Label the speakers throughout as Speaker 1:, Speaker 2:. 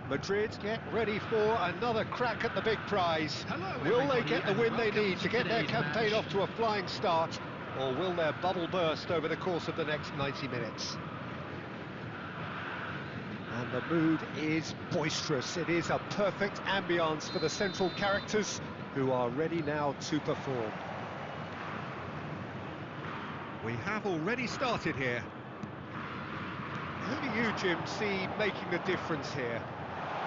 Speaker 1: Madrid get ready for another crack at the big prize. Will they get the win they need to get their campaign off to a flying start, or will their bubble burst over the course of the next 90 minutes? And the mood is boisterous. It is a perfect ambience for the central characters, who are ready now to perform. We have already started here. Who do you, Jim, see making the difference here?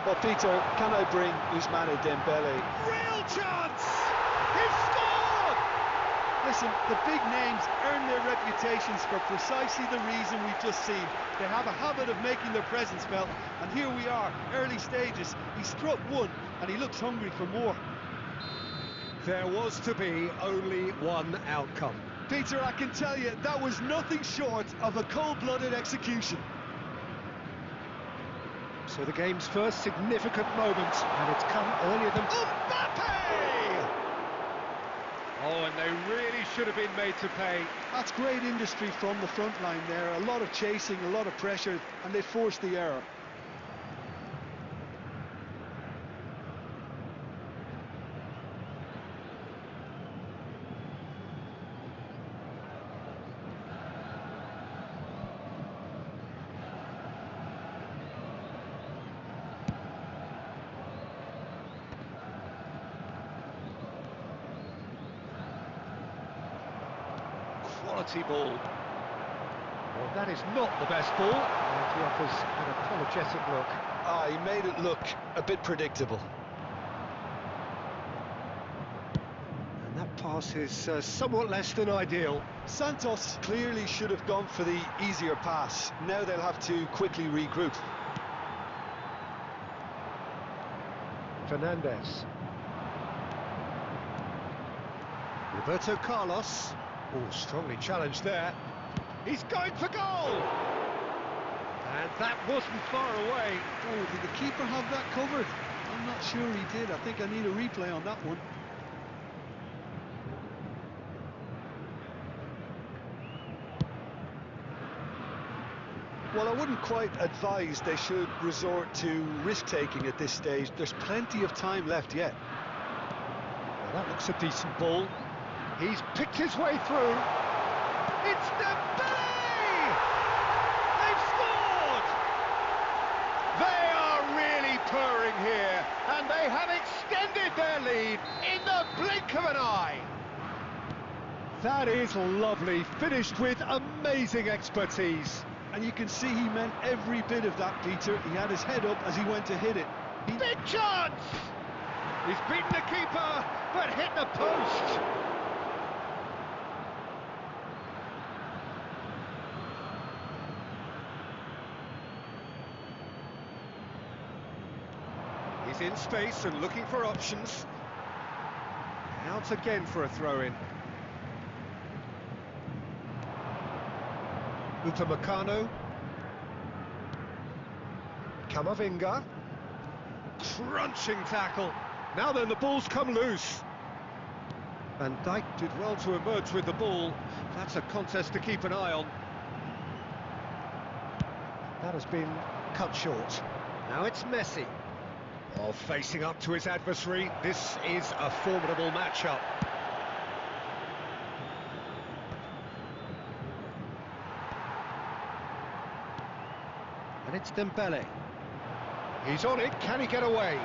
Speaker 2: Well, Peter, can I bring Ousmane Dembele?
Speaker 1: Real chance! He's scored!
Speaker 2: Listen, the big names earn their reputations for precisely the reason we've just seen. They have a habit of making their presence felt, and here we are, early stages. He struck one, and he looks hungry for more.
Speaker 1: There was to be only one outcome.
Speaker 2: Peter, I can tell you, that was nothing short of a cold-blooded execution.
Speaker 1: So the game's first significant moment, and it's come earlier than... Mbappe! Oh, and they really should have been made to pay.
Speaker 2: That's great industry from the front line there. A lot of chasing, a lot of pressure, and they forced the error.
Speaker 1: Quality ball. Well, that is not the best ball, and he offers an apologetic look.
Speaker 2: He made it look a bit predictable.
Speaker 1: And that pass is somewhat less than ideal.
Speaker 2: Santos clearly should have gone for the easier pass. Now they'll have to quickly regroup.
Speaker 1: Fernandez. Roberto Carlos. Oh, strongly challenged there. He's going for goal! And that wasn't far away.
Speaker 2: Oh, did the keeper have that covered? I'm not sure he did. I think I need a replay on that one. Well, I wouldn't quite advise they should resort to risk-taking at this stage. There's plenty of time left yet.
Speaker 1: Well, that looks a decent ball. He's picked his way through. It's Dembele! They've scored! They are really purring here, and they have extended their lead in the blink of an eye. That is lovely, finished with amazing expertise.
Speaker 2: And you can see he meant every bit of that, Peter. He had his head up as he went to hit it.
Speaker 1: Big chance! He's beaten the keeper, but hit the post. He's in space and looking for options. Out again for a throw-in. Upamecano. Camavinga. Crunching tackle. Now then, the ball's come loose. Van Dijk did well to emerge with the ball. That's a contest to keep an eye on. That has been cut short. Now it's Messi. Oh, facing up to his adversary. This is a formidable matchup. And it's Dembele. He's on it, can he get away?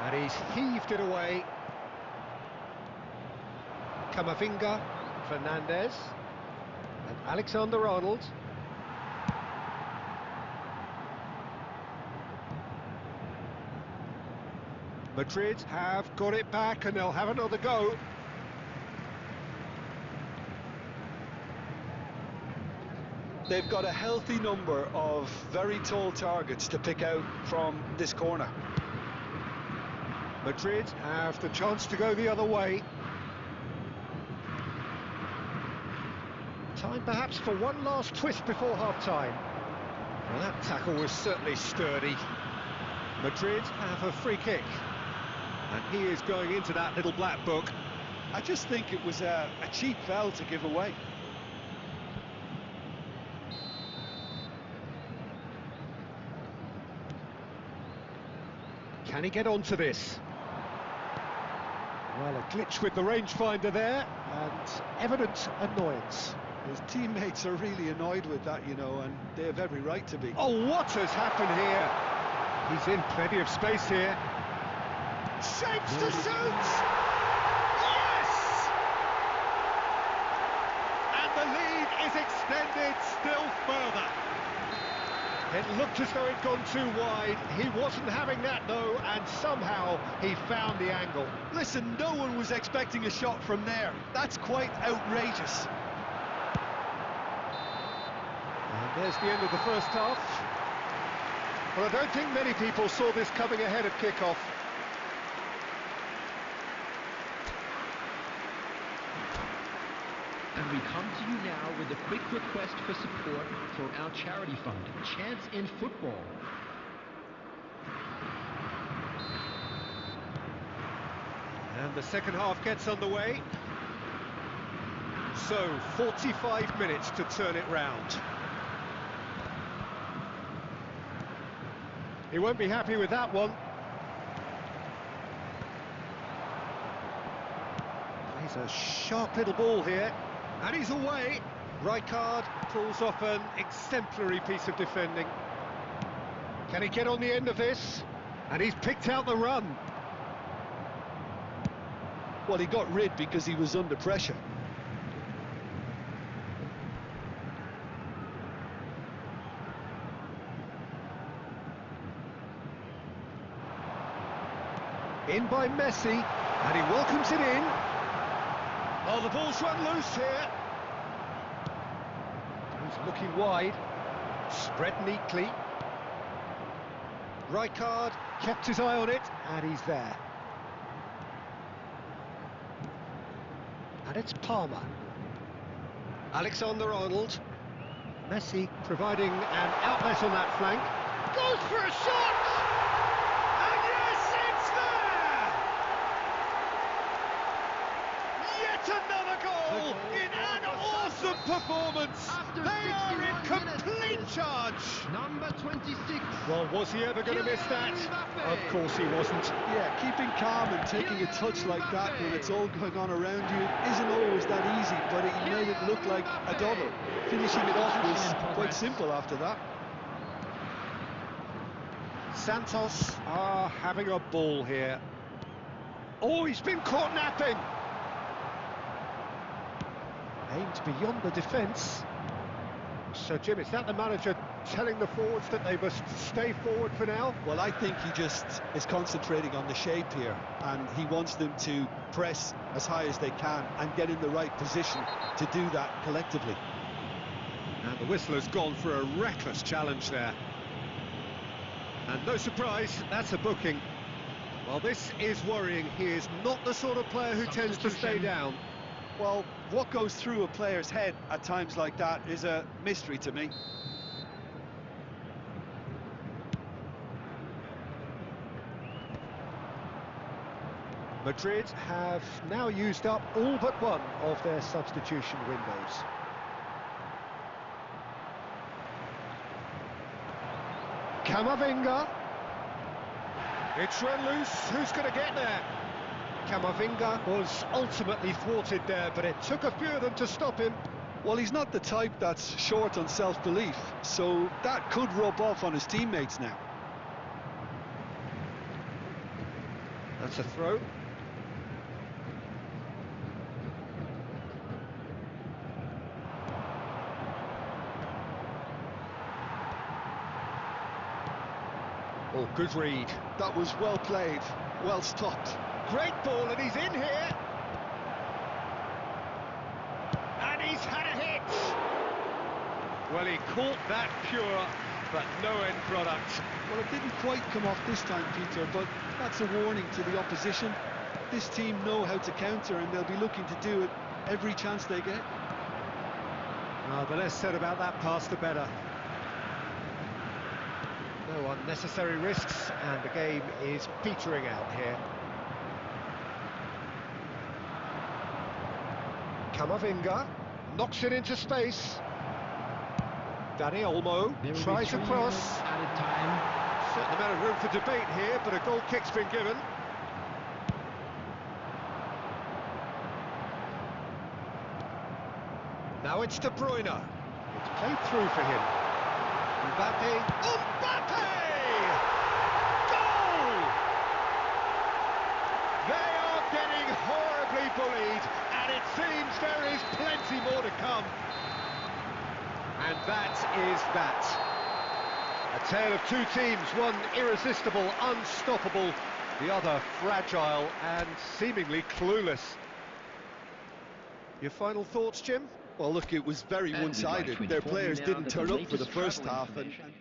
Speaker 1: And he's heaved it away. Camavinga, Fernandez, and Alexander-Arnold. Madrid have got it back and they'll have another go.
Speaker 2: They've got a healthy number of very tall targets to pick out from this corner.
Speaker 1: Madrid have the chance to go the other way. Time perhaps for one last twist before half-time. Well, that tackle was certainly sturdy. Madrid have a free kick. And he is going into that little black book.
Speaker 2: I just think it was a cheap foul to give away.
Speaker 1: Can he get onto this? Well, a glitch with the rangefinder there, and evident annoyance.
Speaker 2: His teammates are really annoyed with that, you know, and they have every right to be.
Speaker 1: Oh, what has happened here? He's in plenty of space here. Shapes to shoot! Yes! And the lead is extended still further. It looked as though it'd gone too wide. He wasn't having that, though, and somehow he found the angle.
Speaker 2: Listen, no one was expecting a shot from there. That's quite outrageous.
Speaker 1: And there's the end of the first half. Well, I don't think many people saw this coming ahead of kick-off.
Speaker 3: And we come to you now with a quick request for support for our charity fund, Chance in Football.
Speaker 1: And the second half gets underway. So, 45 minutes to turn it round. He won't be happy with that one. He's a sharp little ball here. And he's away. Rijkaard pulls off an exemplary piece of defending. Can he get on the end of this? And he's picked out the run.
Speaker 2: Well, he got rid because he was under pressure.
Speaker 1: In by Messi, and he welcomes it in. Oh, the ball's run loose here. He's looking wide. Spread neatly. Rijkaard kept his eye on it, and he's there. And it's Palmer. Alexander-Arnold. Messi providing an outlet on that flank. Goes for a shot! And yes, it's there! Yet another goal in an awesome performance. They are in complete charge.
Speaker 3: Number 26.
Speaker 1: Well, was he ever going to miss that? Of course he wasn't.
Speaker 2: Yeah, keeping calm and taking a touch like that when it's all going on around you isn't always that easy, but he made it look like a double. Finishing it off was quite simple after that.
Speaker 1: Santos are having a ball here. Oh, he's been caught napping. Aimed beyond the defence. So, Jim, is that the manager telling the forwards that they must stay forward for now?
Speaker 2: Well, I think he just is concentrating on the shape here, and he wants them to press as high as they can and get in the right position to do that collectively.
Speaker 1: And the whistle has gone for a reckless challenge there. And no surprise, that's a booking. Well, this is worrying. He is not the sort of player who tends to stay down.
Speaker 2: Well, what goes through a player's head at times like that is a mystery to me.
Speaker 1: Madrid have now used up all but one of their substitution windows. Camavinga. It's run loose. Who's going to get there? Camavinga was ultimately thwarted there, but it took a few of them to stop him.
Speaker 2: Well, he's not the type that's short on self-belief, so that could rub off on his teammates now.
Speaker 1: That's a throw. Oh, good read.
Speaker 2: That was well played, well stopped.
Speaker 1: Great ball, and he's in here. And he's had a hit. Well, he caught that pure, but no end product.
Speaker 2: Well, it didn't quite come off this time, Peter, but that's a warning to the opposition. This team know how to counter, and they'll be looking to do it every chance they get.
Speaker 1: The less said about that pass, the better. No unnecessary risks, and the game is petering out here. Camavinga knocks it into space. Dani Olmo tries a cross.
Speaker 3: Added time.
Speaker 1: Certain amount of room for debate here, but a goal kick's been given. Now it's De Bruyne. It's played through for him. Mbappe. Goal! They are getting horribly bullied, and it seems there is plenty more to come. And that is that. A tale of two teams, one irresistible, unstoppable, the other fragile and seemingly clueless. Your final thoughts, Jim?
Speaker 2: Well, look, it was very
Speaker 3: And we'd like
Speaker 2: one-sided.
Speaker 3: to
Speaker 2: Their
Speaker 3: inform you
Speaker 2: players
Speaker 3: now
Speaker 2: didn't
Speaker 3: that
Speaker 2: turn
Speaker 3: the
Speaker 2: up for the
Speaker 3: latest
Speaker 2: first
Speaker 3: travel
Speaker 2: half, and
Speaker 3: information-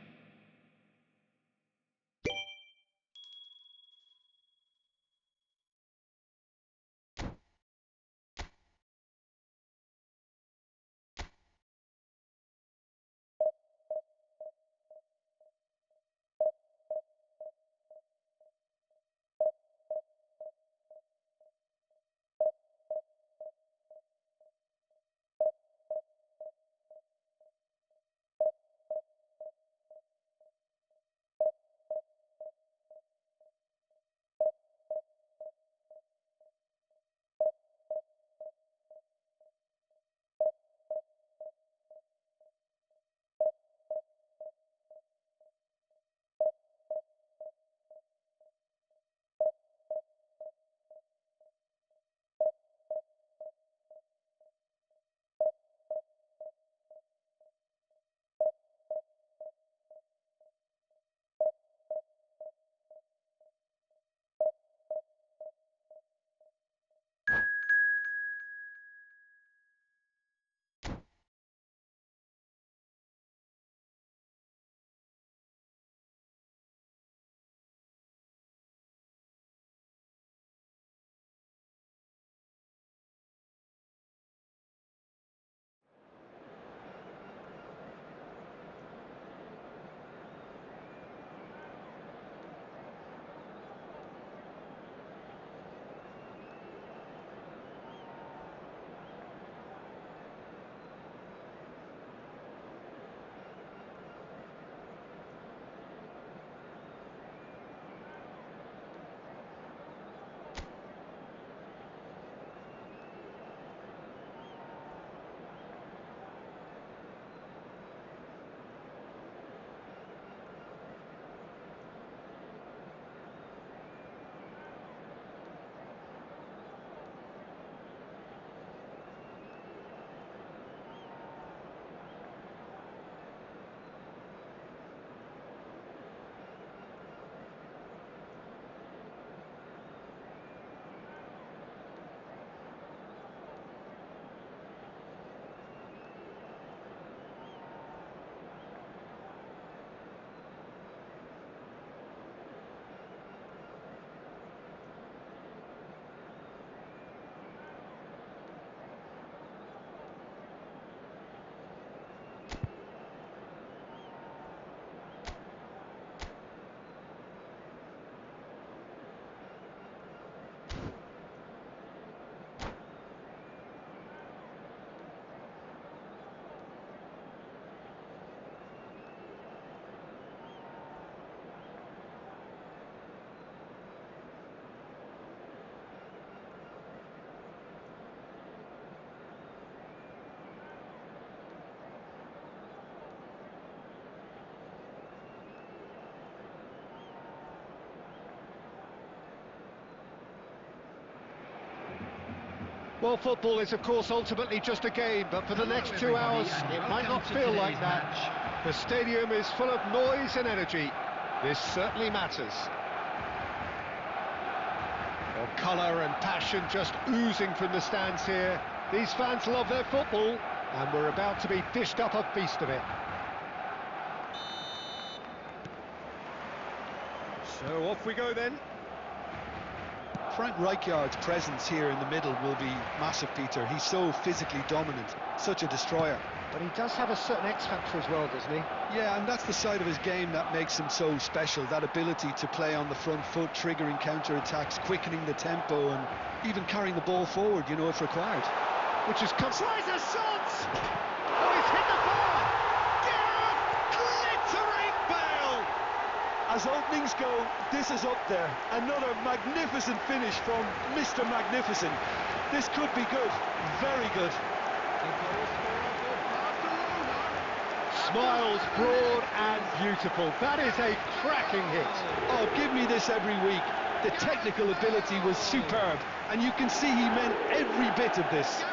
Speaker 1: Well, football is, of course, ultimately just a game, but for the
Speaker 3: Hello,
Speaker 1: next 2 hours,
Speaker 3: everybody, and
Speaker 1: it might
Speaker 3: welcome
Speaker 1: not
Speaker 3: to
Speaker 1: feel like
Speaker 3: today's
Speaker 1: that.
Speaker 3: match.
Speaker 1: The stadium is full of noise and energy. This certainly matters. Well, colour and passion just oozing from the stands here. These fans love their football, and we're about to be dished up a feast of it. So off we go then.
Speaker 2: Frank Rijkaard's presence here in the middle will be massive, Peter. He's so physically dominant, such a destroyer.
Speaker 1: But he does have a certain X factor as well, doesn't he?
Speaker 2: Yeah, and that's the side of his game that makes him so special, that ability to play on the front foot, triggering counter-attacks, quickening the tempo, and even carrying the ball forward, you know, if required.
Speaker 1: Which has come... Tries a shot! Oh, he's hit the bar! Gareth glittering Bale!
Speaker 2: As openings go, this is up there. Another magnificent finish from Mr. Magnificent. This could be good, very good.
Speaker 1: Smiles broad and beautiful. That is a cracking hit.
Speaker 2: Oh, give me this every week. The technical ability was superb, and you can see he meant every bit of this.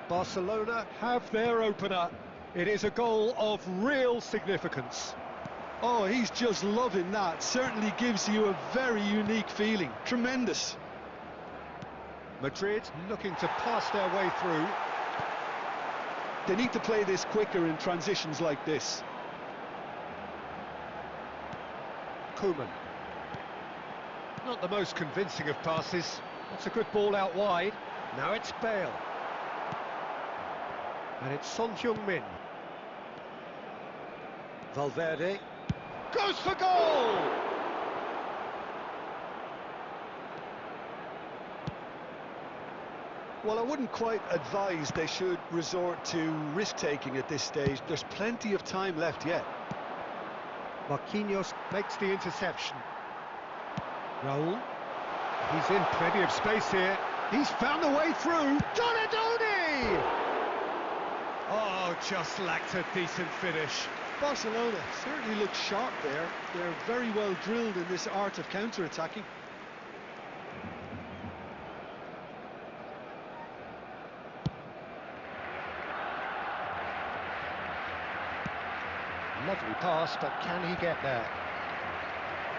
Speaker 1: Barcelona have their opener. It is a goal of real significance.
Speaker 2: Oh, he's just loving that. Certainly gives you a very unique feeling. Tremendous.
Speaker 1: Madrid looking to pass their way through.
Speaker 2: They need to play this quicker in transitions like this.
Speaker 1: Koeman. Not the most convincing of passes. That's a good ball out wide. Now it's Bale. And it's Son Heung-min. Valverde goes for goal!
Speaker 2: Well, I wouldn't quite advise they should resort to risk-taking at this stage. There's plenty of time left yet.
Speaker 1: Marquinhos makes the interception. Raul. He's in plenty of space here. He's found the way through. Donadoni! Oh, just lacked a decent finish.
Speaker 2: Barcelona certainly look sharp there. They're very well drilled in this art of counter-attacking.
Speaker 1: Lovely pass, but can he get there?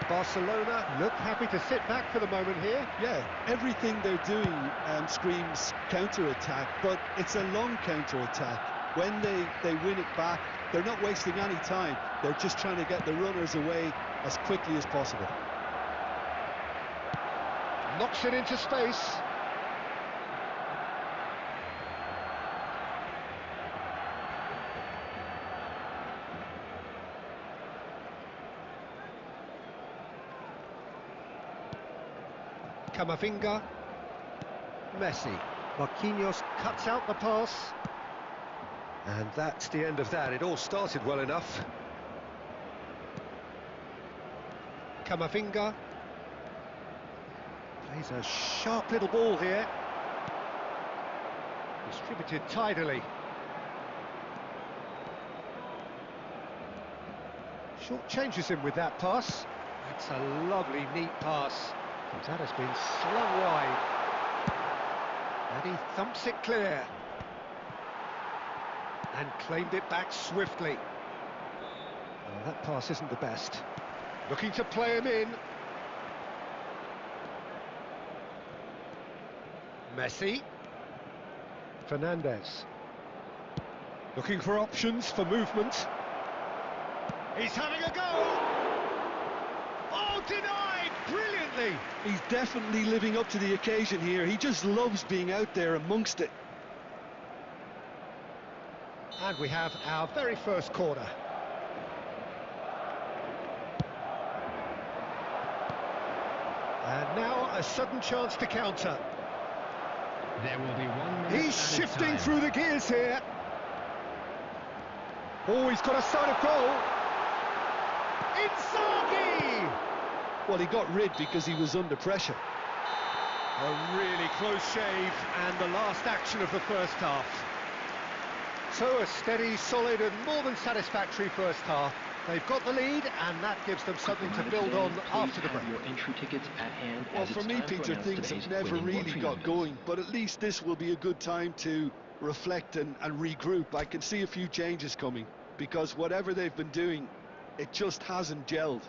Speaker 1: Barcelona look happy to sit back for the moment here.
Speaker 2: Yeah, everything they're doing screams counter-attack, but it's a long counter-attack. When they win it back, they're not wasting any time. They're just trying to get the runners away as quickly as possible.
Speaker 1: Knocks it into space. Camavinga. Messi. Marquinhos cuts out the pass. And that's the end of that. It all started well enough. Camavinga. Plays a sharp little ball here. Distributed tidily. Short changes him with that pass. That's a lovely, neat pass. But that has been slung wide. And he thumps it clear. And claimed it back swiftly. Oh, that pass isn't the best. Looking to play him in. Messi. Fernandez. Looking for options for movement. He's having a go! Oh, denied! Brilliantly!
Speaker 2: He's definitely living up to the occasion here. He just loves being out there amongst it.
Speaker 1: And we have our very first corner. And now a sudden chance to counter.
Speaker 3: There will be 1 minute.
Speaker 1: He's shifting through the gears here. Oh, he's got a sight of goal. Inzaghi!
Speaker 2: Well, he got rid because he was under pressure.
Speaker 1: A really close shave, and the last action of the first half. So a steady, solid and more than satisfactory first half. They've got the lead and that gives them something to build on after the break.
Speaker 3: Your entry tickets at hand.
Speaker 2: Well, for me, Peter, things have never really got going, but at least this will be a good time to reflect and regroup. I can see a few changes coming, because whatever they've been doing, it just hasn't gelled.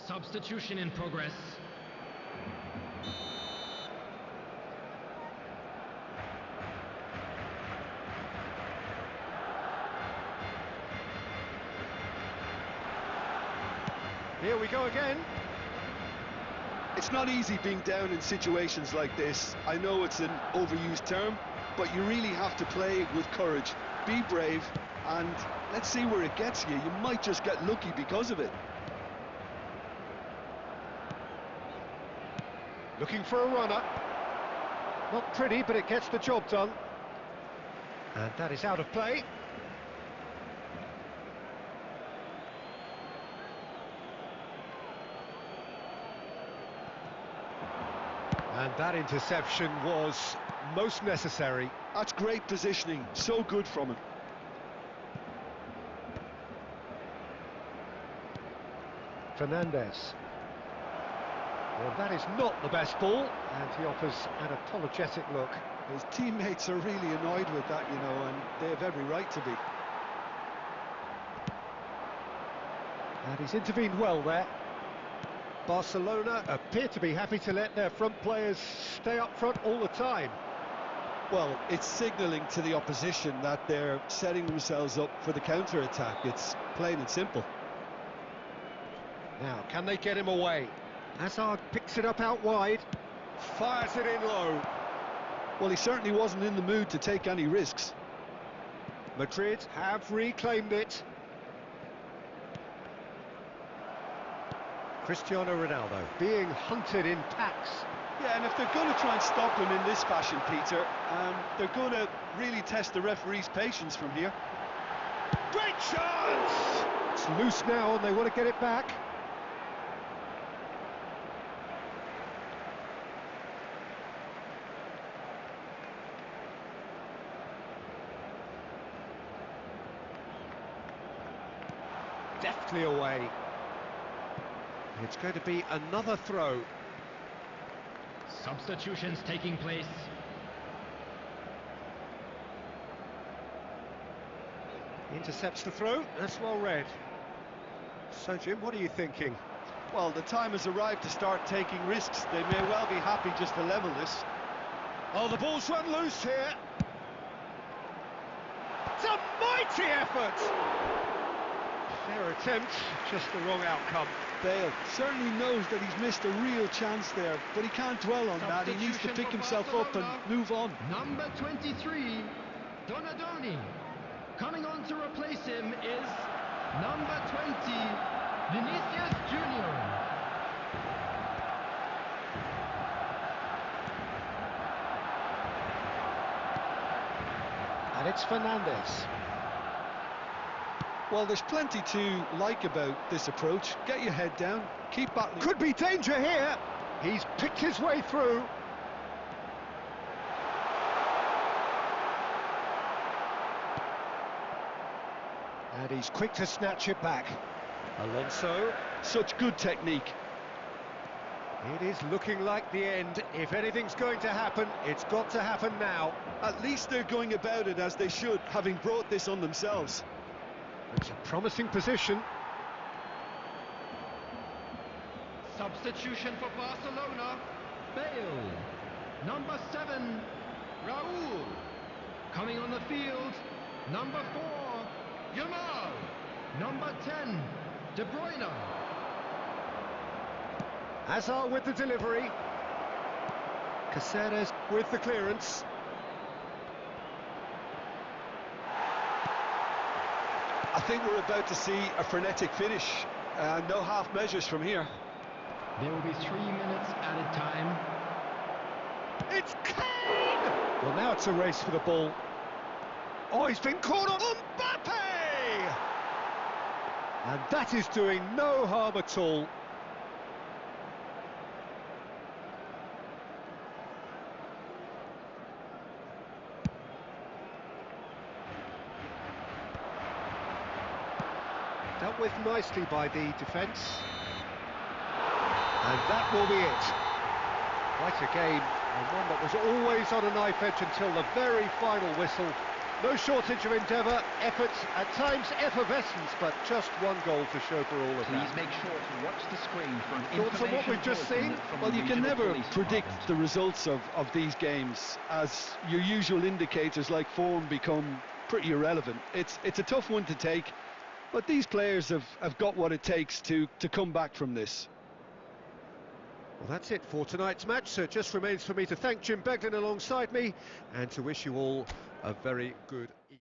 Speaker 3: Substitution in progress.
Speaker 1: Here we go again.
Speaker 2: It's not easy being down in situations like this. I know it's an overused term, but you really have to play with courage. Be brave, and let's see where it gets you. You might just get lucky because of it.
Speaker 1: Looking for a runner. Not pretty, but it gets the job done. And that is out of play. And that interception was most necessary.
Speaker 2: That's great positioning, so good from him.
Speaker 1: Fernandez. Well, that is not the best ball, and he offers an apologetic look.
Speaker 2: His teammates are really annoyed with that, you know, and they have every right to be.
Speaker 1: And he's intervened well there. Barcelona appear to be happy to let their front players stay up front all the time.
Speaker 2: Well, it's signalling to the opposition that they're setting themselves up for the counter-attack. It's plain and simple.
Speaker 1: Now, can they get him away? Hazard picks it up out wide, fires it in low.
Speaker 2: Well, he certainly wasn't in the mood to take any risks.
Speaker 1: Madrid have reclaimed it. Cristiano Ronaldo being hunted in packs.
Speaker 2: Yeah, and if they're going to try and stop him in this fashion, Peter, they're going to really test the referee's patience from here.
Speaker 1: Great chance! It's loose now and they want to get it back. Deftly away. It's going to be another throw.
Speaker 3: Substitutions taking place.
Speaker 1: Intercepts the throw, that's well read. So Jim, what are you thinking?
Speaker 2: Well, the time has arrived to start taking risks. They may well be happy just to level this.
Speaker 1: Oh, the ball's run loose here. It's a mighty effort! Fair attempt, just the wrong outcome.
Speaker 2: Bale certainly knows that he's missed a real chance there, but he can't dwell on that. He needs to pick himself up and move on.
Speaker 3: Number 23, Donadoni. Coming on to replace him is number 20, Vinicius Junior.
Speaker 1: And it's Fernandez.
Speaker 2: Well, there's plenty to like about this approach. Get your head down, keep battling.
Speaker 1: Could be danger here. He's picked his way through. And he's quick to snatch it back. Alonso.
Speaker 2: Such good technique.
Speaker 1: It is looking like the end. If anything's going to happen, it's got to happen now.
Speaker 2: At least they're going about it as they should, having brought this on themselves.
Speaker 1: It's a promising position.
Speaker 3: Substitution for Barcelona, Bale. Number 7, Raúl. Coming on the field, number 4, Yamal. Number 10, De Bruyne.
Speaker 1: Hazard with the delivery. Caceres with the clearance.
Speaker 2: I think we're about to see a frenetic finish. No half measures from here.
Speaker 3: There will be 3 minutes added time.
Speaker 1: It's Kane! Well, now it's a race for the ball. Oh, he's been caught on Mbappe! And that is doing no harm at all. Dealt with nicely by the defence. And that will be it. Quite a game, and one that was always on a knife edge until the very final whistle. No shortage of endeavour, effort, at times effervescence, but just one goal to show for all of that.
Speaker 4: Please make sure to watch the screen for an
Speaker 1: Thoughts on what we've just seen?
Speaker 2: Well, you can never predict the results of these games, as your usual indicators like form become pretty irrelevant. It's a tough one to take, but these players have got what it takes to come back from this.
Speaker 1: Well, that's it for tonight's match, so it just remains for me to thank Jim Beglin alongside me and to wish you all a very good evening.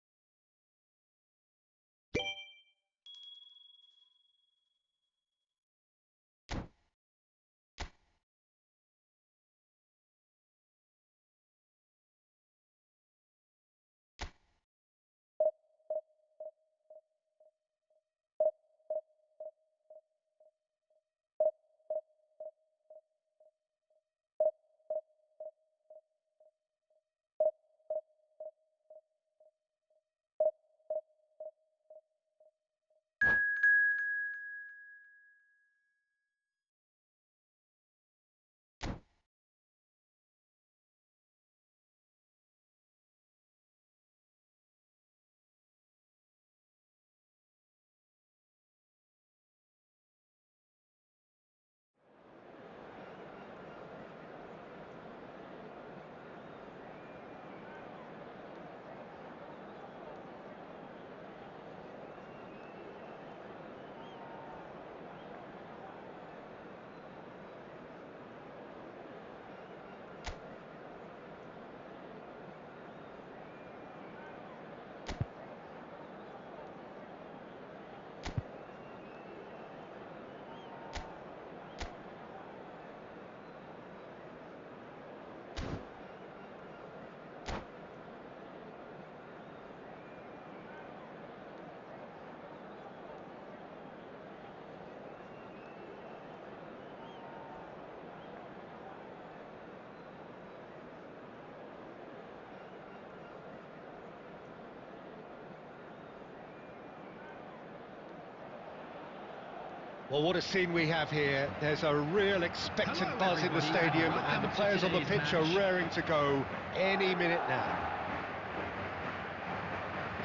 Speaker 1: Well, what a scene we have here. There's a real expectant buzz in the stadium, and the players on the pitch are raring to go any minute now.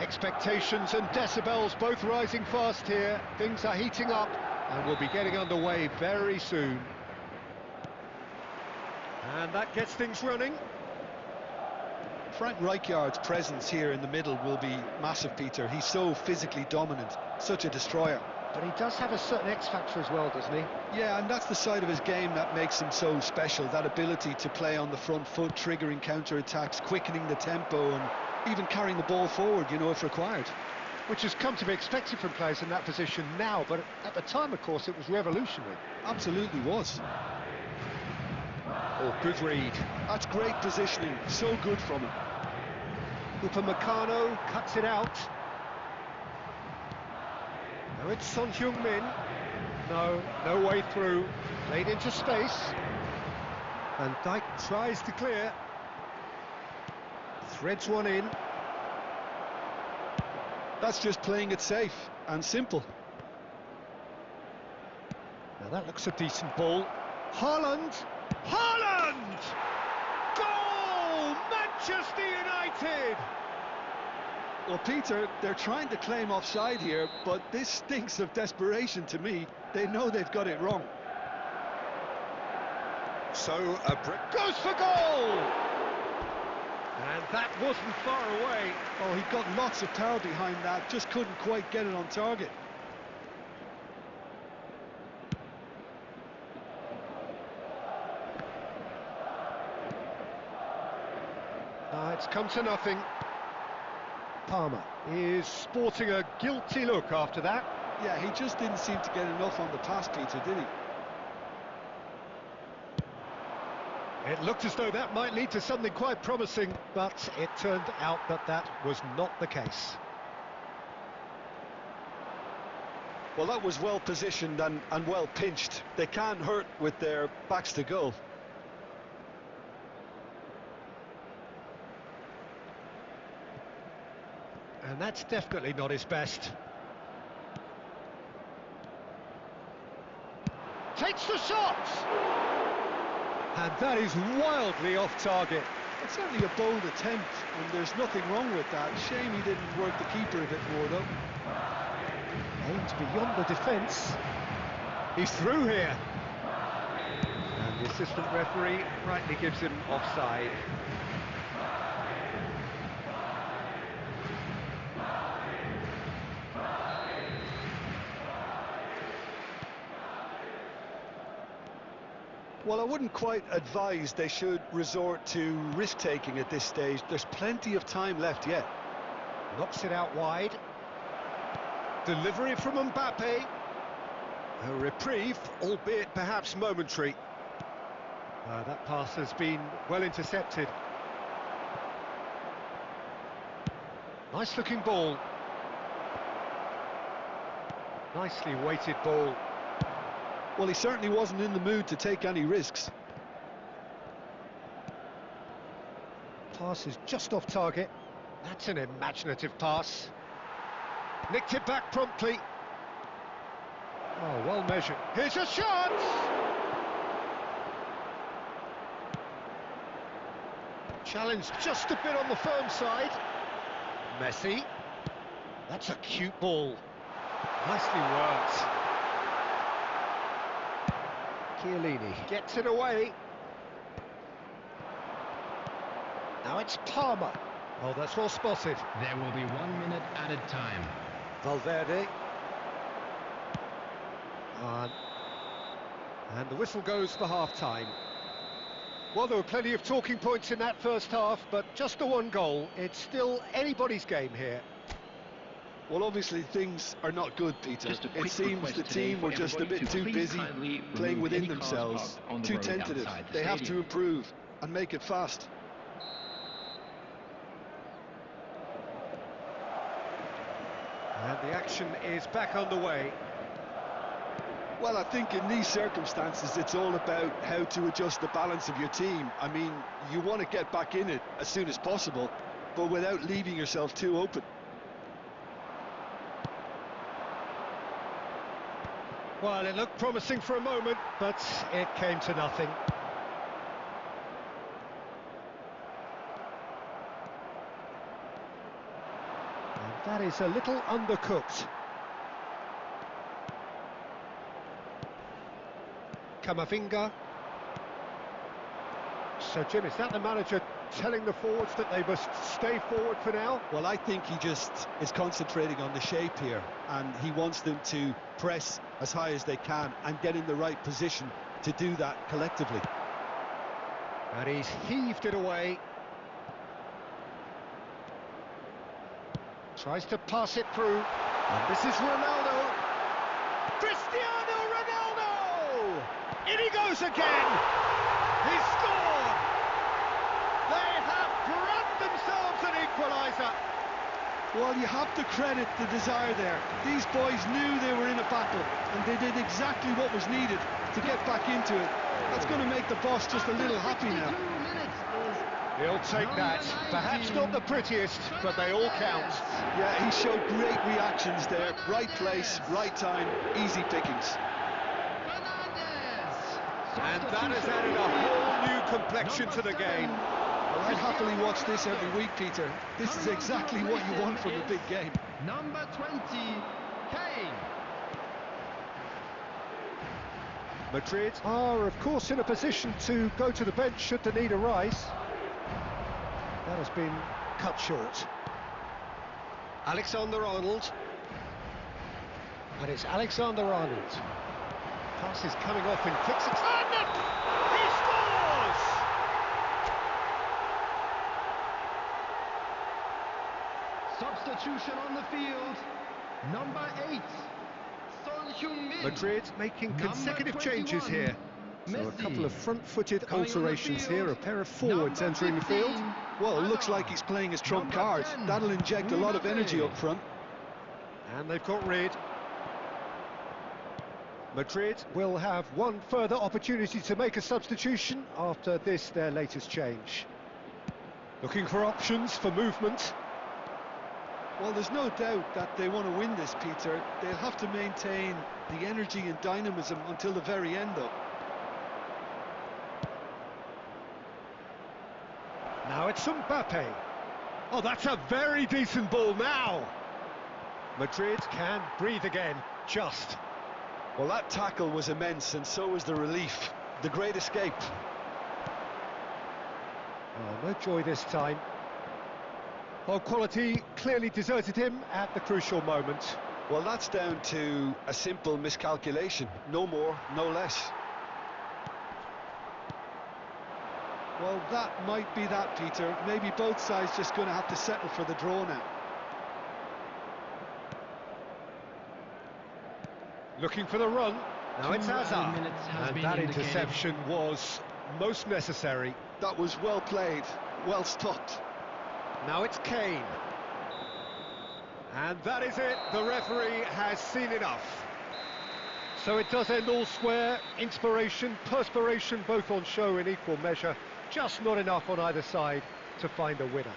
Speaker 1: Expectations and decibels both rising fast here. Things are heating up, and we'll be getting underway very soon. And that gets things running.
Speaker 2: Frank Rijkaard's presence here in the middle will be massive, Peter. He's so physically dominant, such a destroyer.
Speaker 1: But he does have a certain X-factor as well, doesn't he?
Speaker 2: Yeah, and that's the side of his game that makes him so special, that ability to play on the front foot, triggering counter-attacks, quickening the tempo, and even carrying the ball forward, you know, if required.
Speaker 1: Which has come to be expected from players in that position now, but at the time, of course, it was revolutionary.
Speaker 2: Absolutely was.
Speaker 1: Oh, good read.
Speaker 2: That's great positioning, so good from him.
Speaker 1: Upamecano cuts it out. Now it's Son Heung-min. No way through. Played into space. Van Dijk tries to clear. Threads one in.
Speaker 2: That's just playing it safe and simple.
Speaker 1: Now that looks a decent ball. Haaland! Haaland! Goal! Manchester United!
Speaker 2: Well, Peter, they're trying to claim offside here, but this stinks of desperation to me. They know they've got it wrong.
Speaker 1: So a brick goes for goal! And that wasn't far away.
Speaker 2: Oh, he got lots of power behind that, just couldn't quite get it on target.
Speaker 1: It's come to nothing. Palmer is sporting a guilty look after that.
Speaker 2: Yeah, he just didn't seem to get enough on the pass, Peter, did he?
Speaker 1: It looked as though that might lead to something quite promising, but it turned out that that was not the case.
Speaker 2: Well, that was well positioned and well pinched. They can't hurt with their backs to goal.
Speaker 1: And that's definitely not his best. Takes the shot! And that is wildly off target.
Speaker 2: It's certainly a bold attempt, and there's nothing wrong with that. Shame he didn't work the keeper a bit more, though.
Speaker 1: Aimed beyond the defence. He's through here. And the assistant referee rightly gives him offside.
Speaker 2: Well, I wouldn't quite advise they should resort to risk-taking at this stage. There's plenty of time left yet.
Speaker 1: Knocks it out wide. Delivery from Mbappe. A reprieve, albeit perhaps momentary. That pass has been well intercepted. Nice looking ball. Nicely weighted ball.
Speaker 2: Well, he certainly wasn't in the mood to take any risks.
Speaker 1: Pass is just off target. That's an imaginative pass. Nicked it back promptly. Oh, well measured. Here's a shot! Challenged just a bit on the firm side. Messi. That's a cute ball. Nicely worked. Chiellini gets it away. Now it's Palmer. Oh, that's well spotted.
Speaker 3: There will be 1 minute added time.
Speaker 1: Valverde. And the whistle goes for half-time. Well, there were plenty of talking points in that first half, but just the one goal. It's still anybody's game here.
Speaker 2: Well, obviously things are not good, Peter. It seems the team were just a bit too busy playing within themselves, too tentative. They have to improve and make it fast.
Speaker 1: And the action is back underway.
Speaker 2: Well, I think in these circumstances it's all about how to adjust the balance of your team. I mean, you want to get back in it as soon as possible, but without leaving yourself too open.
Speaker 1: Well, it looked promising for a moment, but it came to nothing. And that is a little undercooked. Camavinga. So, Jim, is that the manager telling the forwards that they must stay forward for now?
Speaker 2: Well, I think he just is concentrating on the shape here, and he wants them to press as high as they can and get in the right position to do that collectively.
Speaker 1: And he's heaved it away. Tries to pass it through. And this is Ronaldo. Cristiano Ronaldo! In he goes again! He scored! They have grabbed themselves an equaliser.
Speaker 2: Well, you have to credit the desire there. These boys knew they were in a battle, and they did exactly what was needed to get back into it. That's going to make the boss just a little happy now.
Speaker 1: He'll take that. Perhaps not the prettiest, but they all count.
Speaker 2: Yeah, he showed great reactions there. Right place, right time, easy pickings.
Speaker 1: And that has added a whole new complexion to the game.
Speaker 2: Well, I'd happily watch this every week, Peter. This is exactly what you want from a big game.
Speaker 3: Number 20, Kane.
Speaker 1: Madrid are, of course, in a position to go to the bench should the need arise. That has been cut short. Alexander-Arnold. And it's Alexander-Arnold. Pass is coming off in quick succession. He scores!
Speaker 3: substitution on the field. Number 8, Son Heung-min.
Speaker 1: Madrid making
Speaker 3: Number
Speaker 1: consecutive changes
Speaker 3: 21,
Speaker 1: here. So a
Speaker 3: Messi.
Speaker 1: couple of front-footed
Speaker 3: Coming on the
Speaker 1: alterations
Speaker 3: field,
Speaker 1: here, a pair of forwards
Speaker 3: number
Speaker 1: entering the field.
Speaker 3: 15,
Speaker 2: Well, it looks
Speaker 3: Hazard.
Speaker 2: like he's playing his trump
Speaker 3: Number
Speaker 2: card.
Speaker 3: 10,
Speaker 2: That'll inject a lot of energy
Speaker 3: Mbappe.
Speaker 2: up front.
Speaker 1: And they've got rid. Madrid will have one further opportunity to make a substitution after this, their latest change. Looking for options for movement.
Speaker 2: Well, there's no doubt that they want to win this, Peter. They'll have to maintain the energy and dynamism until the very end, though.
Speaker 1: Now it's Mbappe. Oh, that's a very decent ball now. Madrid can breathe again, just.
Speaker 2: Well, that tackle was immense, and so was the relief. The great escape.
Speaker 1: Oh, no joy this time. Well, quality clearly deserted him at the crucial moment.
Speaker 2: Well, that's down to a simple miscalculation. No more, no less. Well, that might be that, Peter. Maybe both sides just going to have to settle for the draw now.
Speaker 1: Looking for the run. Now it's
Speaker 3: 2
Speaker 1: Hazard.
Speaker 3: minutes has
Speaker 1: And
Speaker 3: been
Speaker 1: that
Speaker 3: indicated.
Speaker 1: interception was most necessary.
Speaker 2: That was well played, well stopped.
Speaker 1: Now it's Kane. And that is it. The referee has seen enough. So it does end all square. Inspiration, perspiration, both on show in equal measure. Just not enough on either side to find a winner.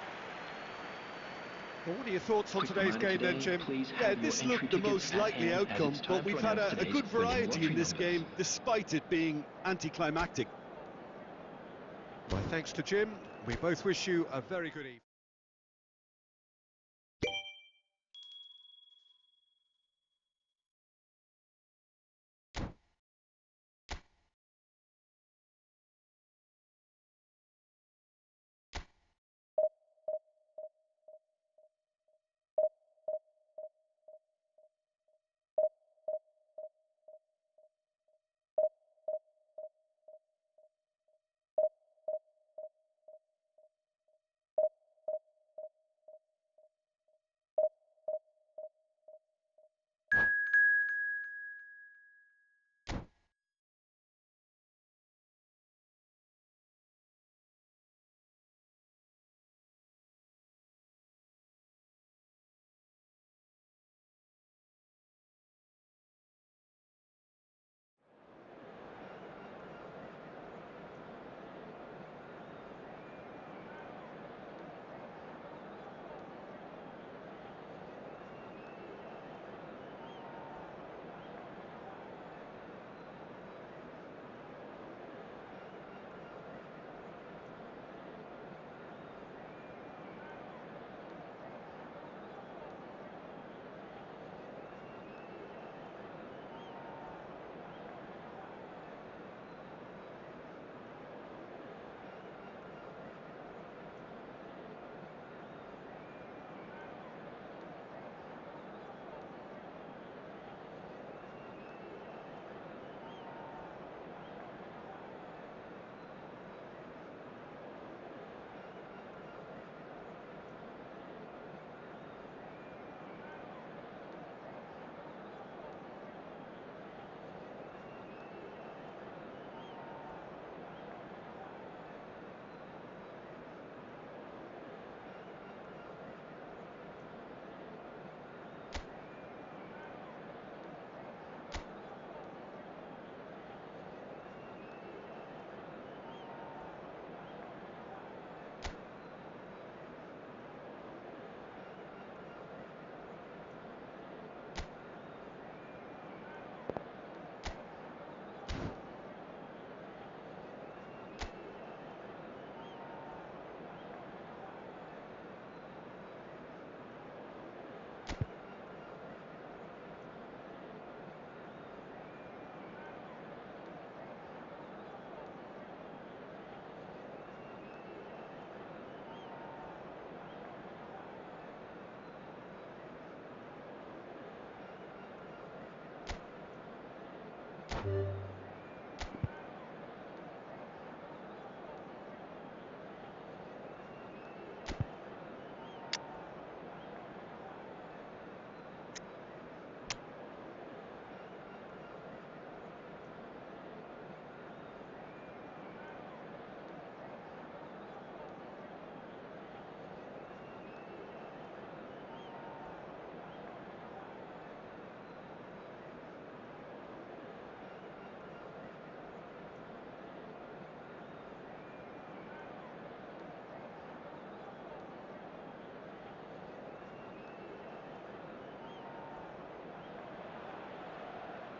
Speaker 1: Well, what are your thoughts on
Speaker 4: Quick
Speaker 1: today's
Speaker 4: reminder
Speaker 1: game then,
Speaker 4: today,
Speaker 1: Jim?
Speaker 4: please
Speaker 2: Yeah,
Speaker 4: have your
Speaker 2: this
Speaker 4: entry
Speaker 2: looked the
Speaker 4: tickets
Speaker 2: most
Speaker 4: at
Speaker 2: likely
Speaker 4: hand, as
Speaker 2: outcome,
Speaker 4: it's time
Speaker 2: but we've
Speaker 4: to
Speaker 2: had
Speaker 4: announce
Speaker 2: a
Speaker 4: today's
Speaker 2: good
Speaker 4: winning
Speaker 2: variety in
Speaker 4: lottery
Speaker 2: this
Speaker 4: numbers.
Speaker 2: game, despite it being anticlimactic.
Speaker 1: My thanks to Jim. We both wish you a very good evening.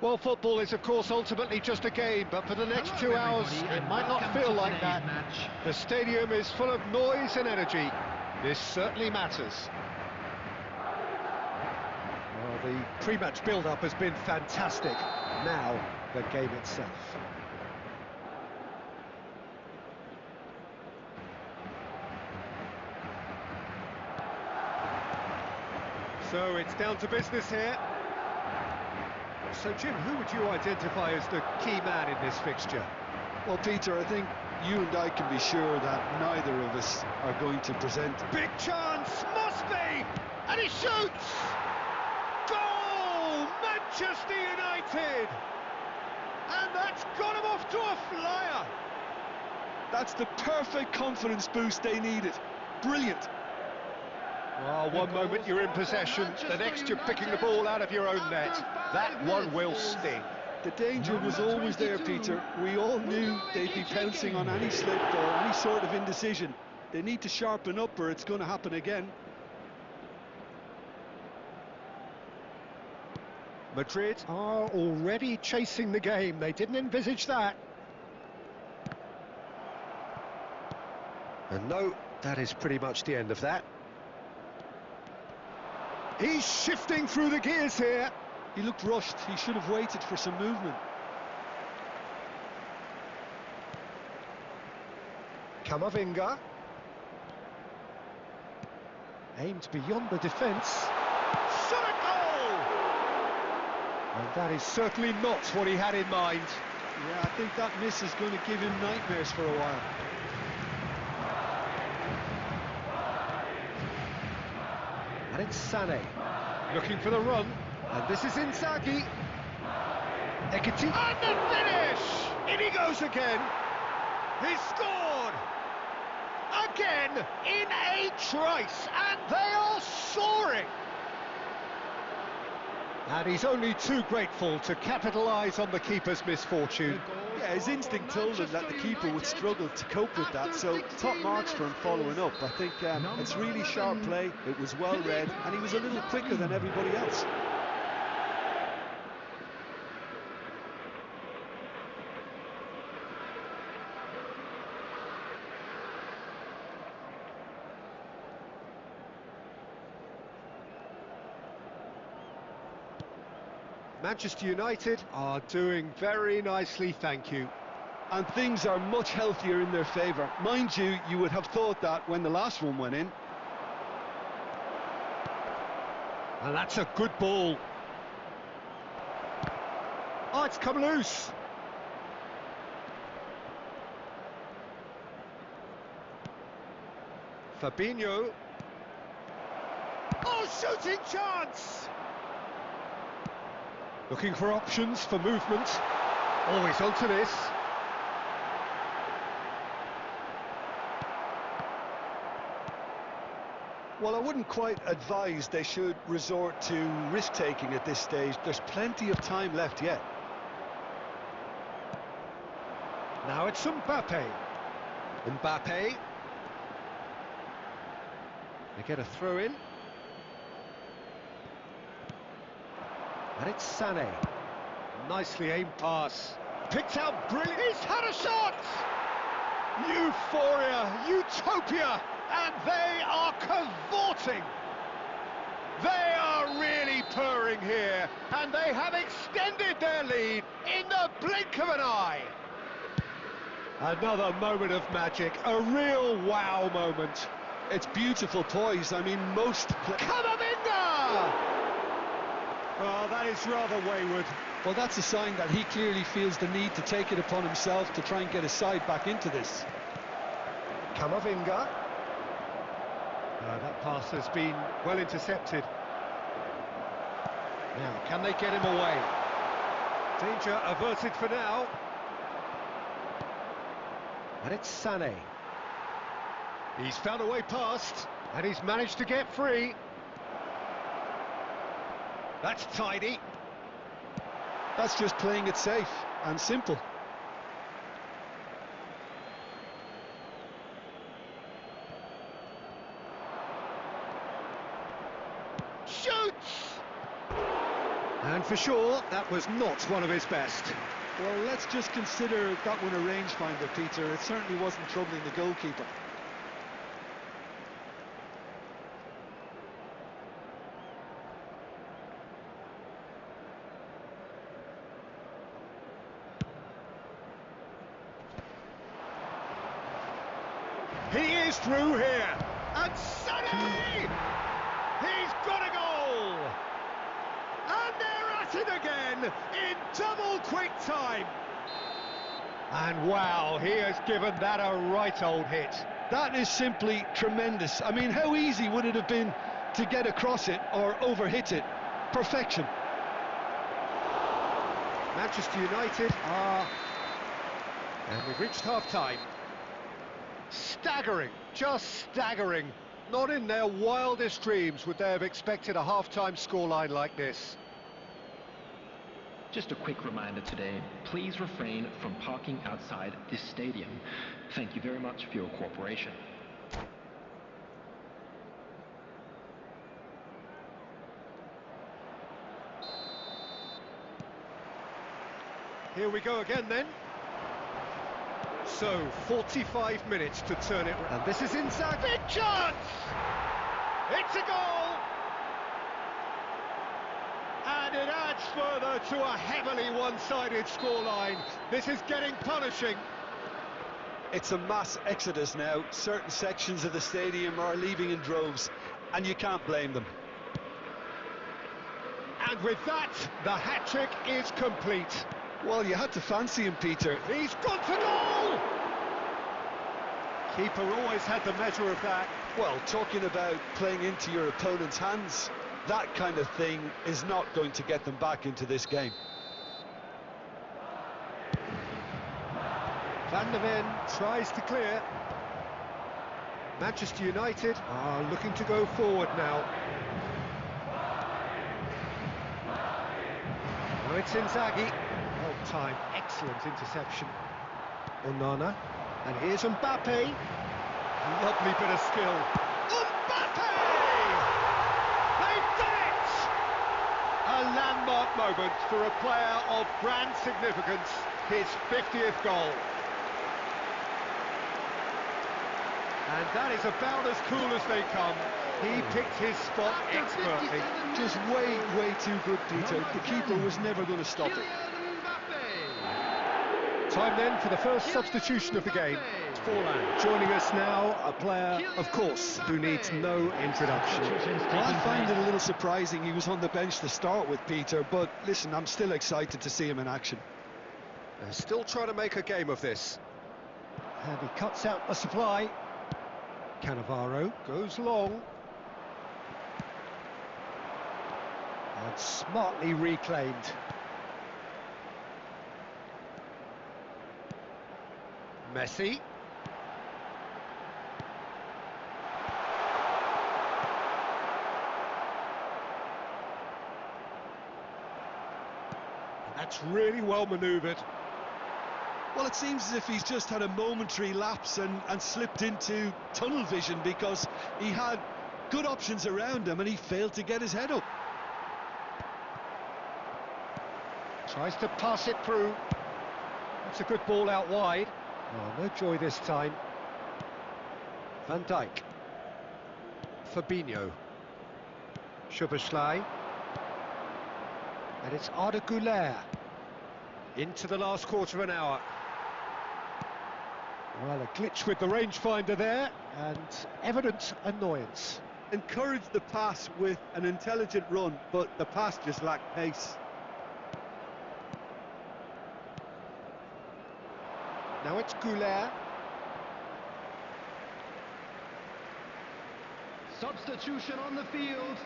Speaker 1: Well, football is, of course, ultimately just a game, but for the next
Speaker 3: Hello,
Speaker 1: 2 hours,
Speaker 3: everybody,
Speaker 1: it
Speaker 3: and
Speaker 1: might not
Speaker 3: welcome
Speaker 1: feel
Speaker 3: to
Speaker 1: like
Speaker 3: today's
Speaker 1: that.
Speaker 3: match.
Speaker 1: The stadium is full of noise and energy. This certainly matters. Well, the pre-match build-up has been fantastic. Now, the game itself. So it's down to business here. So, Jim, who would you identify as the key man in this fixture?
Speaker 2: Well, Peter, I think you and I can be sure that neither of us are going to present.
Speaker 1: Big chance, must be! And he shoots! Goal! Manchester United! And that's got him off to a flyer!
Speaker 2: That's the perfect confidence boost they needed. Brilliant.
Speaker 1: Well, one moment you're in possession, the next you're picking the ball out of your own net. That one will sting.
Speaker 2: The danger was always there, Peter. We all knew they'd be pouncing on any slip or any sort of indecision. They need to sharpen up or it's going to happen again.
Speaker 1: Madrid are already chasing the game. They didn't envisage that. And no, that is pretty much the end of that. He's shifting through the gears here.
Speaker 2: He looked rushed. He should have waited for some movement.
Speaker 1: Camavinga. Aimed beyond the defence. Shot a goal! And that is certainly not what he had in mind.
Speaker 2: Yeah, I think that miss is going to give him nightmares for a while.
Speaker 1: And it's Sané. Looking for the run. And this is Inzaghi. Ekiti. And the finish! In he goes again. He's scored! Again, in a trice, and they are soaring! And he's only too grateful to capitalise on the keeper's misfortune.
Speaker 2: Yeah, his instinct told him that the keeper would struggle to cope with that, so top marks for him following up. I think it's really sharp play, it was well read, and he was a little quicker than everybody else.
Speaker 1: Manchester United are doing very nicely, thank you.
Speaker 2: And things are much healthier in their favour. Mind you, you would have thought that when the last one went in.
Speaker 1: And that's a good ball. Oh, it's come loose. Fabinho. Oh, shooting chance! Looking for options for movement. Always onto this.
Speaker 2: Well, I wouldn't quite advise they should resort to risk-taking at this stage. There's plenty of time left yet.
Speaker 1: Now it's Mbappe. Mbappe. They get a throw in. And it's Sané. Nicely aimed pass. Picked out brilliant. He's had a shot! Euphoria, utopia, and they are cavorting. They are really purring here, and they have extended their lead in the blink of an eye. Another moment of magic, a real wow moment.
Speaker 2: It's beautiful poise. I mean,
Speaker 1: Camavinga! Well, that is rather wayward.
Speaker 2: Well, that's a sign that he clearly feels the need to take it upon himself to try and get his side back into this.
Speaker 1: Camavinga. That pass has been well intercepted. Now, can they get him away? Danger averted for now. And it's Sané. He's found a way past, and he's managed to get free. That's tidy.
Speaker 2: That's just playing it safe and simple.
Speaker 1: Shoots! And for sure, that was not one of his best.
Speaker 2: Well, let's just consider that one a rangefinder, Peter. It certainly wasn't troubling the goalkeeper.
Speaker 1: He is through here, and Sonny! He's got a goal! And they're at it again, in double quick time! And wow, he has given that a right old hit.
Speaker 2: That is simply tremendous. I mean, how easy would it have been to get across it or overhit it? Perfection.
Speaker 1: Manchester United and we've reached half-time. Staggering, just staggering. Not in their wildest dreams would they have expected a half-time scoreline like this.
Speaker 4: Just a quick reminder today, please refrain from parking outside this stadium. Thank you very much for your cooperation.
Speaker 1: Here we go again then. So, 45 minutes to turn it around. And this is Inzaghi. Big chance! It's a goal! And it adds further to a heavily one-sided scoreline. This is getting punishing.
Speaker 2: It's a mass exodus now. Certain sections of the stadium are leaving in droves, and you can't blame them.
Speaker 1: And with that, the hat-trick is complete.
Speaker 2: Well, you had to fancy him, Peter.
Speaker 1: He's gone for goal! Keeper always had the measure of that.
Speaker 2: Well, talking about playing into your opponent's hands, that kind of thing is not going to get them back into this game.
Speaker 1: Van der Ven tries to clear. Manchester United are looking to go forward now. Now it's Inzaghi. Well timed, excellent interception. Onana. And here's Mbappe. Lovely bit of skill. Mbappe! They've done it! A landmark moment for a player of grand significance. His 50th goal. And that is about as cool as they come. He picked his spot expertly.
Speaker 2: Just way too good, Peter. The keeper was never going to stop it.
Speaker 1: Time then for the first substitution of the game. Forlan joining us now, a player, of course, who needs no introduction.
Speaker 2: Well, I find it a little surprising he was on the bench to start with, Peter, but listen, I'm still excited to see him in action.
Speaker 1: They're still trying to make a game of this. And he cuts out the supply. Cannavaro goes long. And smartly reclaimed. Messi. That's really well manoeuvred.
Speaker 2: Well, it seems as if he's just had a momentary lapse and slipped into tunnel vision because he had good options around him and he failed to get his head up.
Speaker 1: Tries to pass it through. That's a good ball out wide. Oh, no joy this time. Van Dijk. Fabinho. Szoboszlai. And it's Arda Güler. Into the last quarter of an hour. Well, a glitch with the rangefinder there, and evident annoyance.
Speaker 2: Encouraged the pass with an intelligent run, but the pass just lacked pace.
Speaker 1: Now it's Güler.
Speaker 3: Substitution on the field.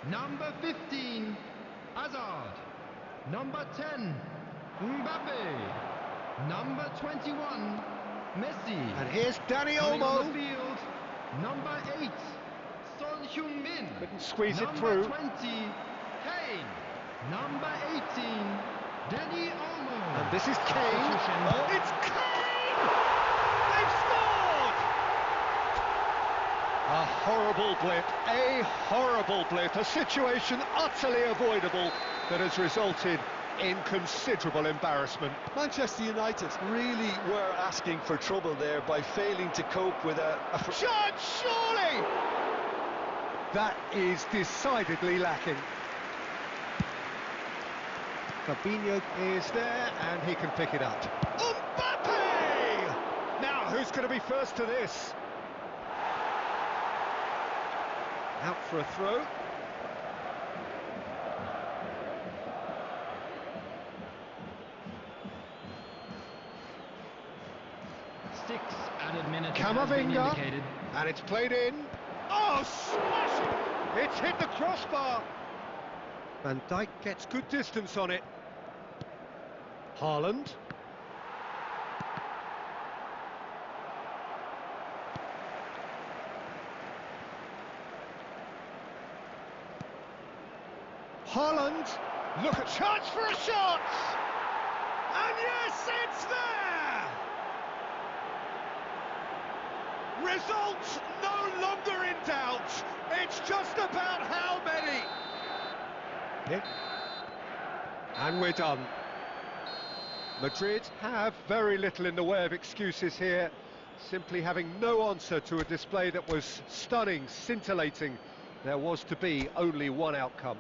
Speaker 3: Number 15, Hazard. Number 10, Mbappe. Number 21, Messi.
Speaker 1: And here's Dani
Speaker 3: Coming on
Speaker 1: Olmo.
Speaker 3: the field, number 8, Son Heung-min.
Speaker 1: Couldn't squeeze it
Speaker 3: Number
Speaker 1: through.
Speaker 3: 20, Kane. Number 18, Dani Olmo.
Speaker 1: And this is Kane.
Speaker 3: Substitution.
Speaker 1: Oh, it's Kane! They've scored! A horrible blip, a situation utterly avoidable that has resulted in considerable embarrassment.
Speaker 2: Manchester United really were asking for trouble there by failing to cope with a
Speaker 1: Shot, surely! That is decidedly lacking. Fabinho is there, and he can pick it up. Mbappe! Now, who's going to be first to this? Out for a throw.
Speaker 3: Six added minutes has been
Speaker 1: Camavinga,
Speaker 3: indicated.
Speaker 1: and it's played in. Oh, smashing! It's hit the crossbar. Van Dijk gets good distance on it. Haaland. Haaland, look at chance for a shot! And yes, it's there! Results no longer in doubt. It's just about how many. And we're done. Madrid have very little in the way of excuses here, simply having no answer to a display that was stunning, scintillating. There was to be only one outcome.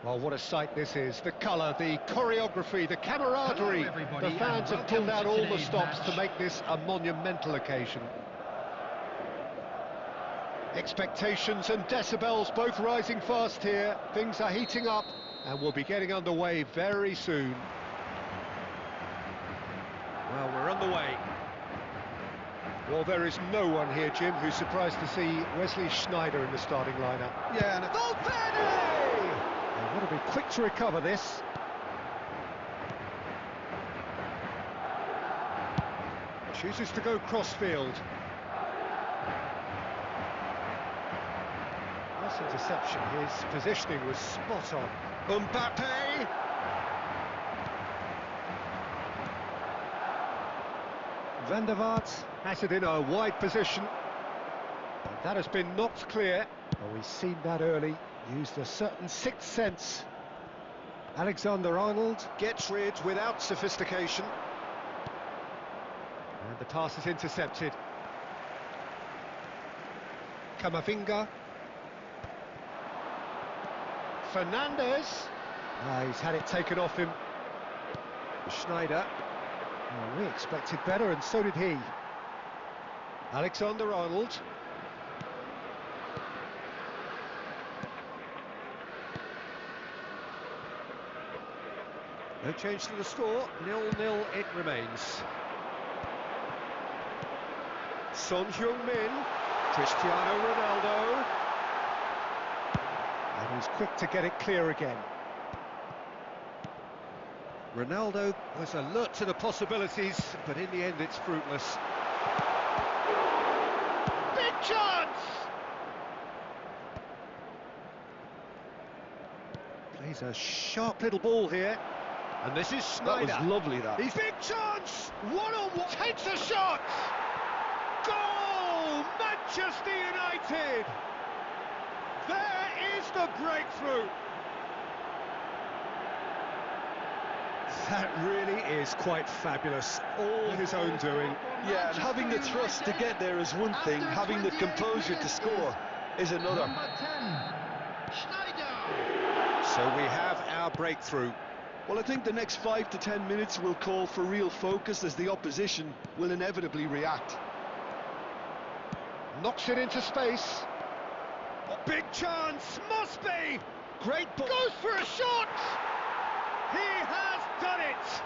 Speaker 1: Well, what a sight this is. The colour, the choreography, the camaraderie.
Speaker 3: Hello, everybody,
Speaker 1: The fans
Speaker 3: and
Speaker 1: have pulled out
Speaker 3: welcome to
Speaker 1: all the
Speaker 3: today's
Speaker 1: stops to
Speaker 3: match.
Speaker 1: make this a monumental occasion. Expectations and decibels both rising fast here. Things are heating up and we'll be getting underway very soon. Well, we're underway. Well, there is no one here, Jim, who's surprised to see Wesley Sneijder in the starting lineup.
Speaker 2: yeah, and
Speaker 1: Valverde! They want to be quick to recover this. Chooses to go crossfield. Nice interception. His positioning was spot on. Mbappe! Van der Vaart has it in a wide position. But that has been knocked clear. Well, we've seen that early. Used a certain sixth sense. Alexander-Arnold gets rid without sophistication. And the pass is intercepted. Camavinga. Fernandez. He's had it taken off him. Schneider. Oh, we expected better, and so did he. Alexander-Arnold. No change to the score, 0-0 it remains. Son Heung-min, Cristiano Ronaldo. And he's quick to get it clear again. Ronaldo was alert to the possibilities, but in the end it's fruitless. Big chance! Plays a sharp little ball here. And this is Schneider.
Speaker 2: That was lovely, that.
Speaker 1: He's big chance! One-on-one! Takes a shot! Goal! Manchester United! There is the breakthrough! That really is quite fabulous. All his own doing.
Speaker 2: Yeah, and having the thrust to get there is one thing, having the composure to score is another.
Speaker 3: Number 10, Schneider.
Speaker 1: So we have our breakthrough.
Speaker 2: Well, I think the next 5 to 10 minutes will call for real focus as the opposition will inevitably react.
Speaker 1: Knocks it into space. Big chance, must be! Great ball. Goes for a shot! He has done it!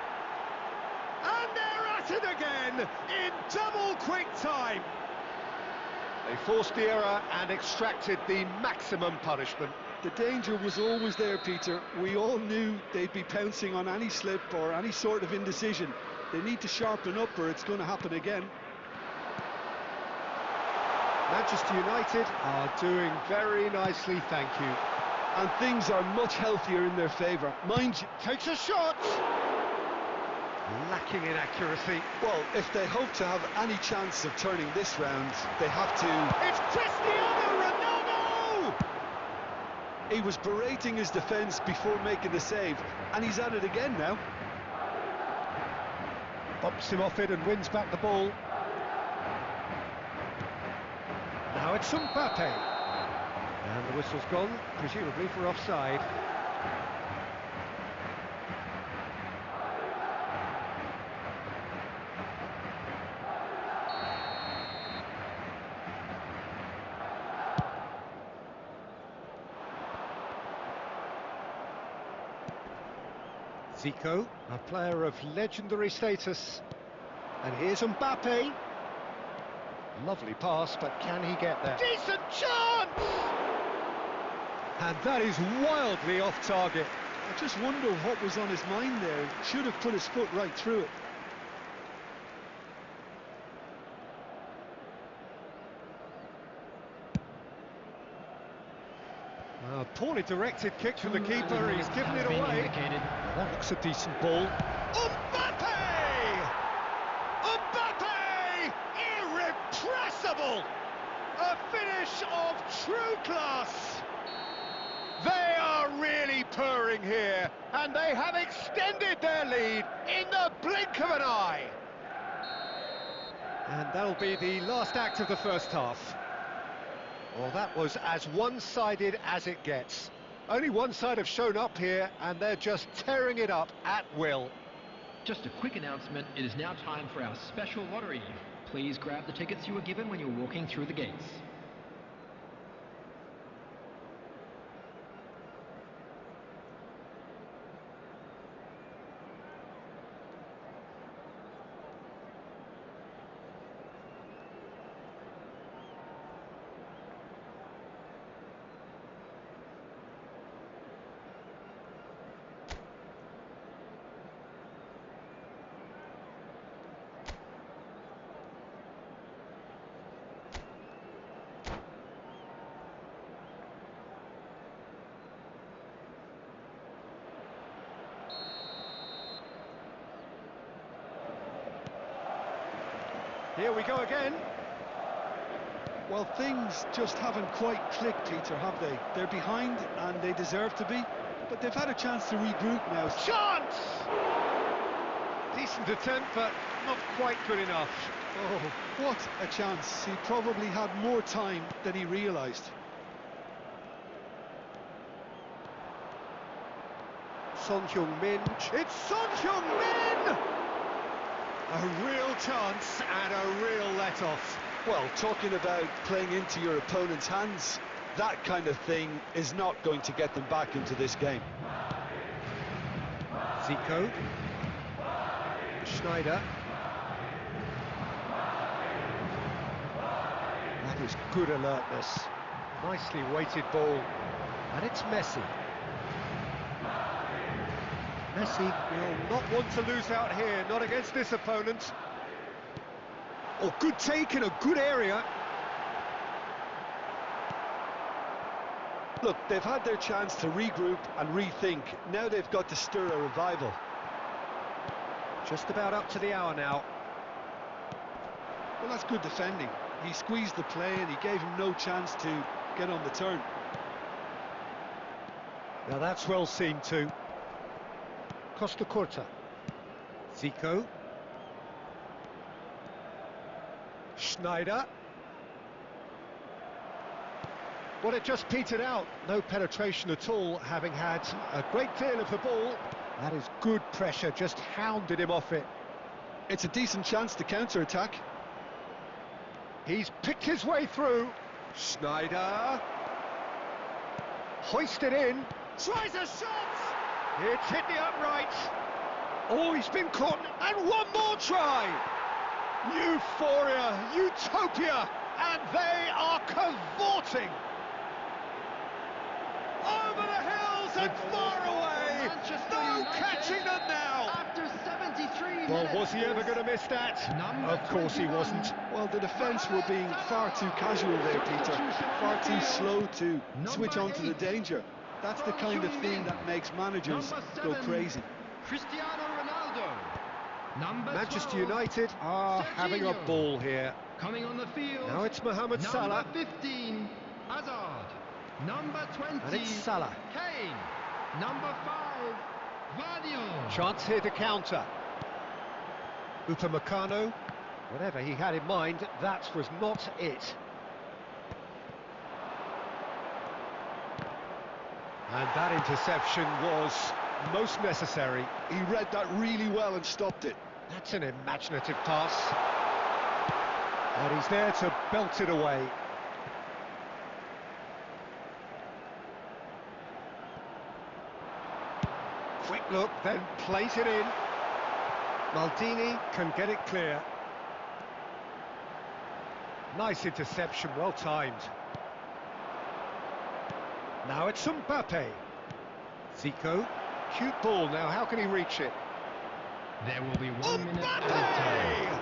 Speaker 1: And they're at it again in double quick time. They forced the error and extracted the maximum punishment.
Speaker 2: The danger was always there, Peter. We all knew they'd be pouncing on any slip or any sort of indecision. They need to sharpen up or it's going to happen again.
Speaker 1: Manchester United are doing very nicely, thank you.
Speaker 2: And things are much healthier in their favour. Mind you,
Speaker 1: Takes a shot! Lacking in accuracy.
Speaker 2: well, if they hope to have any chance of turning this round, they have to...
Speaker 1: It's Cristiano Ronaldo!
Speaker 2: He was berating his defence before making the save, and he's at it again now.
Speaker 1: Bumps him off it and wins back the ball. Now it's Mbappe. And the whistle's gone, presumably for offside. Zico, a player of legendary status. And here's Mbappe. Lovely pass, but can he get there? Decent chance! And that is wildly off target.
Speaker 2: I just wonder what was on his mind there. Should have put his foot right through it.
Speaker 1: A poorly directed kick from the keeper, he's given it away. That looks a decent ball. Mbappe! Mbappe! Irrepressible! A finish of true class! They are really purring here, and they have extended their lead in the blink of an eye. And that'll be the last act of the first half. Well, that was as one-sided as it gets. Only one side have shown up here, and they're just tearing it up at will.
Speaker 4: Just a quick announcement, it is now time for our special lottery. Please grab the tickets you were given when you were walking through the gates.
Speaker 1: Here we go again.
Speaker 2: Well, things just haven't quite clicked, Peter, have they? They're behind, and they deserve to be, but they've had a chance to regroup now.
Speaker 1: Chance! Decent attempt, but not quite good enough.
Speaker 2: Oh, what a chance. He probably had more time than he realised.
Speaker 1: Son Heung-min. It's Son Heung-min! A real chance and a real let-off.
Speaker 2: Well, talking about playing into your opponent's hands, that kind of thing is not going to get them back into this game.
Speaker 1: Zico. Schneider. That is good alertness. Nicely weighted ball. And it's Messi. Messi will not want to lose out here, not against this opponent. Oh, good take in a good area.
Speaker 2: Look, they've had their chance to regroup and rethink. Now they've got to stir a revival.
Speaker 1: Just about up to the hour now.
Speaker 2: Well, that's good defending. He squeezed the play and he gave him no chance to get on the turn.
Speaker 1: Now that's well seen too. Costa Curta. Zico. Schneider. Well, it just petered out. No penetration at all, having had a great deal of the ball. That is good pressure, just hounded him off it.
Speaker 2: It's a decent chance to counter-attack.
Speaker 1: He's picked his way through. Schneider. Hoisted in. Tries a shot! It's hit the upright. Oh, he's been caught. And one more try! Euphoria, utopia, and they are cavorting. Over the hills and far away. No catching them now.
Speaker 3: After 73
Speaker 1: Well,
Speaker 3: minutes.
Speaker 1: was he ever going to miss that?
Speaker 3: Number
Speaker 1: Of course he
Speaker 3: 21.
Speaker 1: wasn't.
Speaker 2: Well, the defence were being far too casual there, Peter. Far too slow to switch on to the danger. That's the kind of thing that makes managers go crazy.
Speaker 3: Cristiano Ronaldo. Number
Speaker 1: Manchester
Speaker 3: 12,
Speaker 1: United are having a
Speaker 3: Serginho.
Speaker 1: ball here.
Speaker 3: Coming on the field.
Speaker 1: Now it's Mohamed Salah.
Speaker 3: Number 15, Hazard. Number 20,
Speaker 1: And it's Salah.
Speaker 3: Kane. Number 5, Vardiol.
Speaker 1: Chance here to counter. Upamecano. Whatever he had in mind, that was not it. And that interception was most necessary.
Speaker 2: He read that really well and stopped it.
Speaker 1: That's an imaginative pass. And he's there to belt it away. Quick look, then plate it in. Maldini can get it clear. Nice interception, well timed. Now it's Mbappe. Zico. Cute ball now, how can he reach it?
Speaker 3: There will be 1 minute added
Speaker 1: Mbappe!
Speaker 3: time.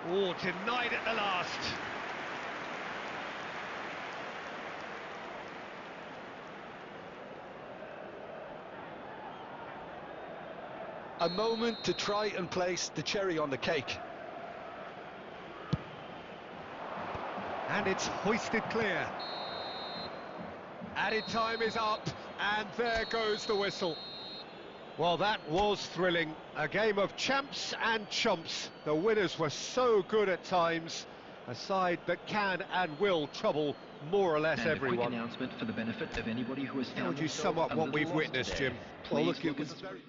Speaker 1: Oh, denied at the last.
Speaker 2: A moment to try and place the cherry on the cake.
Speaker 1: And it's hoisted clear. Added time is up, and there goes the whistle. Well, that was thrilling. A game of champs and chumps. The winners were so good at times. A side that can and will trouble more or less
Speaker 4: And a quick
Speaker 1: everyone.
Speaker 4: announcement for the benefit of anybody who has found
Speaker 1: How would you sum
Speaker 4: themselves
Speaker 1: up
Speaker 4: a
Speaker 1: what
Speaker 4: little
Speaker 1: we've
Speaker 4: lost
Speaker 1: witnessed,
Speaker 4: today.
Speaker 1: Jim?
Speaker 2: Well,
Speaker 4: Please
Speaker 2: look, it
Speaker 4: look at
Speaker 2: was
Speaker 4: the
Speaker 2: very...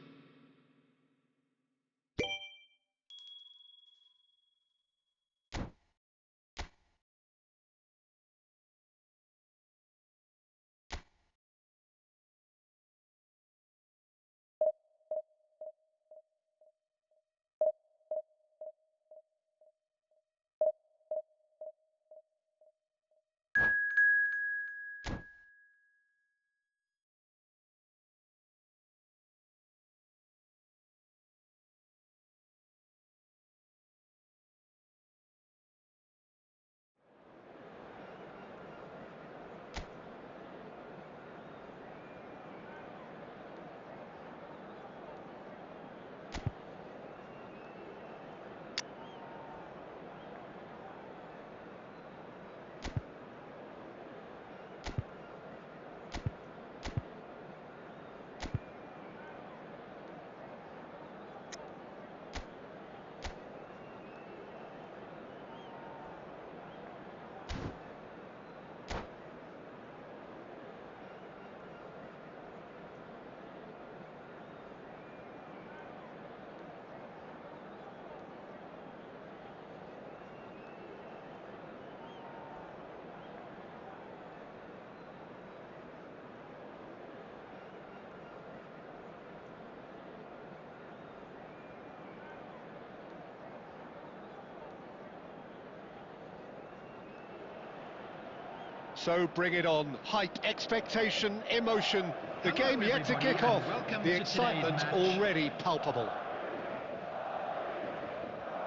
Speaker 1: So bring it on. Hype, expectation, emotion. The
Speaker 3: Hello,
Speaker 1: game yet to
Speaker 3: everybody,
Speaker 1: kick
Speaker 3: and
Speaker 1: off.
Speaker 3: welcome
Speaker 1: The
Speaker 3: to
Speaker 1: excitement
Speaker 3: today's match.
Speaker 1: already palpable.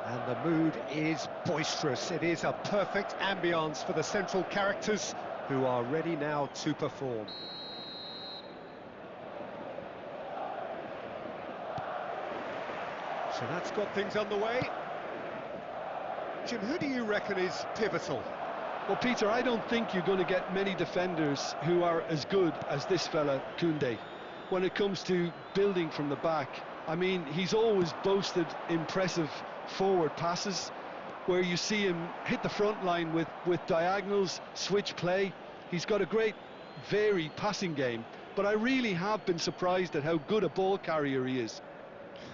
Speaker 1: And the mood is boisterous. It is a perfect ambience for the central characters who are ready now to perform. So that's got things underway. Jim, who do you reckon is pivotal?
Speaker 2: Well, Peter, I don't think you're going to get many defenders who are as good as this fella, Koundé, when it comes to building from the back. I mean, he's always boasted impressive forward passes, where you see him hit the front line with diagonals, switch play. He's got a great, varied passing game, but I really have been surprised at how good a ball carrier he is.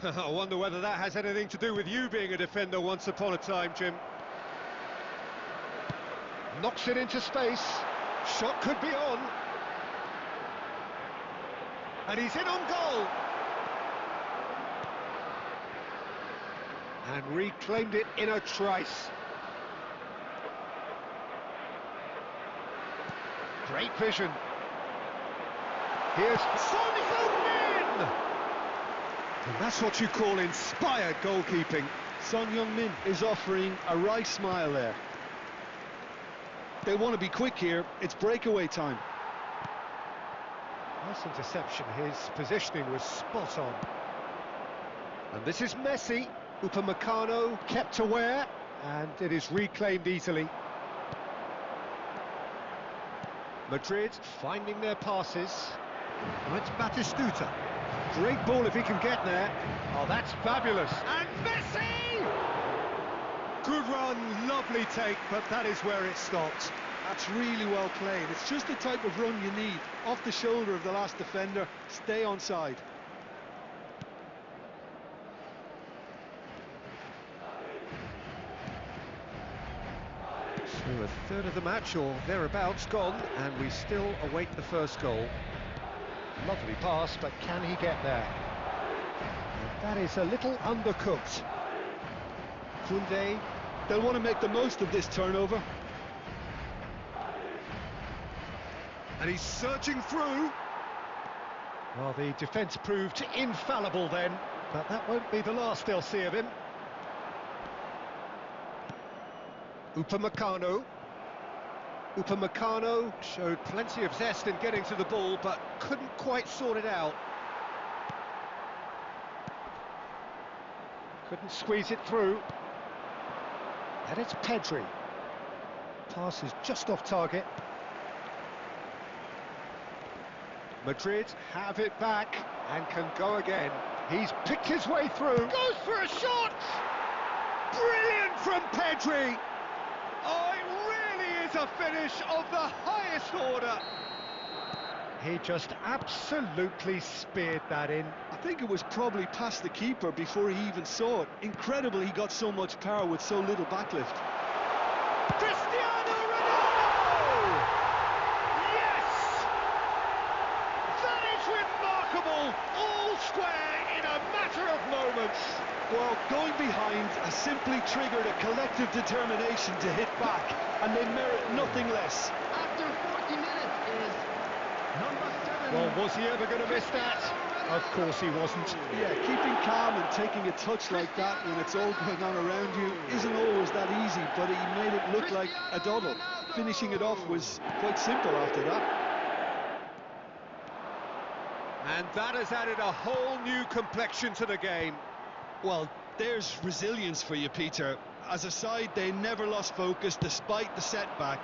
Speaker 1: I wonder whether that has anything to do with you being a defender once upon a time, Jim. Knocks it into space. Shot could be on. And he's in on goal. And reclaimed it in a trice. Great vision. Here's Son Heung-min! And that's what you call inspired goalkeeping.
Speaker 2: Son Heung-min is offering a right smile there. They want to be quick here. It's breakaway time.
Speaker 1: Nice interception. His positioning was spot on. And this is Messi. Upamecano kept aware, and it is reclaimed easily. Madrid finding their passes. Oh, it's Batistuta. Great ball if he can get there. Oh, that's fabulous. And Messi! Good run, lovely take, but that is where it stopped.
Speaker 2: That's really well played. It's just the type of run you need. Off the shoulder of the last defender, stay onside.
Speaker 1: So a third of the match or thereabouts gone, and we still await the first goal. Lovely pass, but can he get there? And that is a little undercooked. Koundé.
Speaker 2: They'll want to make the most of this turnover.
Speaker 1: And he's surging through. Well, the defence proved infallible then, but that won't be the last they'll see of him. Upamecano. Upamecano showed plenty of zest in getting to the ball, but couldn't quite sort it out. Couldn't squeeze it through. And it's Pedri. Pass is just off target. Madrid have it back and can go again. He's picked his way through. Goes for a shot! Brilliant from Pedri! Oh, it really is a finish of the highest order. He just absolutely speared that in.
Speaker 2: I think it was probably past the keeper before he even saw it. Incredible he got so much power with so little backlift.
Speaker 1: Cristiano Ronaldo! Yes! That is remarkable! All square in a matter of moments.
Speaker 2: Well, going behind has simply triggered a collective determination to hit back, and they merit nothing less.
Speaker 3: After 40 minutes is number 7.
Speaker 1: Well, was he ever going to miss that? Of course he wasn't.
Speaker 2: Yeah, keeping calm and taking a touch like that when it's all going on around you isn't always that easy, but he made it look like a double. Finishing it off was quite simple after that.
Speaker 1: And that has added a whole new complexion to the game.
Speaker 2: Well, there's resilience for you, Peter. As a side, they never lost focus despite the setback,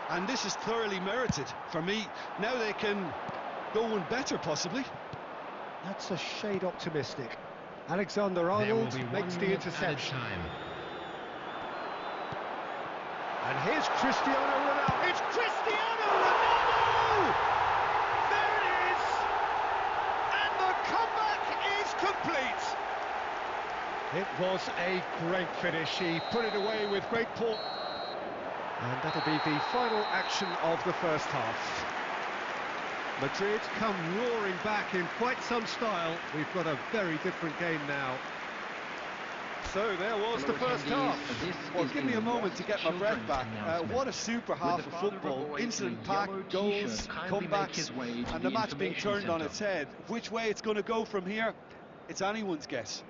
Speaker 2: and this is thoroughly merited. For me, now they can go one better, possibly.
Speaker 1: That's a shade optimistic. Alexander
Speaker 3: There will
Speaker 1: Arnold
Speaker 3: be 1
Speaker 1: makes the
Speaker 3: minute added
Speaker 1: interception.
Speaker 3: time.
Speaker 1: And here's Cristiano Ronaldo. It's Cristiano Ronaldo! There it is! And the comeback is complete. It was a great finish. He put it away with great port. And that'll be the final action of the first half. Madrid come roaring back in quite some style. We've got a very different game now. So there was the
Speaker 4: Fellow
Speaker 1: first
Speaker 4: attendees,
Speaker 1: half.
Speaker 4: this
Speaker 2: Well,
Speaker 4: is
Speaker 2: give me a moment
Speaker 4: lost
Speaker 2: to get my breath
Speaker 4: children's
Speaker 2: back.
Speaker 4: announcement.
Speaker 2: What a super
Speaker 4: Would
Speaker 2: half
Speaker 4: the
Speaker 2: of
Speaker 4: father of a
Speaker 2: football.
Speaker 4: boy in a
Speaker 2: Incident-packed
Speaker 4: yellow
Speaker 2: goals,
Speaker 4: t-shirt kindly make
Speaker 2: comebacks,
Speaker 4: his way to
Speaker 2: and
Speaker 4: the
Speaker 2: the match being
Speaker 4: information
Speaker 2: turned on
Speaker 4: centre?
Speaker 2: its head. Which way it's going to go from here, it's anyone's guess.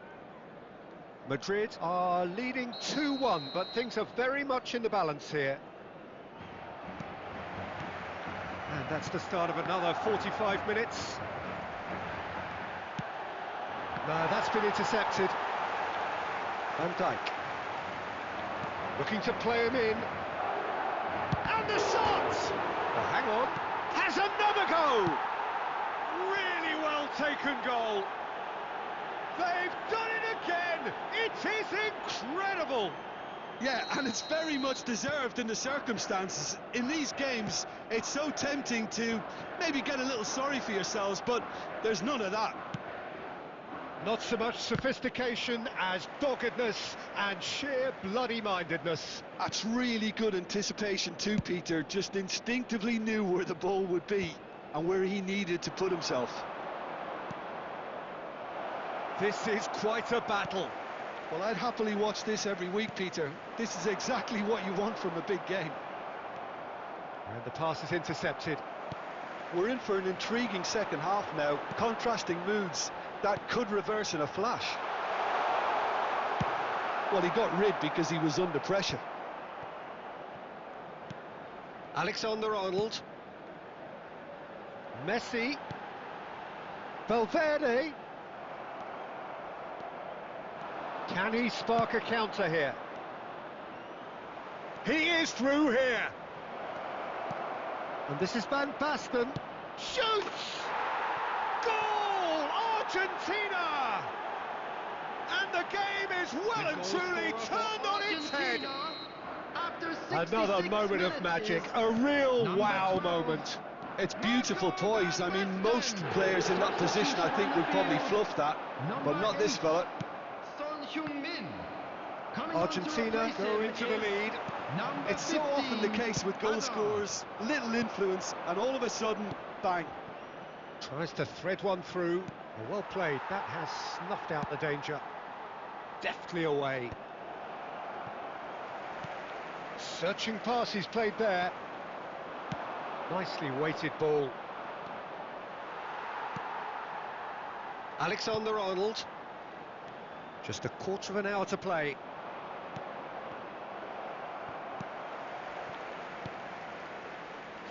Speaker 1: Madrid are leading 2-1, but things are very much in the balance here. And that's the start of another 45 minutes. No, that's been intercepted. Van Dijk. Looking to play him in. And the shot! Oh, hang on. Has another go! Really well taken goal. They've done it again! It is incredible!
Speaker 2: Yeah, and it's very much deserved in the circumstances. In these games, it's so tempting to maybe get a little sorry for yourselves, but there's none of that.
Speaker 1: Not so much sophistication as doggedness and sheer bloody-mindedness.
Speaker 2: That's really good anticipation too, Peter. Just instinctively knew where the ball would be and where he needed to put himself.
Speaker 1: This is quite a battle.
Speaker 2: Well, I'd happily watch this every week, Peter. This is exactly what you want from a big game.
Speaker 1: And the pass is intercepted.
Speaker 2: We're in for an intriguing second half now. Contrasting moods that could reverse in a flash. Well, he got rid because he was under pressure.
Speaker 1: Alexander-Arnold. Messi. Valverde. Can he spark a counter here? He is through here. And this is Van Basten. Shoots! Goal! Argentina! And the game is well and truly turned on its head. Another moment of magic, a real wow moment.
Speaker 2: It's beautiful poise. I mean, most players in that position, I think, would probably fluff that, but not this fella.
Speaker 1: Argentina go into the lead.
Speaker 2: It's so often the case with goal scorers, little influence, and all of a sudden, bang.
Speaker 1: Tries to thread one through. Oh, well played. That has snuffed out the danger. Deftly away. Searching pass he's played there. Nicely weighted ball. Alexander-Arnold. Just a quarter of an hour to play.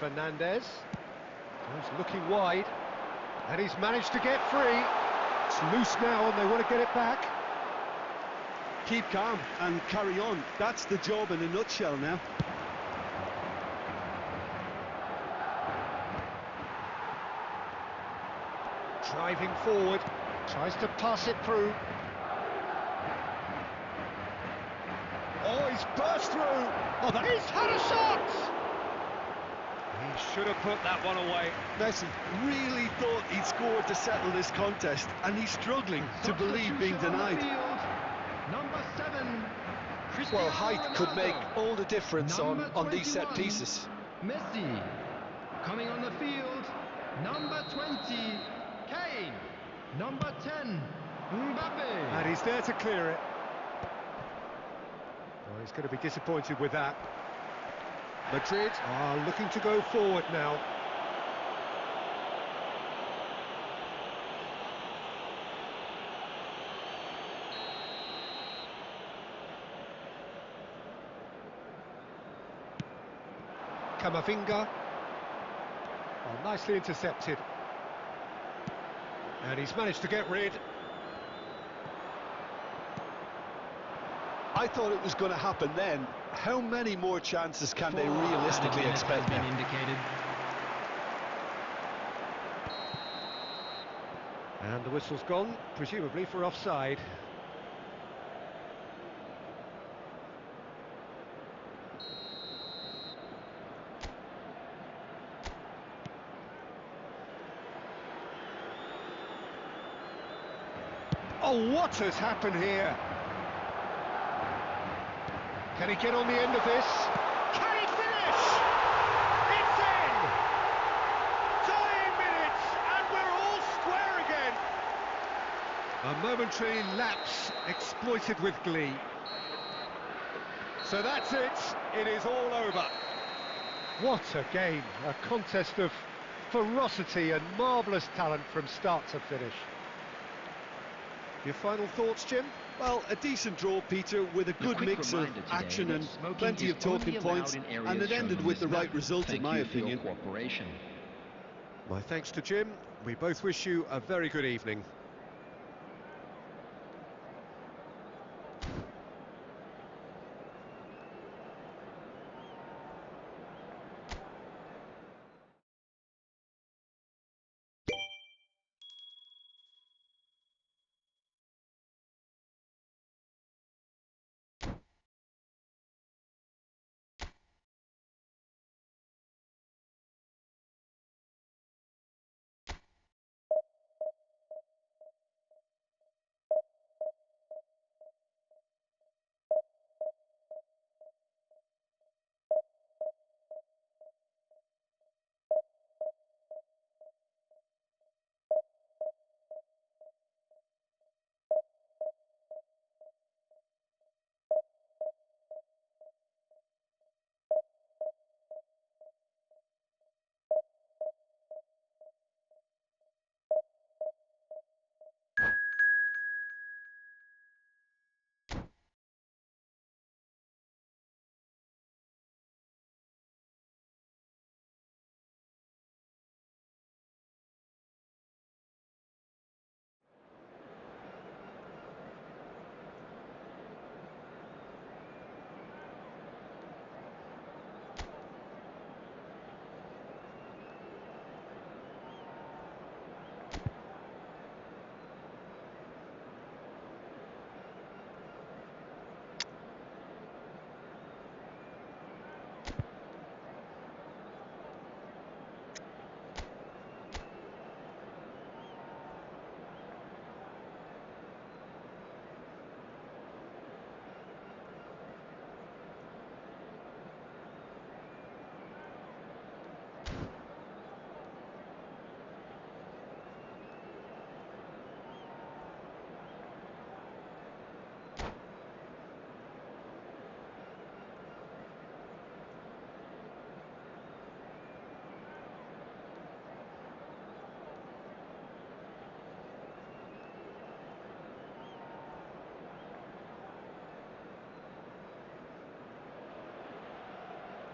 Speaker 1: Fernandez. He's looking wide. And he's managed to get free. It's loose now and they want to get it back.
Speaker 2: Keep calm and carry on. That's the job in a nutshell now.
Speaker 1: Driving forward. Tries to pass it through. Oh, he's burst through. Oh, he's had a shot! He should have put that one away.
Speaker 2: Messi really thought he'd scored to settle this contest, and he's struggling to believe being denied.
Speaker 3: Number 7,
Speaker 2: Well, height could make all the difference on these set pieces.
Speaker 3: Messi. Coming on the field, number 20, Kane. Number 10, Mbappe.
Speaker 1: And he's there to clear it. Oh, he's going to be disappointed with that. Madrid are looking to go forward now. Camavinga. Oh, nicely intercepted. And he's managed to get rid.
Speaker 2: I thought it was going to happen then. How many more chances can they realistically expect now?
Speaker 1: And the whistle's gone, presumably for offside. Oh, what has happened here? Can he get on the end of this? Can he finish? It's in! Dying minutes, and we're all square again. A momentary lapse exploited with glee. So that's it. It is all over. What a game. A contest of ferocity and marvellous talent from start to finish.
Speaker 2: Your final thoughts, Jim? Well, a decent draw, Peter, with a good mix of action and plenty of talking points, and it ended with the right result, in my opinion.
Speaker 1: My thanks to Jim. We both wish you a very good evening.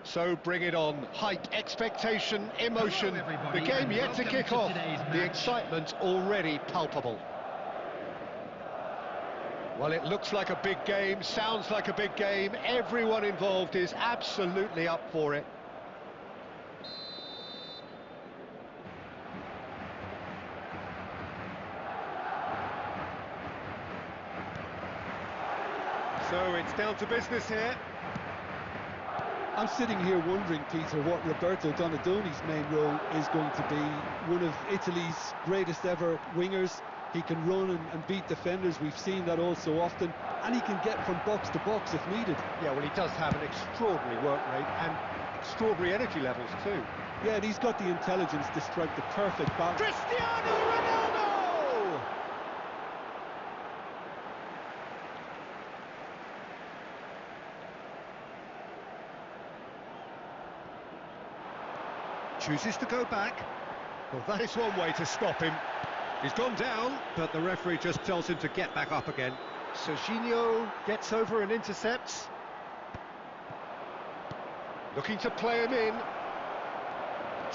Speaker 1: So bring it on. Hype, expectation, emotion.
Speaker 3: Hello,
Speaker 1: the game yet to kick off. The
Speaker 3: match.
Speaker 1: excitement already palpable. Well, it looks like a big game, sounds like a big game. Everyone involved is absolutely up for it. So it's down to business here.
Speaker 2: I'm sitting here wondering, Peter, what Roberto Donadoni's main role is going to be. One of Italy's greatest ever wingers. He can run and beat defenders. We've seen that all so often. And he can get from box to box if needed.
Speaker 1: Yeah, well, he does have an extraordinary work rate and extraordinary energy levels too.
Speaker 2: Yeah, and he's got the intelligence to strike the perfect balance.
Speaker 1: Cristiano Ronaldo! Chooses to go back. Well, that is one way to stop him. He's gone down, but the referee just tells him to get back up again. Serginho gets over and intercepts. Looking to play him in.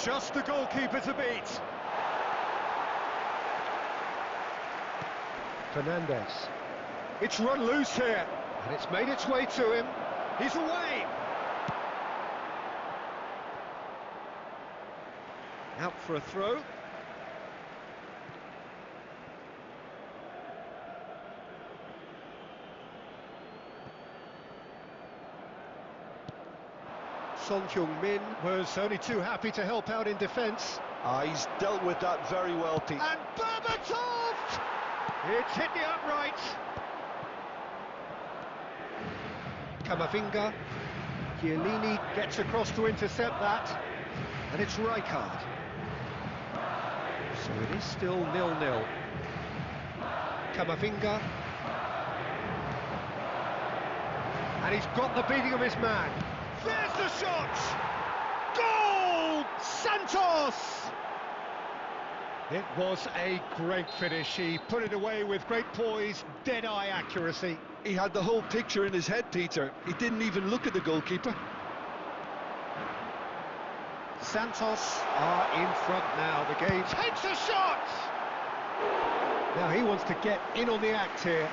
Speaker 1: Just the goalkeeper to beat. Fernandez. It's run loose here, and it's made its way to him. He's away. Out for a throw. Son Heung-min was only too happy to help out in defence.
Speaker 2: He's dealt with that very well, Pete.
Speaker 1: And Berbatov! It's hit the upright. Camavinga. Chiellini gets across to intercept that. And it's Rijkaard. So it is still 0-0. Camavinga. And he's got the beating of his man. There's the shot! Goal! Santos! It was a great finish. He put it away with great poise, dead-eye accuracy.
Speaker 2: He had the whole picture in his head, Peter. He didn't even look at the goalkeeper.
Speaker 1: Santos are in front now. The game takes a shot! Now he wants to get in on the act here.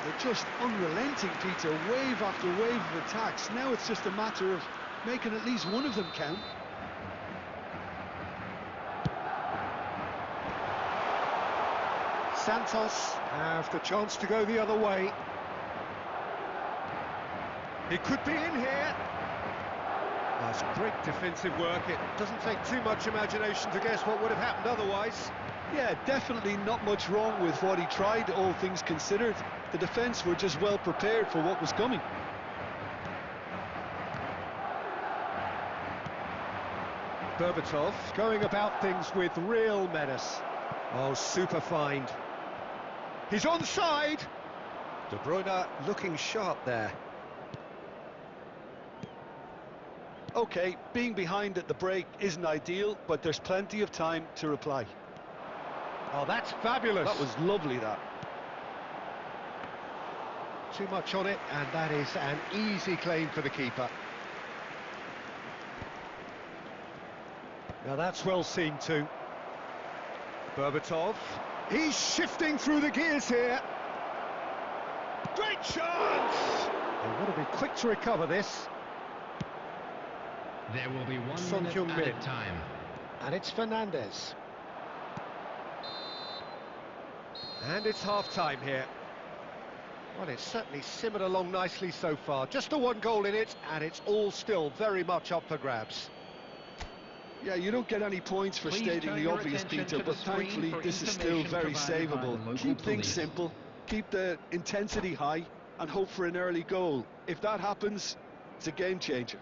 Speaker 2: They're just unrelenting, Peter. Wave after wave of attacks. Now it's just a matter of making at least one of them count.
Speaker 1: Santos have the chance to go the other way. He could be in here. That's great defensive work. It doesn't take too much imagination to guess what would have happened otherwise.
Speaker 2: Yeah, definitely not much wrong with what he tried, all things considered. The defence were just well prepared for what was coming.
Speaker 1: Berbatov going about things with real menace. Oh, super find. He's onside. De Bruyne looking sharp there.
Speaker 2: OK, being behind at the break isn't ideal, but there's plenty of time to reply.
Speaker 1: Oh, that's fabulous.
Speaker 2: That was lovely, that.
Speaker 1: Too much on it, and that is an easy claim for the keeper. Now that's well seen too. Berbatov. He's shifting through the gears here. Great chance! They want to be quick to recover this.
Speaker 3: There will be 1
Speaker 1: Son
Speaker 3: minute
Speaker 1: Heung-min.
Speaker 3: added time.
Speaker 1: And it's Fernandez. And it's half-time here. Well, it's certainly simmered along nicely so far. Just the one goal in it, and it's all still very much up for grabs.
Speaker 2: Yeah, you don't get any points for
Speaker 3: Please
Speaker 2: stating
Speaker 3: turn
Speaker 2: the
Speaker 3: your
Speaker 2: obvious,
Speaker 3: attention
Speaker 2: Peter,
Speaker 3: to the
Speaker 2: but
Speaker 3: screen
Speaker 2: thankfully
Speaker 3: for
Speaker 2: this is still
Speaker 3: information
Speaker 2: very
Speaker 3: provided by the
Speaker 2: savable.
Speaker 3: local
Speaker 2: Keep things
Speaker 3: police.
Speaker 2: simple, keep the intensity high, and hope for an early goal. If that happens, it's a game changer.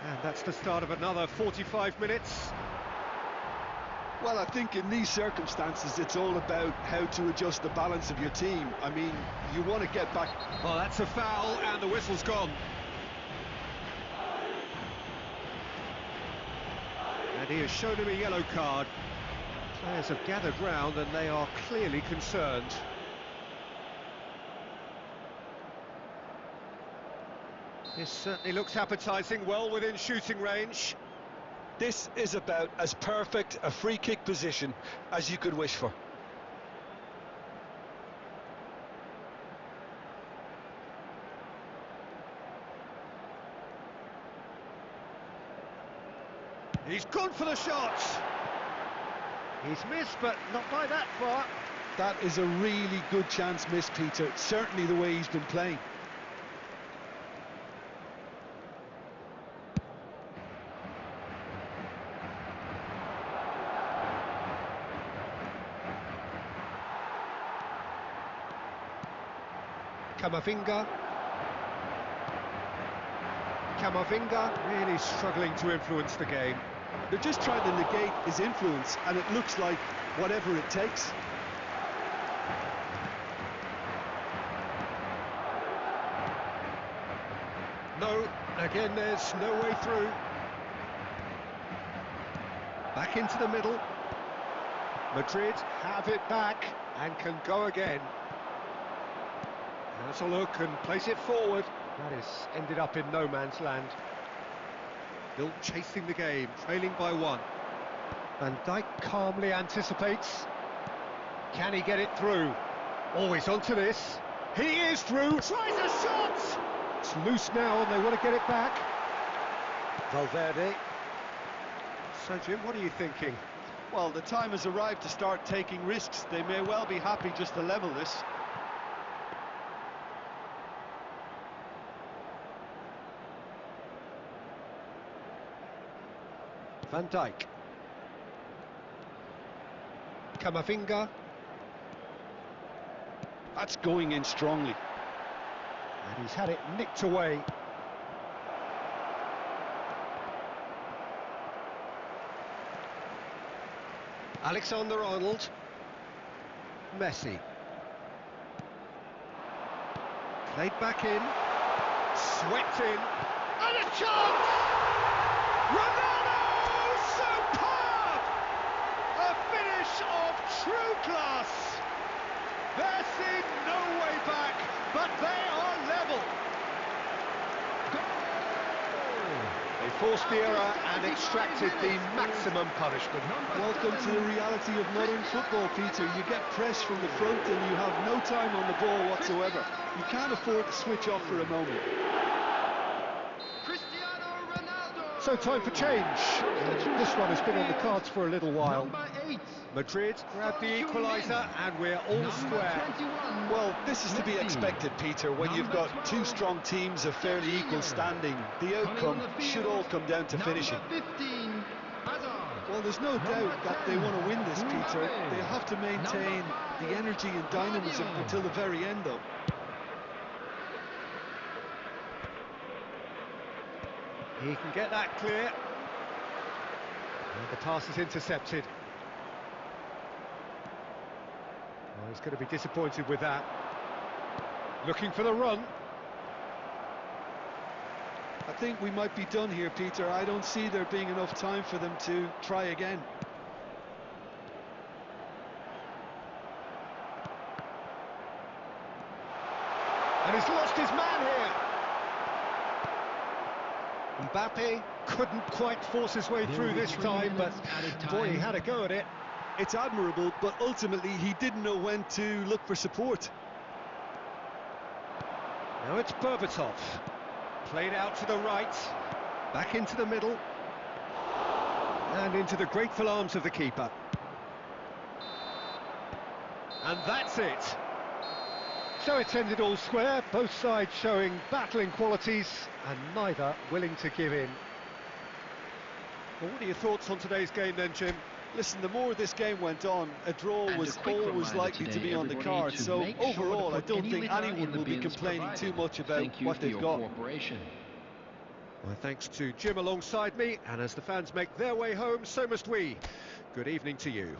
Speaker 1: And that's the start of another 45 minutes.
Speaker 2: Well, I think in these circumstances, it's all about how to adjust the balance of your team. I mean, you want to get back...
Speaker 1: Well, that's a foul, and the whistle's gone. And he has shown him a yellow card. Players have gathered round, and they are clearly concerned. This certainly looks appetising, well within shooting range.
Speaker 2: This is about as perfect a free kick position as you could wish for.
Speaker 1: He's gone for the shot. He's missed, but not by that far.
Speaker 2: That is a really good chance missed, Peter. Certainly the way he's been playing.
Speaker 1: Camavinga. Camavinga really struggling to influence the game.
Speaker 2: They're just trying to negate his influence, and it looks like whatever it takes.
Speaker 1: No, again there's no way through. Back into the middle. Madrid have it back and can go again. Has a look and plays it forward. That is ended up in no man's land. Still chasing the game, trailing by 1. Van Dijk calmly anticipates. Can he get it through? Always onto this. He is through. Tries a shot. It's loose now, and they want to get it back. Valverde. So, Jim, what are you thinking?
Speaker 2: Well, the time has arrived to start taking risks. They may well be happy just to level this.
Speaker 1: Van Dijk. Camavinga.
Speaker 2: That's going in strongly.
Speaker 1: And he's had it nicked away. Alexander-Arnold. Messi. Played back in. Swept in. And a chance! Ronaldo! Superb! A finish of true class. There seemed no way back, but they are level. They forced the error and extracted the maximum punishment.
Speaker 2: Welcome to the reality of modern football, Peter. You get press from the front and you have no time on the ball whatsoever. You can't afford to switch off for a moment.
Speaker 1: So time for change. This one has been on the cards for a little while. Madrid grab the equaliser and we're all square.
Speaker 2: Well, this is to be expected, Peter, when you've got two strong teams of fairly equal standing. The outcome should all come down to finishing. Well, there's no doubt that they want to win this, Peter. They have to maintain the energy and dynamism until the very end, though.
Speaker 1: He can get that clear. And the pass is intercepted. Well, he's going to be disappointed with that. Looking for the run.
Speaker 2: I think we might be done here, Peter. I don't see there being enough time for them to try again.
Speaker 1: And he's lost his man here. Mbappe couldn't quite force his way through this time, but boy, he had a go at it.
Speaker 2: It's admirable, but ultimately he didn't know when to look for support.
Speaker 1: Now it's Berbatov. Played out to the right, back into the middle, and into the grateful arms of the keeper. And that's it. So it's ended all square, both sides showing battling qualities, and neither willing to give in. Well, what are your thoughts on today's game then, Jim?
Speaker 2: Listen, the more this game went on, a draw
Speaker 4: And
Speaker 2: was
Speaker 4: a quick
Speaker 2: always
Speaker 4: reminder
Speaker 2: likely to
Speaker 4: today,
Speaker 2: be on the
Speaker 4: everybody,
Speaker 2: cards.
Speaker 4: to
Speaker 2: So
Speaker 4: make sure to
Speaker 2: overall, I
Speaker 4: put
Speaker 2: don't
Speaker 4: any
Speaker 2: think
Speaker 4: litter
Speaker 2: anyone
Speaker 4: in the
Speaker 2: will be
Speaker 4: bins
Speaker 2: complaining too
Speaker 4: provided.
Speaker 2: much about
Speaker 4: Thank you
Speaker 2: what
Speaker 4: for
Speaker 2: they've
Speaker 4: your
Speaker 2: got.
Speaker 4: cooperation.
Speaker 1: Well, thanks to Jim alongside me, and as the fans make their way home, so must we. Good evening to you.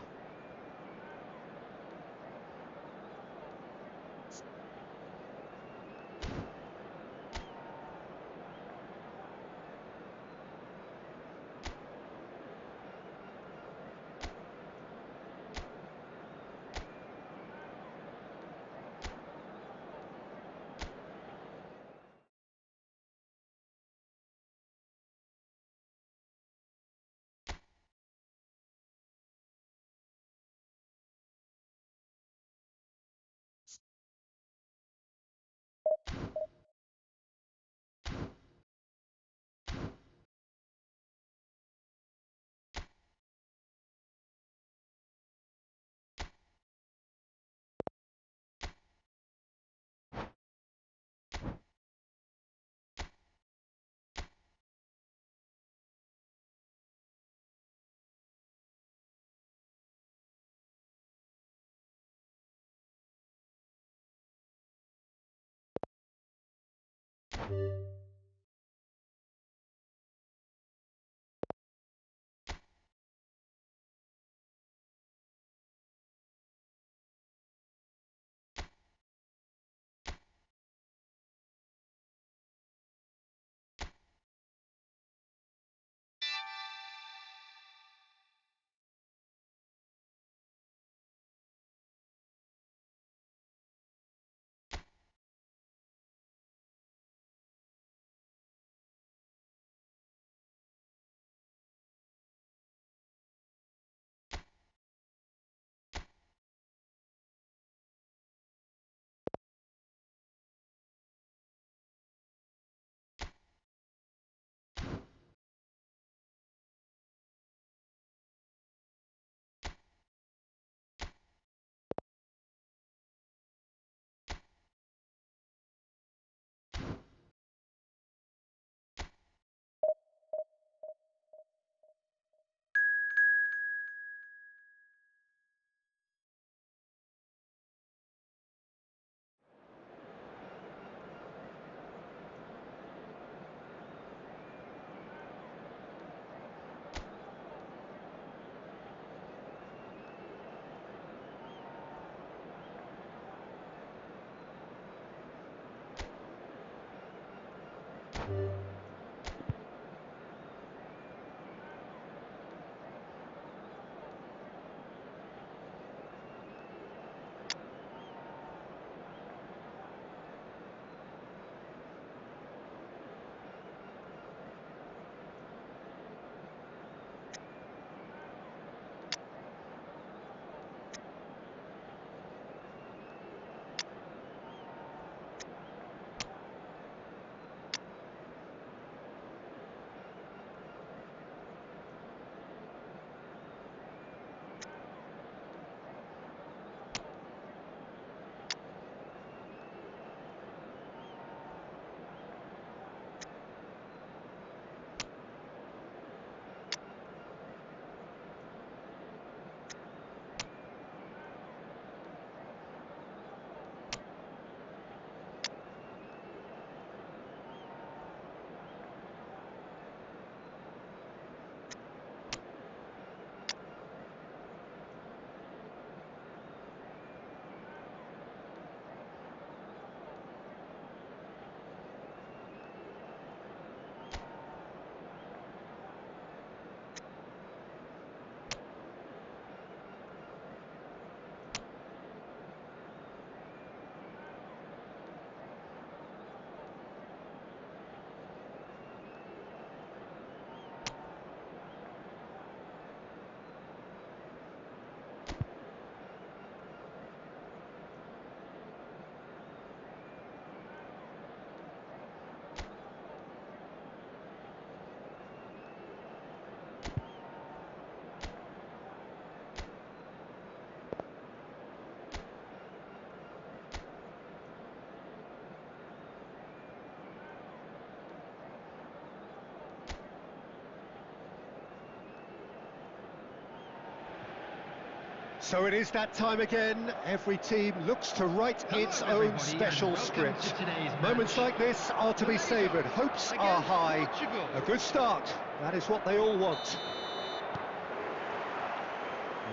Speaker 1: So it is that time again. Every team looks to write
Speaker 3: Hello,
Speaker 1: its
Speaker 3: everybody,
Speaker 1: own special
Speaker 3: and welcome
Speaker 1: script.
Speaker 3: to today's
Speaker 1: Moments
Speaker 3: match.
Speaker 1: like this are to be
Speaker 3: Senegal
Speaker 1: savoured. Hopes are
Speaker 3: against
Speaker 1: high.
Speaker 3: Portugal.
Speaker 1: A good start. That is what they all want.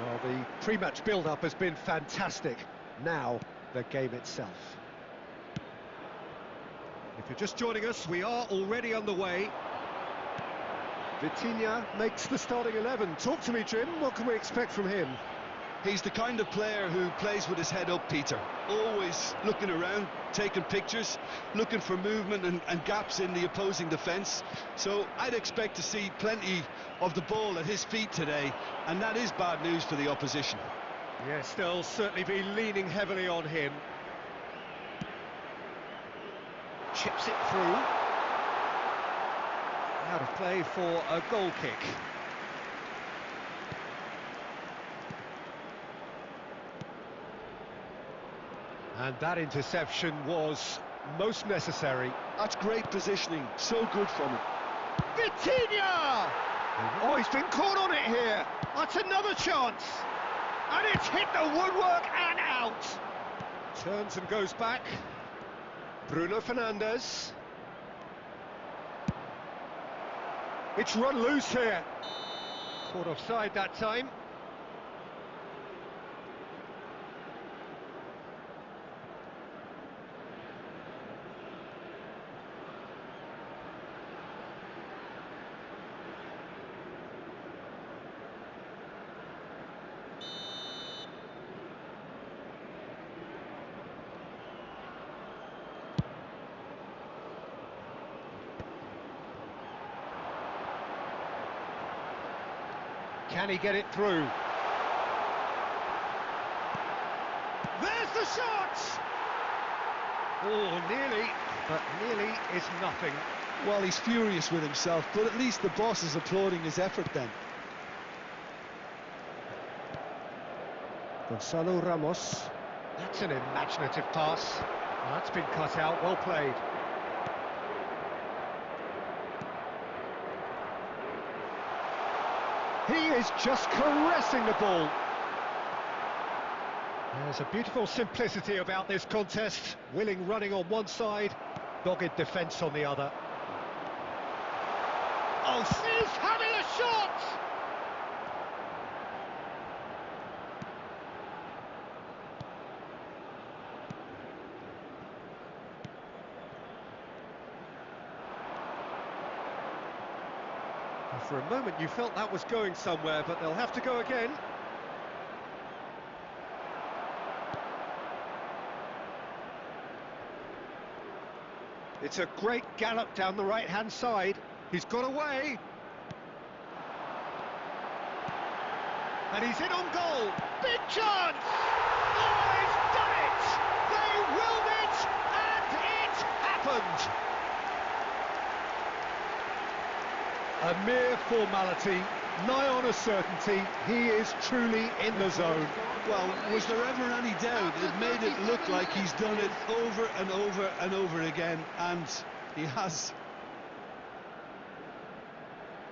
Speaker 1: Well, the pre-match build-up has been fantastic. Now, the game itself. If you're just joining us, we are already underway. Vitinha makes the starting 11. Talk to me, Jim. What can we expect from him?
Speaker 2: He's the kind of player who plays with his head up, Peter. Always looking around, taking pictures, looking for movement and gaps in the opposing defence. So I'd expect to see plenty of the ball at his feet today, and that is bad news for the opposition.
Speaker 1: Yes, they'll certainly be leaning heavily on him. Chips it through. Out of play for a goal kick. And that interception was most necessary.
Speaker 2: That's great positioning, so good from him.
Speaker 1: Vitinha! Oh, he's been caught on it here. That's another chance. And it's hit the woodwork and out. Turns and goes back. Bruno Fernandes. It's run loose here. Caught offside that time. Can he get it through? There's the shot! Oh, nearly, but nearly is nothing.
Speaker 2: Well, he's furious with himself, but at least the boss is applauding his effort then.
Speaker 1: Gonzalo Ramos. That's an imaginative pass. That's been cut out, well played. He is just caressing the ball. There's a beautiful simplicity about this contest. Willing running on one side, dogged defence on the other. Oh, he's having a shot! For a moment you felt that was going somewhere, but they'll have to go again. It's a great gallop down the right-hand side. He's got away. And he's in on goal. Big chance! Oh, he's done it! They willed it, and it happened! A mere formality, nigh on a certainty. He is truly in the zone.
Speaker 2: Well, was there ever any doubt? It made it look like he's done it over and over and over again, and he has.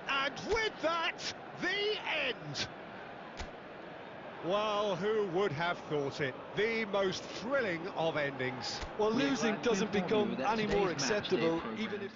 Speaker 1: And with that, the end! Well, who would have thought it? The most thrilling of endings.
Speaker 2: Well,
Speaker 4: We're
Speaker 2: losing
Speaker 4: glad to
Speaker 2: doesn't
Speaker 4: inform
Speaker 2: become
Speaker 4: you that
Speaker 2: any more
Speaker 4: today's match day
Speaker 2: acceptable,
Speaker 4: program-
Speaker 2: even if...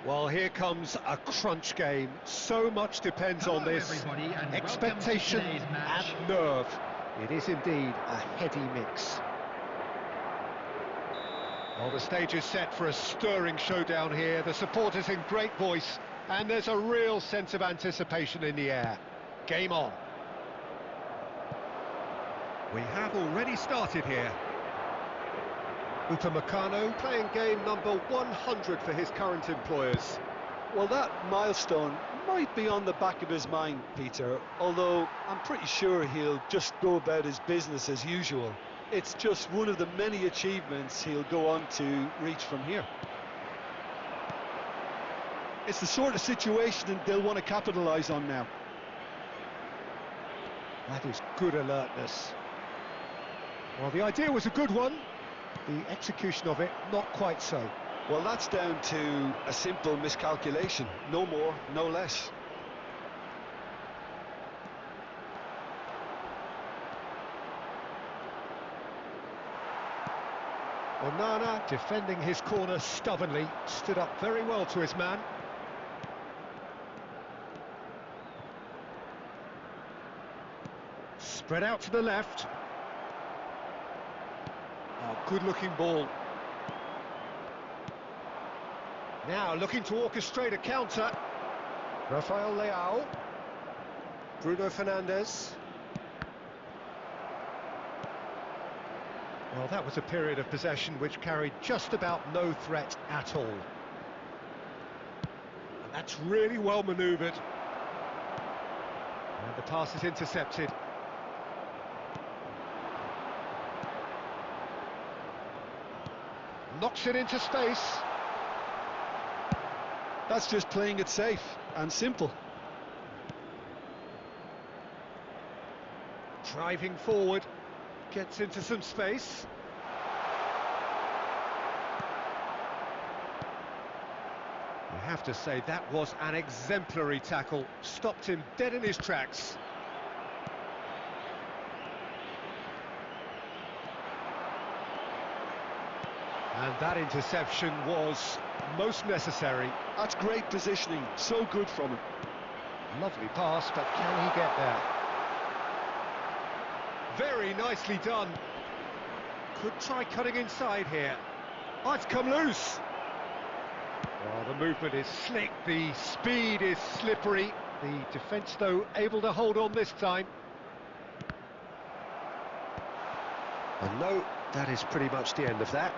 Speaker 1: Well, here comes a crunch game. So much depends on
Speaker 3: Hello,
Speaker 1: this.
Speaker 3: everybody, and
Speaker 1: Expectation
Speaker 3: welcome to today's match.
Speaker 1: and nerve. It is indeed a heady mix. Well, the stage is set for a stirring showdown here. The supporters in great voice, and there's a real sense of anticipation in the air. Game on. We have already started here. Upamecano playing game number 100 for his current employers.
Speaker 2: Well, that milestone might be on the back of his mind, Peter, although I'm pretty sure he'll just go about his business as usual. It's just one of the many achievements he'll go on to reach from here. It's the sort of situation they'll want to capitalise on now.
Speaker 1: That is good alertness. Well, the idea was a good one. The execution of it, not quite so.
Speaker 2: Well, that's down to a simple miscalculation. No more, no less.
Speaker 1: Onana, defending his corner stubbornly, stood up very well to his man. Spread out to the left. Oh, good-looking ball. Now looking to orchestrate a counter. Rafael Leao. Bruno Fernandes. Well, that was a period of possession which carried just about no threat at all. And that's really well manoeuvred. And the pass is intercepted. Knocks it into space.
Speaker 2: That's just playing it safe and simple.
Speaker 1: Driving forward. Gets into some space. You have to say that was an exemplary tackle. Stopped him dead in his tracks. And that interception was most necessary.
Speaker 2: That's great positioning, so good from him.
Speaker 1: Lovely pass, but can he get there? Very nicely done. Could try cutting inside here. Oh, it's come loose. Oh, the movement is slick, the speed is slippery. The defence, though, able to hold on this time. And no, that is pretty much the end of that.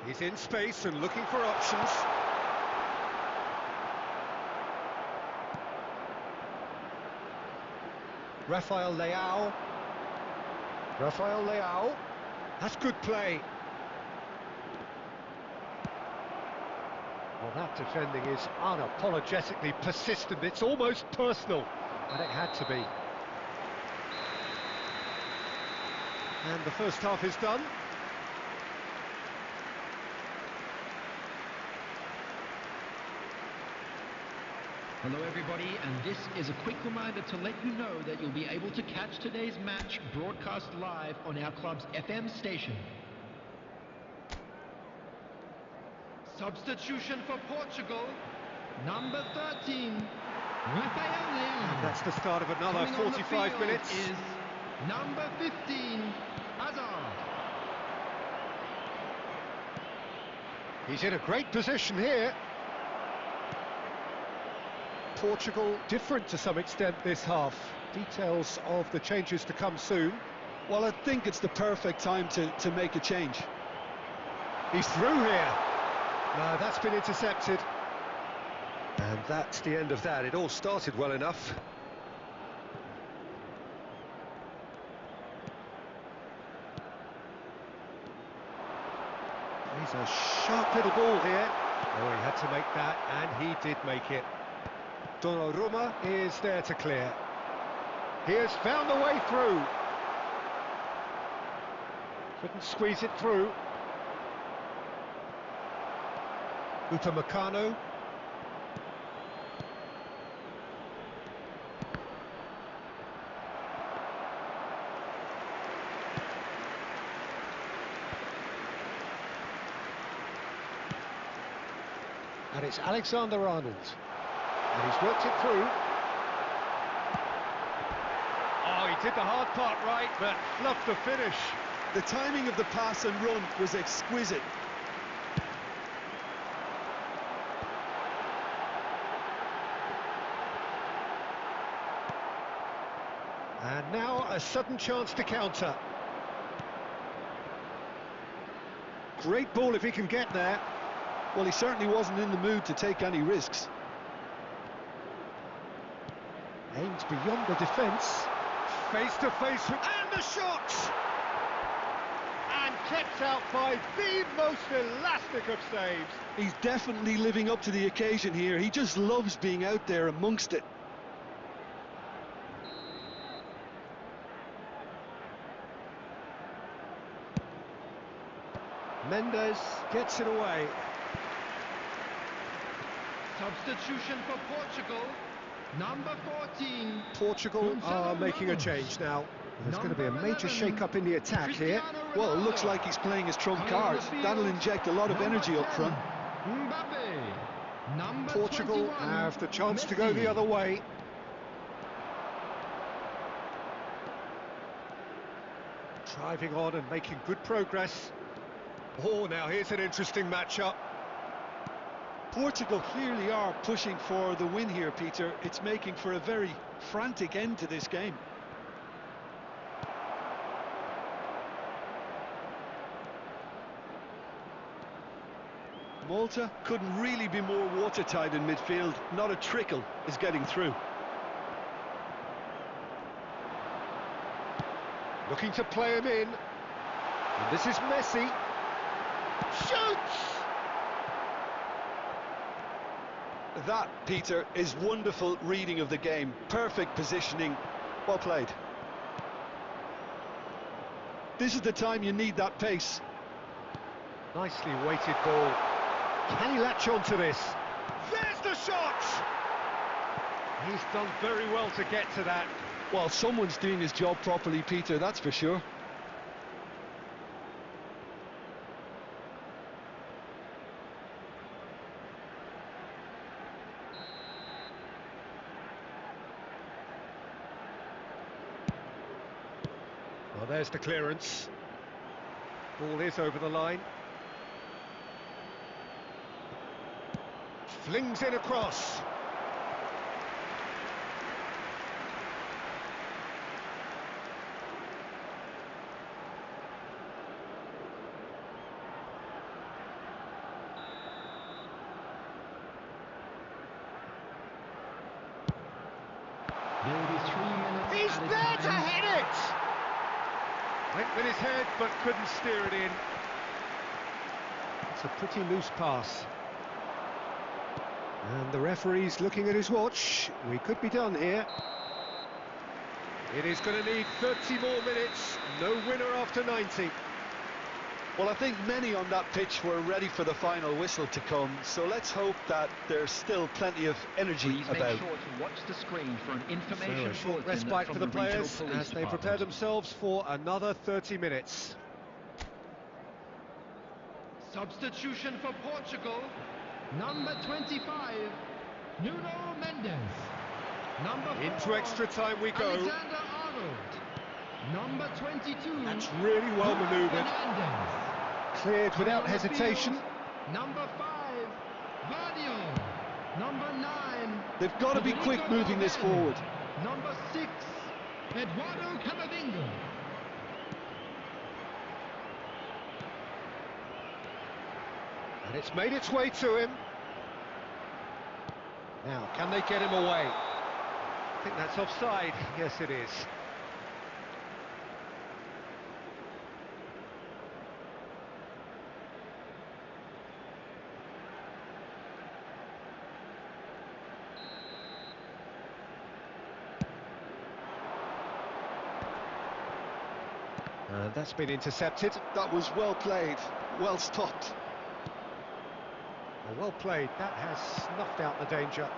Speaker 1: He's in space and looking for options. Rafael Leao. Rafael Leao. That's good play. Well, that defending is unapologetically persistent. It's almost personal, and it had to be. And the first half is done.
Speaker 4: Hello everybody, and this is a quick reminder to let you know that you'll be able to catch today's match broadcast live on our club's FM station.
Speaker 3: Substitution for Portugal, number 13, Rafael Leao.
Speaker 1: And that's the start of another
Speaker 3: Coming on the
Speaker 1: 45
Speaker 3: field
Speaker 1: minutes.
Speaker 3: is number 15, Hazard.
Speaker 1: He's in a great position here. Portugal different to some extent this half. Details of the changes to come soon.
Speaker 2: Well, I think it's the perfect time to make a change.
Speaker 1: He's through here. No, that's been intercepted. And that's the end of that. It all started well enough. He's a sharp little ball here. Oh, he had to make that, and he did make it. Donnarumma is there to clear. He has found the way through. Couldn't squeeze it through. Upamecano. And it's Alexander-Arnold. And he's worked it through. Oh, he did the hard part right, but fluffed the finish.
Speaker 2: The timing of the pass and run was exquisite.
Speaker 1: And now a sudden chance to counter. Great ball if he can get there.
Speaker 2: Well, he certainly wasn't in the mood to take any risks.
Speaker 1: Aimed beyond the defence. Face to face with... And the shot! And kept out by the most elastic of saves.
Speaker 2: He's definitely living up to the occasion here. He just loves being out there amongst it.
Speaker 1: Mendes gets it away.
Speaker 3: Substitution for Portugal, number 14.
Speaker 1: Portugal are making a change now. There's going to be a major shake-up in the attack here.
Speaker 2: Well, it looks like he's playing his trump cards. That'll inject a lot of energy up front.
Speaker 3: Mbappe, number
Speaker 1: Portugal
Speaker 3: 21,
Speaker 1: have the chance to go
Speaker 3: Messi.
Speaker 1: the other way. Driving on and making good progress. Oh, now here's an interesting matchup.
Speaker 2: Portugal clearly are pushing for the win here, Peter. It's making for a very frantic end to this game. Malta couldn't really be more watertight in midfield. Not a trickle is getting through.
Speaker 1: Looking to play him in. And this is Messi. Shoots!
Speaker 2: That, Peter, is wonderful reading of the game. Perfect positioning. Well played. This is the time you need that pace.
Speaker 1: Nicely weighted ball. Can he latch on to this? There's the shot! He's done very well to get to that.
Speaker 2: Well, someone's doing his job properly, Peter, that's for sure.
Speaker 1: there's the clearance. Ball is over the line. Flings in across.
Speaker 3: There will be 3 minutes
Speaker 1: He's
Speaker 3: added
Speaker 1: there to
Speaker 3: time.
Speaker 1: hit it! Went with his head, but couldn't steer it in. It's a pretty loose pass. And the referee's looking at his watch. We could be done here. It is going to need 30 more minutes. No winner after 90.
Speaker 2: Well, I think many on that pitch were ready for the final whistle to come, so let's hope that there's still plenty of energy
Speaker 4: Please make
Speaker 2: about.
Speaker 4: sure to watch the screen for an
Speaker 1: So
Speaker 4: information
Speaker 1: a short
Speaker 4: bulletin
Speaker 1: respite
Speaker 4: from
Speaker 1: for the
Speaker 4: regional
Speaker 1: players
Speaker 4: police
Speaker 1: as they prepare
Speaker 4: department.
Speaker 1: themselves for another 30 minutes.
Speaker 3: Substitution for Portugal. Number 25, Nuno Mendes. Number 4,
Speaker 1: Into extra time we go.
Speaker 3: Alexander Arnold. Number 22,
Speaker 1: That's really well
Speaker 3: Bruno
Speaker 1: manoeuvred.
Speaker 3: Fernandes.
Speaker 1: Cleared
Speaker 3: Coming
Speaker 1: without
Speaker 3: on the
Speaker 1: hesitation.
Speaker 3: field, number 5, Guardiola. Number 9,
Speaker 2: They've got to be
Speaker 3: Federico
Speaker 2: quick moving this
Speaker 3: Valverde.
Speaker 2: forward.
Speaker 3: Number 6, Eduardo Camavinga.
Speaker 1: And it's made its way to him. Now, can they get him away? I think that's offside. Yes, it is. And that's been intercepted.
Speaker 2: That was well played, well stopped.
Speaker 1: Well played. That has snuffed out the danger.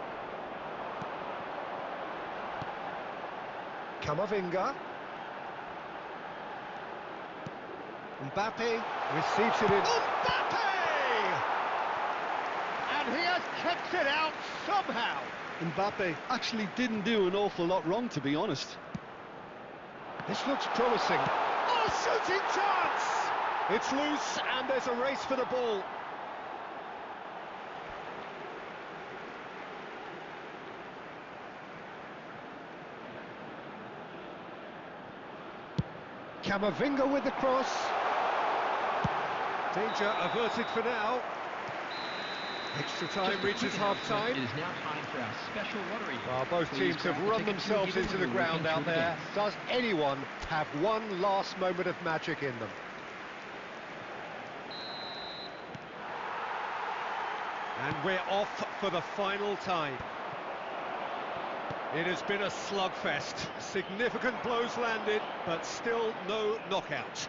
Speaker 1: Camavinga. Mbappe receives it in. Mbappe! And he has kept it out somehow.
Speaker 2: Mbappe actually didn't do an awful lot wrong, to be honest.
Speaker 1: This looks promising. Oh, shooting chance! It's loose and there's a race for the ball. Camavinga with the cross. Danger averted for now. Extra time
Speaker 4: Just a
Speaker 1: reaches
Speaker 4: quick
Speaker 1: half-time.
Speaker 4: announcement, It is now time for our special lottery.
Speaker 1: Well, both
Speaker 4: Please
Speaker 1: teams have
Speaker 4: grab the
Speaker 1: run
Speaker 4: tickets you're
Speaker 1: themselves
Speaker 4: given
Speaker 1: into the
Speaker 4: to
Speaker 1: ground
Speaker 4: weekend
Speaker 1: out
Speaker 4: through the
Speaker 1: there.
Speaker 4: gates.
Speaker 1: Does anyone have one last moment of magic in them? And we're off for the final time. It has been a slugfest. Significant blows landed, but still no knockout.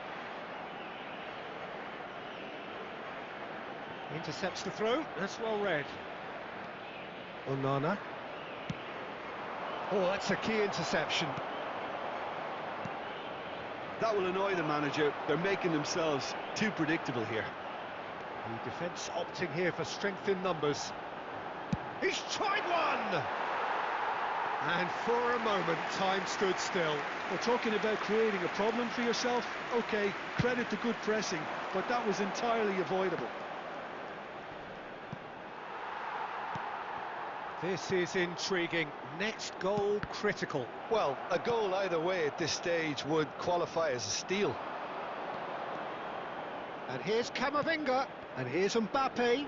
Speaker 1: Intercepts the throw. That's well read. Onana. Oh, that's a key interception.
Speaker 2: That will annoy the manager. They're making themselves too predictable here.
Speaker 1: The defence opting here for strength in numbers. He's tried one! And for a moment, time stood still.
Speaker 2: We're talking about creating a problem for yourself. Okay, credit to good pressing, but that was entirely avoidable.
Speaker 1: This is intriguing. Next goal critical.
Speaker 2: Well, a goal either way at this stage would qualify as a steal.
Speaker 1: And here's Camavinga. And here's Mbappe.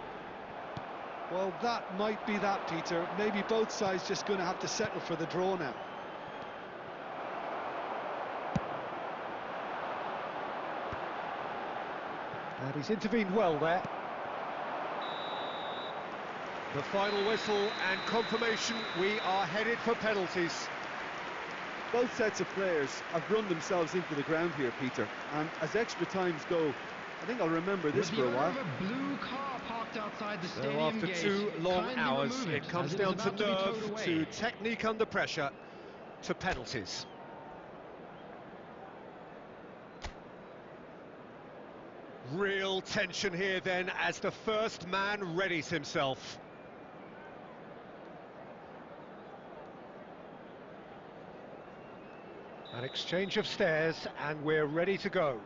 Speaker 2: Well, that might be that, Peter. Maybe both sides just going to have to settle for the draw now.
Speaker 1: And he's intervened well there. The final whistle and confirmation, we are headed for penalties.
Speaker 2: Both sets of players have run themselves into the ground here, Peter. And as extra times go, I think I'll remember this
Speaker 3: With
Speaker 2: for
Speaker 3: the
Speaker 2: a while.
Speaker 3: owner of a blue car parked outside the
Speaker 1: So
Speaker 3: stadium
Speaker 1: after
Speaker 3: gate,
Speaker 1: 2 long
Speaker 3: kindly
Speaker 1: hours,
Speaker 3: remove
Speaker 1: it comes
Speaker 3: as
Speaker 1: down
Speaker 3: is
Speaker 1: to
Speaker 3: about be towed
Speaker 1: nerve,
Speaker 3: away.
Speaker 1: to technique under pressure, to penalties. Real tension here then as the first man readies himself. And An exchange of stares, and we're ready to go.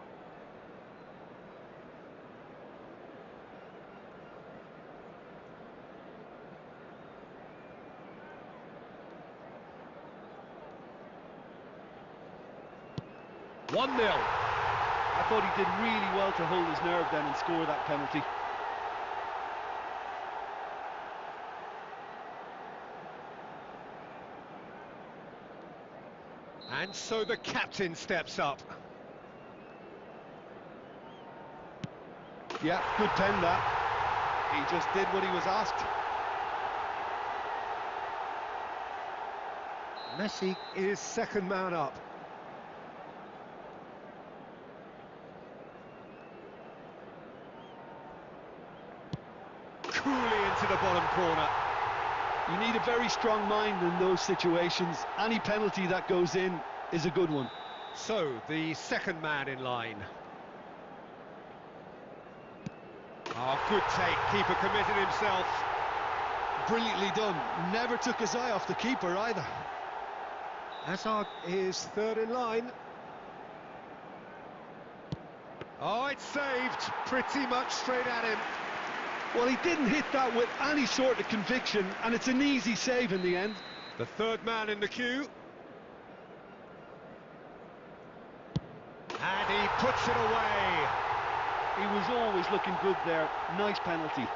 Speaker 1: One 0.
Speaker 2: I thought he did really well to hold his nerve then and score that penalty.
Speaker 1: And so the captain steps up.
Speaker 2: Yeah, good pen that. He just did what he was asked.
Speaker 1: Messi is second man up. Coolly into the bottom corner.
Speaker 2: You need a very strong mind in those situations. Any penalty that goes in is a good one.
Speaker 1: So, the second man in line. Oh, good take. Keeper committed himself.
Speaker 2: Brilliantly done. Never took his eye off the keeper either.
Speaker 1: Hazard is third in line. Oh, it's saved. Pretty much straight at him.
Speaker 2: Well, he didn't hit that with any sort of conviction, and it's an easy save in the end.
Speaker 1: The third man in the queue. And he puts it away.
Speaker 2: He was always looking good there. Nice penalty.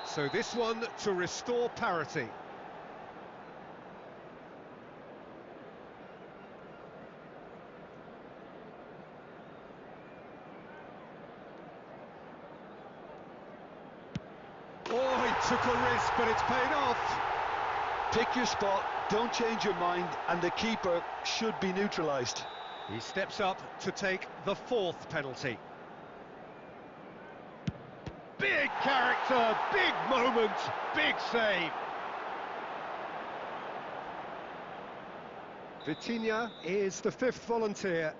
Speaker 1: So this one to restore parity. Oh, he took a risk, but it's paid off.
Speaker 2: Pick your spot, don't change your mind, and the keeper should be neutralised.
Speaker 1: He steps up to take the fourth penalty. Big character, big moment, big save. Vitinha is the fifth volunteer.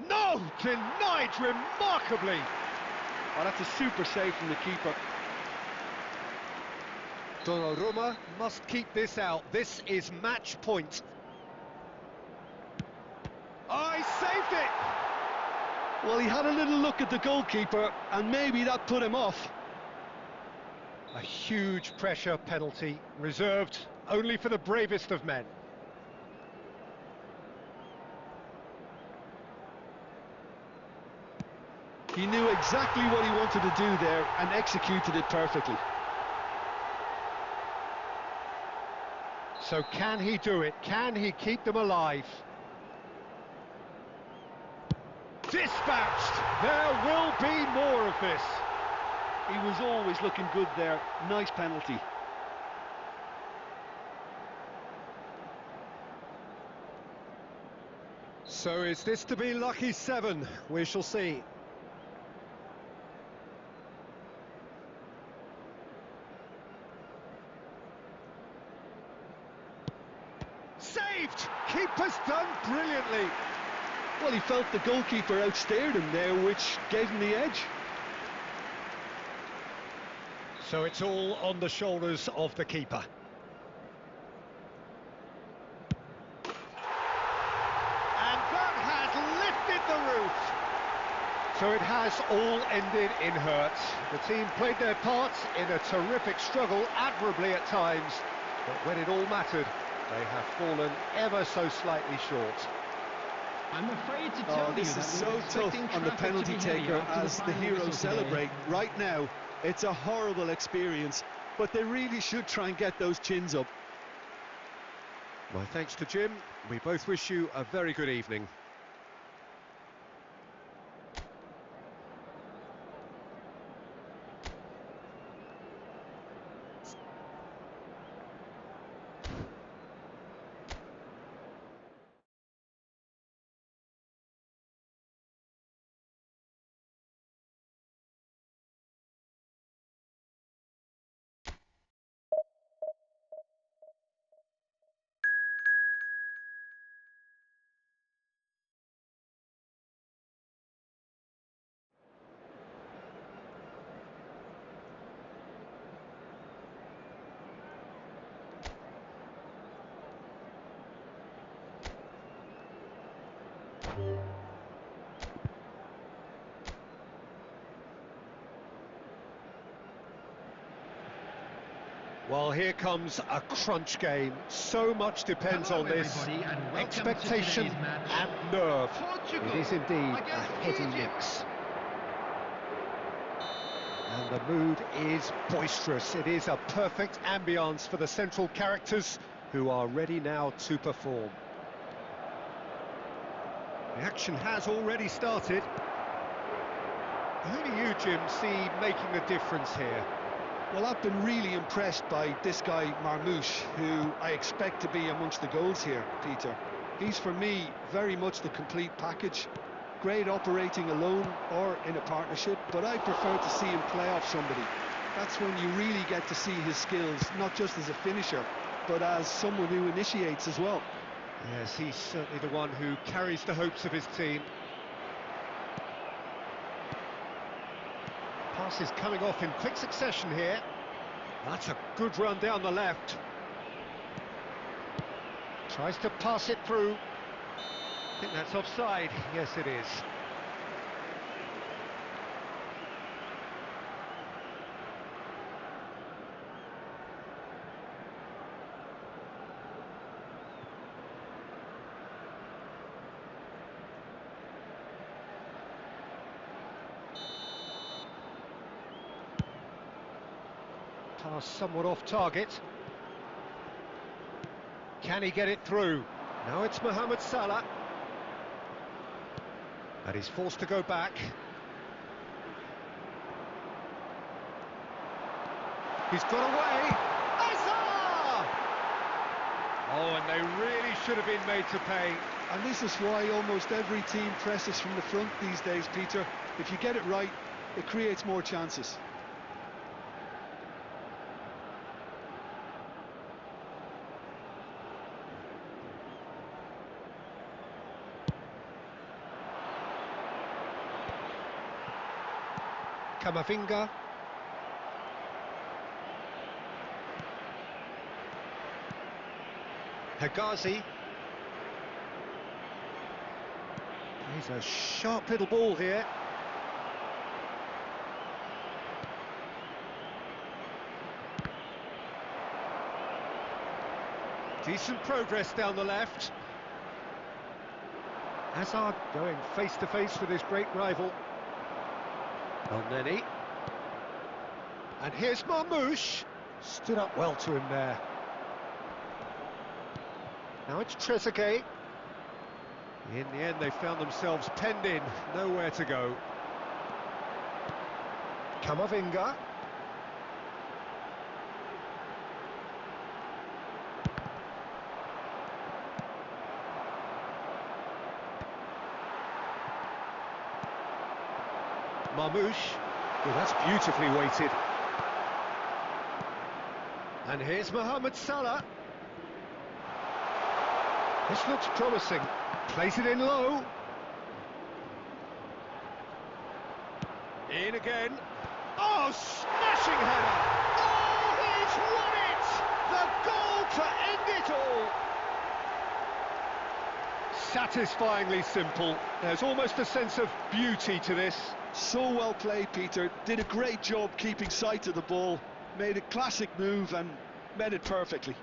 Speaker 1: No, denied remarkably.
Speaker 2: Oh, that's a super save from the keeper.
Speaker 1: Donnarumma must keep this out. This is match point. Oh, he saved it!
Speaker 2: Well, he had a little look at the goalkeeper, and maybe that put him off.
Speaker 1: A huge pressure penalty, reserved only for the bravest of men.
Speaker 2: He knew exactly what he wanted to do there and executed it perfectly.
Speaker 1: So can he do it? Can he keep them alive? Dispatched! There will be more of this.
Speaker 2: He was always looking good there. Nice penalty.
Speaker 1: So is this to be lucky 7? We shall see. Saved! Keeper's done brilliantly.
Speaker 2: Well, he felt the goalkeeper outstared him there, which gave him the edge.
Speaker 1: So it's all on the shoulders of the keeper. And that has lifted the roof. So it has all ended in hurt. The team played their part in a terrific struggle, admirably at times. But when it all mattered, they have fallen ever so slightly short.
Speaker 4: I'm afraid to tell you
Speaker 2: This
Speaker 4: that
Speaker 2: is
Speaker 4: we
Speaker 2: so
Speaker 4: were expecting
Speaker 2: tough on the
Speaker 4: traffic to
Speaker 2: penalty
Speaker 4: be heavy
Speaker 2: taker
Speaker 4: after
Speaker 2: as the
Speaker 4: final
Speaker 2: heroes
Speaker 4: whistle today.
Speaker 2: celebrate. Right now, it's a horrible experience, but they really should try and get those chins up.
Speaker 1: My thanks to Jim. We both wish you a very good evening. Well, here comes a crunch game. So much depends
Speaker 3: Hello,
Speaker 1: on this.
Speaker 3: everybody, and welcome
Speaker 1: Expectation
Speaker 3: to today's match.
Speaker 1: and nerve.
Speaker 3: Portugal
Speaker 1: It is indeed a
Speaker 3: against
Speaker 1: heady
Speaker 3: Egypt.
Speaker 1: mix. And the mood is boisterous. It is a perfect ambience for the central characters who are ready now to perform. The action has already started. Who do you, Jim, see making the difference here?
Speaker 2: Well, I've been really impressed by this guy, Marmoush, who I expect to be amongst the goals here, Peter. He's, for me, very much the complete package. Great operating alone or in a partnership, but I prefer to see him play off somebody. That's when you really get to see his skills, not just as a finisher, but as someone who initiates as well.
Speaker 1: Yes, he's certainly the one who carries the hopes of his team. Passes coming off in quick succession here. That's a good run down the left. Tries to pass it through. I think that's offside. Yes, it is. Pass somewhat off target. Can he get it through? Now it's Mohamed Salah. And he's forced to go back. He's got away. Hazard! Oh, and they really should have been made to pay.
Speaker 2: And this is why almost every team presses from the front these days, Peter. If you get it right, it creates more chances.
Speaker 1: Camavinga. Hegazi. He's a sharp little ball here. Decent progress down the left. Hazard going face to face with his great rival. Elneny. And here's Marmoush. Stood up well to him there. Now it's Trezeguet. In the end, they found themselves penned in, nowhere to go. Camavinga. Marmoush. Well, that's beautifully weighted. And here's Mohamed Salah. This looks promising. Plays it in low. In again. Oh, smashing header! Oh, he's won it! The goal to end it all! Satisfyingly simple. There's almost a sense of beauty to this.
Speaker 2: So well played, Peter. Did a great job keeping sight of the ball. Made a classic move and met it perfectly.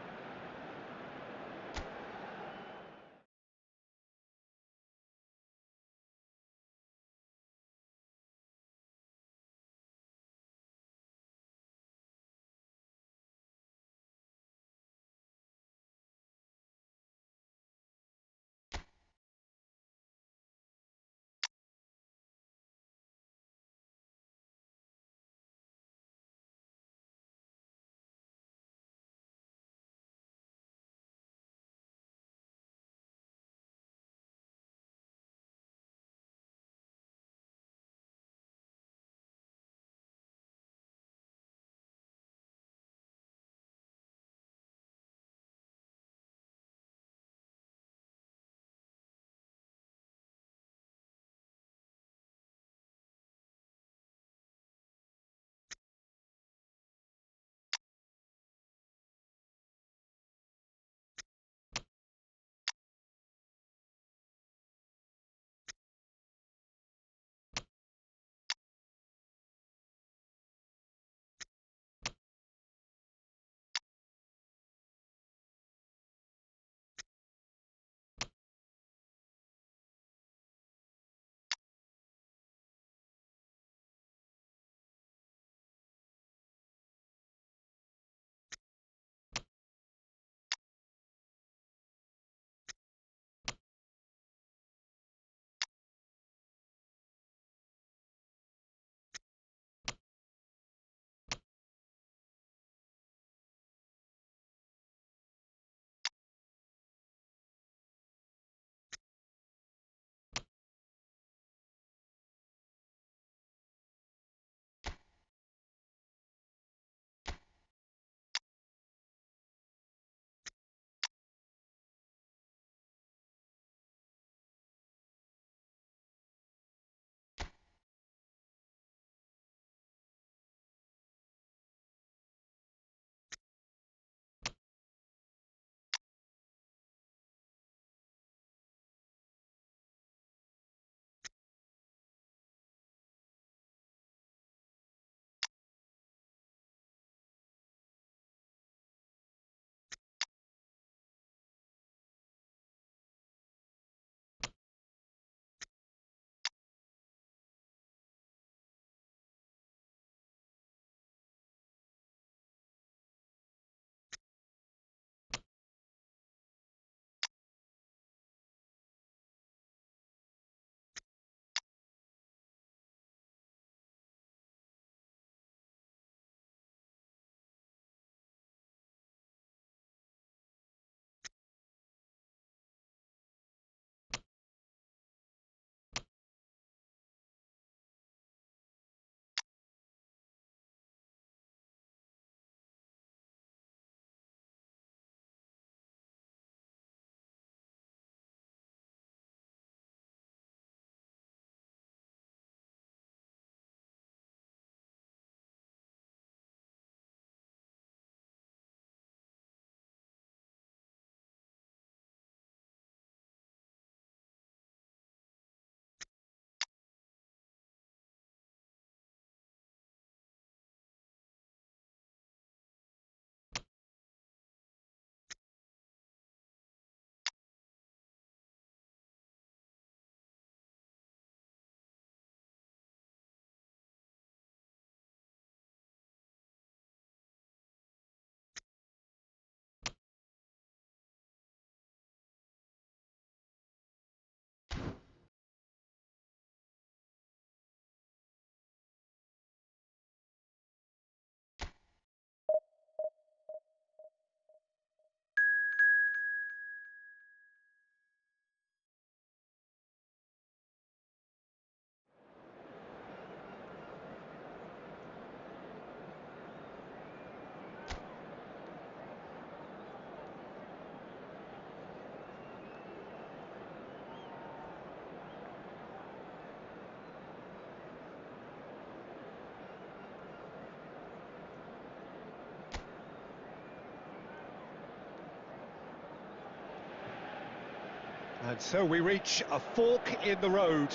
Speaker 1: And so we reach a fork in the road.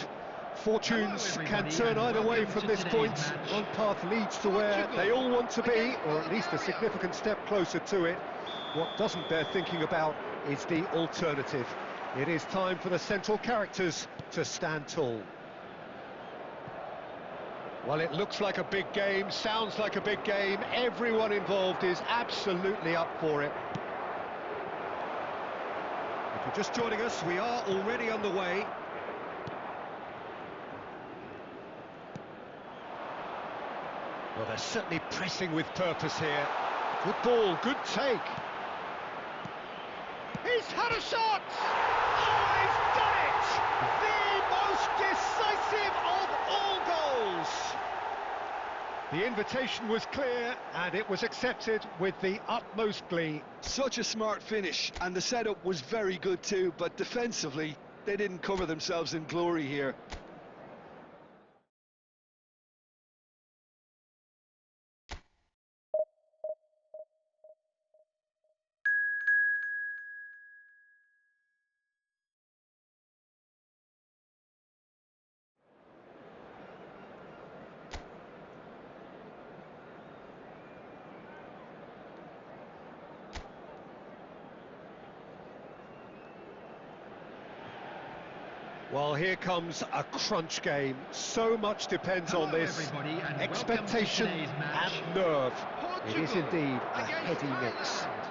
Speaker 1: Fortunes
Speaker 3: Hello,
Speaker 1: can
Speaker 3: everybody,
Speaker 1: turn
Speaker 3: and
Speaker 1: either way
Speaker 3: welcome
Speaker 1: from
Speaker 3: to
Speaker 1: this
Speaker 3: today's
Speaker 1: point.
Speaker 3: match.
Speaker 1: One path leads to where
Speaker 3: Portugal
Speaker 1: they all want to be,
Speaker 3: against
Speaker 1: or at least a
Speaker 3: Bulgaria.
Speaker 1: significant step closer to it. What doesn't bear thinking about is the alternative. It is time for the central characters to stand tall. Well, it looks like a big game, sounds like a big game. Everyone involved is absolutely up for it. If you're just joining us, we are already underway. Well, they're certainly pressing with purpose here. Good ball, good take. He's had a shot! Oh, he's done it! The most decisive of all goals! The invitation was clear, and it was accepted with the utmost glee.
Speaker 2: Such a smart finish, and the setup was very good too, but defensively, they didn't cover themselves in glory here.
Speaker 1: Well, here comes a crunch game. So much depends
Speaker 3: Hello,
Speaker 1: on this.
Speaker 3: everybody, and
Speaker 1: Expectation
Speaker 3: welcome to today's match.
Speaker 1: and nerve. It is
Speaker 3: Portugal
Speaker 1: indeed a
Speaker 3: against
Speaker 1: heady mix.
Speaker 3: Ireland.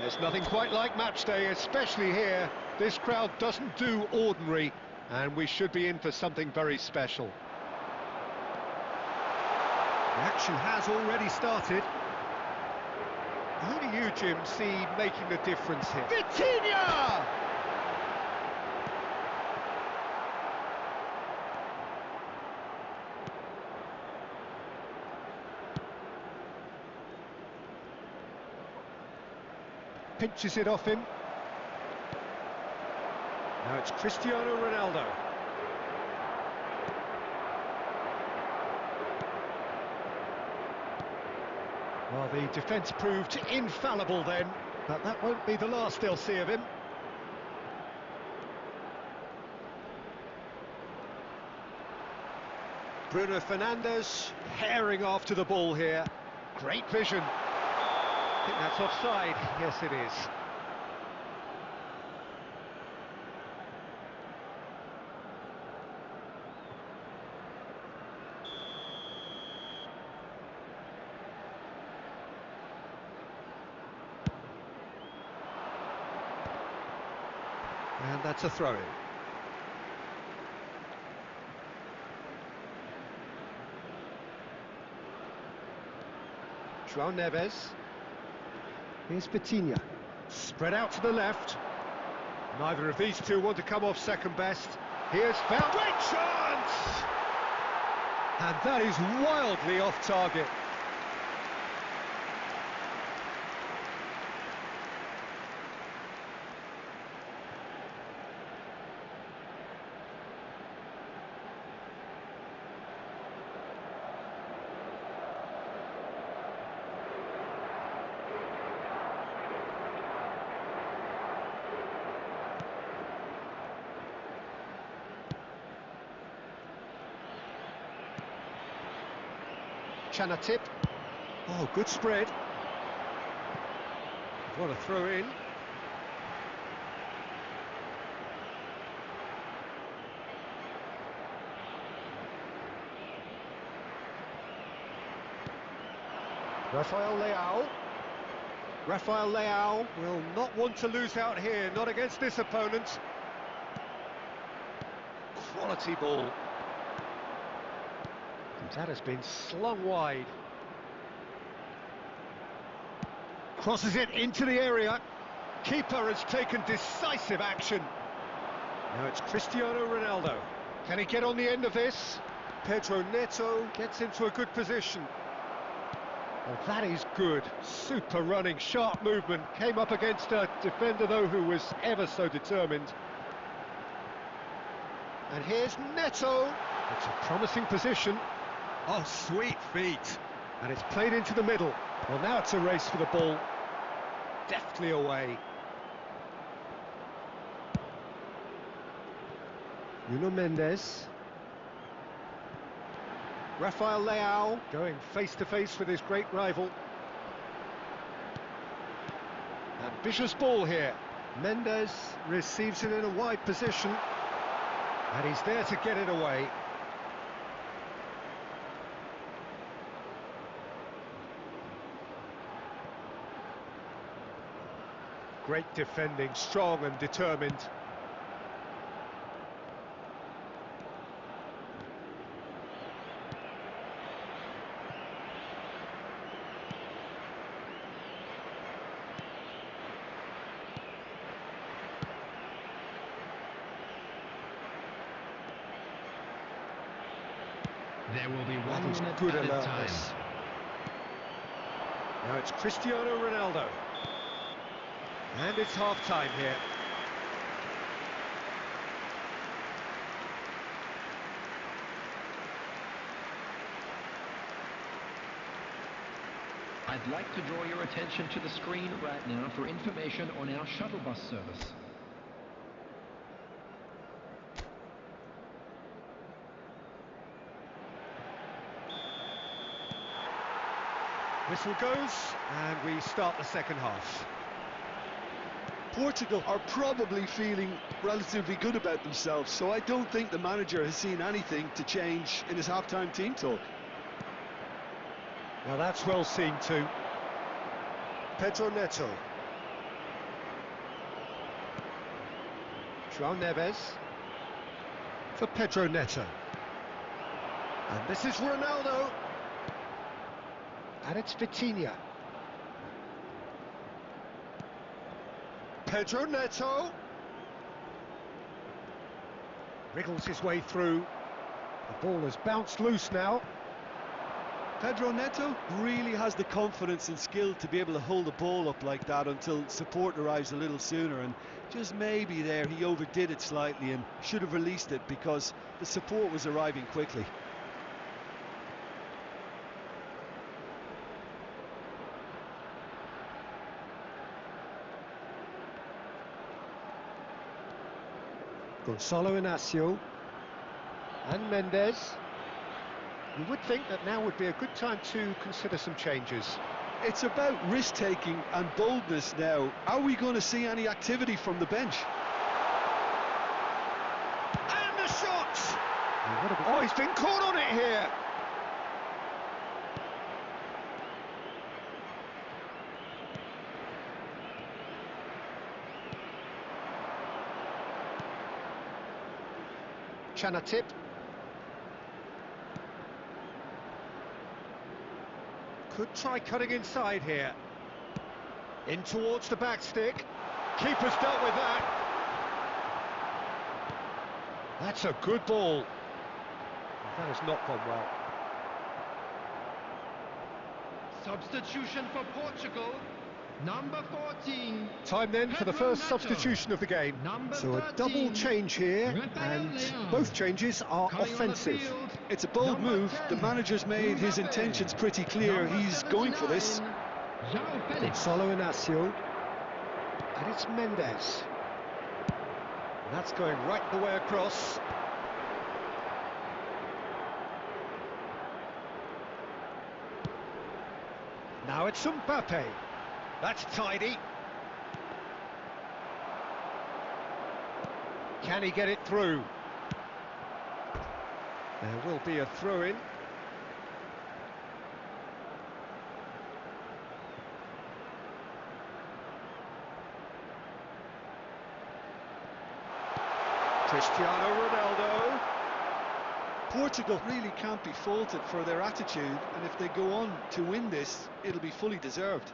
Speaker 1: There's nothing quite like match day, especially here. This crowd doesn't do ordinary, and we should be in for something very special. The action has already started. Who do you, Jim, see making the difference here? Vitinha! Pinches it off him. Now it's Cristiano Ronaldo. Well, the defence proved infallible then, but that won't be the last they'll see of him. Bruno Fernandes herring after the ball here. Great vision. I think that's offside. Yes, it is. And that's a throw-in. João Neves. Here's Vitinha. Spread out to the left. Neither of these two want to come off second best. Here's found. Great chance! And that is wildly off target. Chanatip. Oh, good spread. What a throw in. Rafael Leao. Rafael Leao will not want to lose out here, not against this opponent. Quality ball. That has been slung wide. Crosses it into the area. Keeper has taken decisive action. Now it's Cristiano Ronaldo. Can he get on the end of this? Pedro Neto gets into a good position. Well, that is good. Super running, sharp movement. Came up against a defender, though, who was ever so determined. And here's Neto. It's a promising position.
Speaker 2: Oh, sweet feet.
Speaker 1: And it's played into the middle. Well, now it's a race for the ball. Deftly away. Nuno Mendes. Rafael Leao going face to face with his great rival. Ambitious ball here. Mendes receives it in a wide position, and he's there to get it away. Great defending, strong and determined.
Speaker 3: There will be one
Speaker 1: That was
Speaker 3: minute
Speaker 1: good
Speaker 3: added
Speaker 1: alertness.
Speaker 3: time.
Speaker 1: Now it's Cristiano Ronaldo. And it's half-time here.
Speaker 4: I'd like to draw your attention to the screen right now for information on our shuttle bus service.
Speaker 1: Whistle goes, and we start the second half.
Speaker 2: Portugal are probably feeling relatively good about themselves, so I don't think the manager has seen anything to change in his half-time team talk.
Speaker 1: Now that's well seen too. Pedro Neto. João Neves. For Pedro Neto. And this is Ronaldo. And it's Vitinha. Pedro Neto. Wriggles his way through. The ball has bounced loose now.
Speaker 2: Pedro Neto really has the confidence and skill to be able to hold the ball up like that until support arrives a little sooner, and just maybe there he overdid it slightly and should have released it because the support was arriving quickly.
Speaker 1: Gonçalo Inácio and Mendes. You would think that now would be a good time to consider some changes.
Speaker 2: It's about risk-taking and boldness now. Are we going to see any activity from the bench?
Speaker 1: And the shot! Oh, he's been caught on it here. Chanatip. Could try cutting inside here. In towards the back stick. Keeper's dealt with that. That's a good ball. That has not gone well.
Speaker 3: Substitution for Portugal. Number 14.
Speaker 1: Time then for the
Speaker 3: Pedro
Speaker 1: first
Speaker 3: Neto.
Speaker 1: substitution of the game.
Speaker 3: Number
Speaker 1: So a
Speaker 3: 13.
Speaker 1: double change here,
Speaker 3: Rafael
Speaker 1: and
Speaker 3: Leao.
Speaker 1: both changes are
Speaker 3: Coming on the
Speaker 1: offensive.
Speaker 3: field,
Speaker 2: It's a bold
Speaker 3: number
Speaker 2: move.
Speaker 3: 10,
Speaker 2: The manager's made his
Speaker 3: Mbappe.
Speaker 2: intentions pretty clear.
Speaker 3: Number
Speaker 2: He's going for this.
Speaker 3: 79, João Felix.
Speaker 1: Gonçalo Inácio. And it's Mendes. And that's going right the way across. Now it's Mbappe. That's tidy. Can he get it through? There will be a throw-in. Cristiano Ronaldo.
Speaker 2: Portugal really can't be faulted for their attitude, and if they go on to win this, it'll be fully deserved.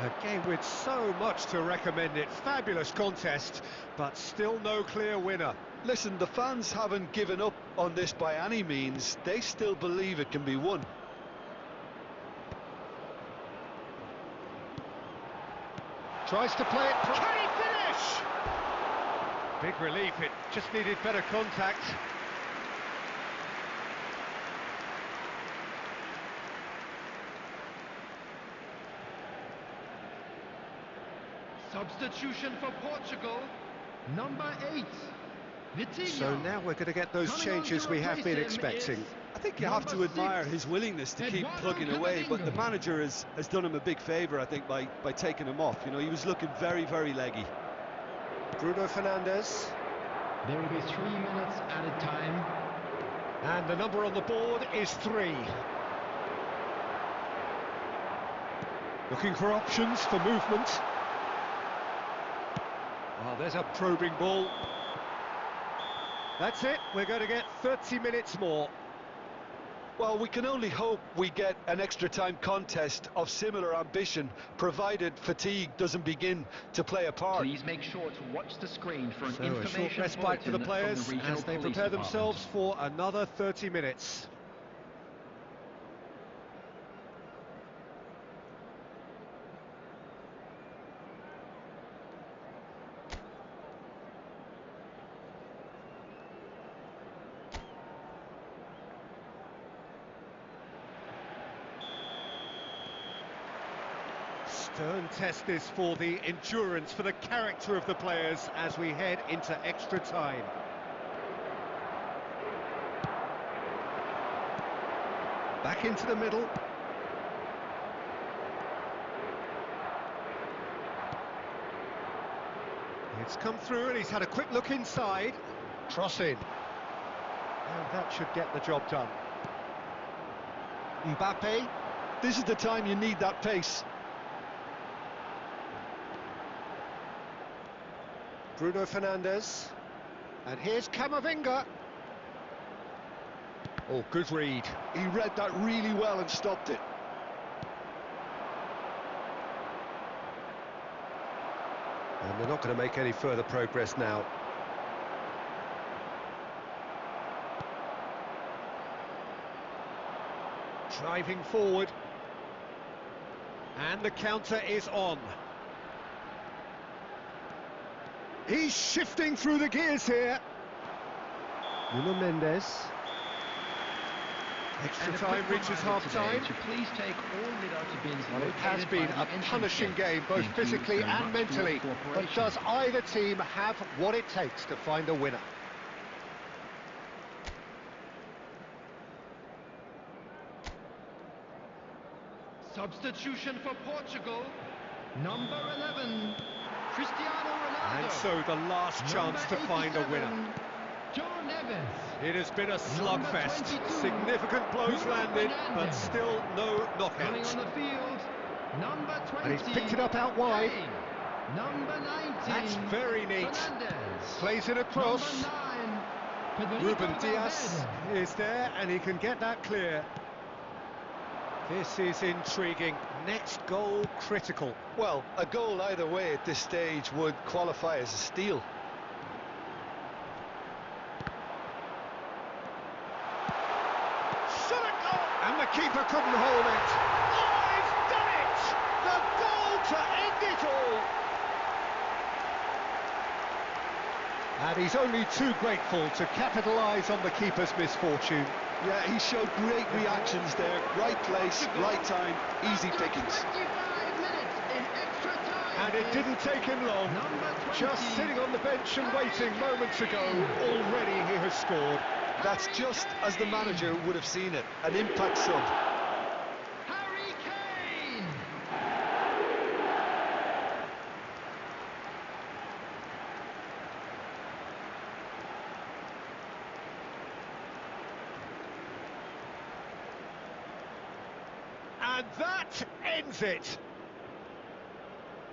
Speaker 1: A game with so much to recommend it. Fabulous contest, but still no clear winner.
Speaker 2: Listen, the fans haven't given up on this by any means. They still believe it can be won.
Speaker 1: Tries to play it. Can he finish? Big relief, it just needed better contact.
Speaker 3: Substitution for Portugal, number 8, Vitinha.
Speaker 1: So now we're going to get those
Speaker 3: Coming on to
Speaker 1: changes we have been
Speaker 3: replace him
Speaker 1: expecting.
Speaker 3: is
Speaker 2: I think you have to
Speaker 3: number
Speaker 2: admire
Speaker 3: 6,
Speaker 2: his willingness to keep
Speaker 3: Eduardo
Speaker 2: plugging away, but the
Speaker 3: Camavinga.
Speaker 2: manager has done him a big favour, I think, by taking him off. You know, he was looking very, very leggy.
Speaker 1: Bruno Fernandes.
Speaker 4: There will be 3 minutes added time.
Speaker 1: And the number on the board is 3. Looking for options for movement. Oh, there's a probing ball. That's it, we're going to get 30 minutes more.
Speaker 2: Well, we can only hope we get an extra time contest of similar ambition, provided fatigue doesn't begin to play a part.
Speaker 4: Please make sure to watch the screen for an
Speaker 1: So a short
Speaker 4: information
Speaker 1: respite for the
Speaker 4: bulletin
Speaker 1: players
Speaker 4: from the regional
Speaker 1: as they
Speaker 4: police
Speaker 1: prepare
Speaker 4: department.
Speaker 1: themselves for another 30 minutes. Stern test this for the endurance, for the character of the players as we head into extra time. Back into the middle. It's come through and he's had a quick look inside. Cross in. And that should get the job done. Mbappe.
Speaker 2: This is the time you need that pace.
Speaker 1: Bruno Fernandes. And here's Camavinga. Oh, good read.
Speaker 2: He read that really well and stopped it.
Speaker 1: And they're not going to make any further progress now. Driving forward. And the counter is on. He's shifting through the gears here. Nuno Mendes. Extra
Speaker 4: And a
Speaker 1: time
Speaker 4: quick
Speaker 1: reaches
Speaker 4: reminder today
Speaker 1: half-time.
Speaker 4: to please take all mid-outer bins
Speaker 1: Well, it
Speaker 4: located
Speaker 1: has been
Speaker 4: by the
Speaker 1: a
Speaker 4: entrance
Speaker 1: punishing
Speaker 4: desk.
Speaker 1: game, both
Speaker 4: Thank you
Speaker 1: physically
Speaker 4: very
Speaker 1: and
Speaker 4: much for your
Speaker 1: mentally. But
Speaker 4: cooperation.
Speaker 1: does either team have what it takes to find a winner?
Speaker 3: Substitution for Portugal, number 11, Cristiano Ronaldo.
Speaker 1: And so the last chance to
Speaker 3: Number
Speaker 1: find a
Speaker 3: 87,
Speaker 1: winner.
Speaker 3: Joe Neves.
Speaker 1: It has been a
Speaker 3: Number
Speaker 1: slugfest.
Speaker 3: 22,
Speaker 1: Significant blows
Speaker 3: Bruno
Speaker 1: landed, but
Speaker 3: Fernandes.
Speaker 1: still no
Speaker 3: Coming
Speaker 1: knockout.
Speaker 3: on the field, number 20.
Speaker 1: And he's picked it up out wide.
Speaker 3: Kane. Number 19.
Speaker 1: That's very neat.
Speaker 3: Fernandes.
Speaker 1: Plays it across.
Speaker 3: Number 9. Federico
Speaker 1: Ruben Diaz
Speaker 3: Valverde.
Speaker 1: is there, and he can get that clear. This is intriguing. Next goal critical.
Speaker 2: Well, a goal either way at this stage would qualify as a steal.
Speaker 1: Shot a goal! And the keeper couldn't hold it. Oh, he's done it! The goal to end it all! And he's only too grateful to capitalise on the keeper's misfortune.
Speaker 2: Yeah, he showed great reactions there. Right place, right time, easy pickings.
Speaker 3: 25 minutes in extra time.
Speaker 1: And it didn't take him long.
Speaker 3: Number 20.
Speaker 1: Just sitting on the bench and waiting moments ago, already he has scored.
Speaker 2: That's just as the manager would have seen it. An impact sub.
Speaker 3: Harry Kane.
Speaker 1: And that ends it.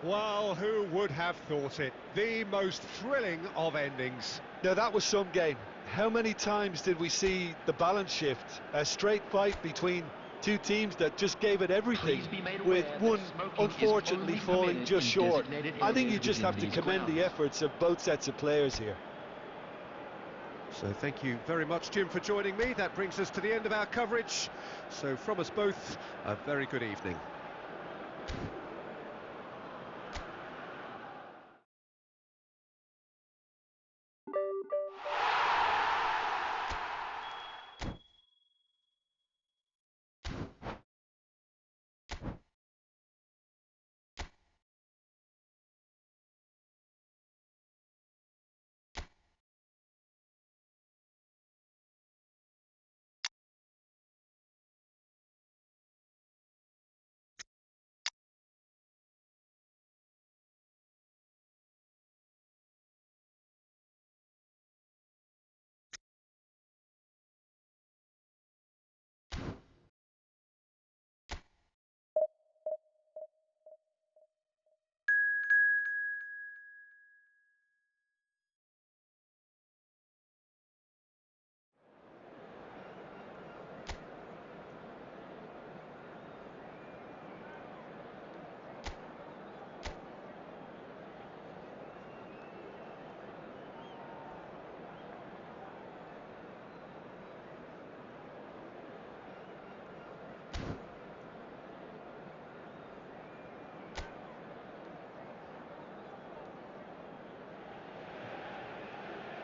Speaker 1: Well, who would have thought it? The most thrilling of endings.
Speaker 2: Now that was some game. How many times did we see the balance shift? A straight fight between two teams that just gave it everything,
Speaker 4: Please be made
Speaker 2: with
Speaker 4: aware that
Speaker 2: one
Speaker 4: smoking is
Speaker 2: unfortunately
Speaker 4: only
Speaker 2: falling
Speaker 4: permitted
Speaker 2: just
Speaker 4: in
Speaker 2: short.
Speaker 4: designated
Speaker 2: I think you
Speaker 4: areas
Speaker 2: just have to
Speaker 4: within
Speaker 2: commend
Speaker 4: these
Speaker 2: the
Speaker 4: grounds.
Speaker 2: efforts of both sets of players here.
Speaker 1: So thank you very much, Jim, for joining me. That brings us to the end of our coverage. So from us both, a very good evening.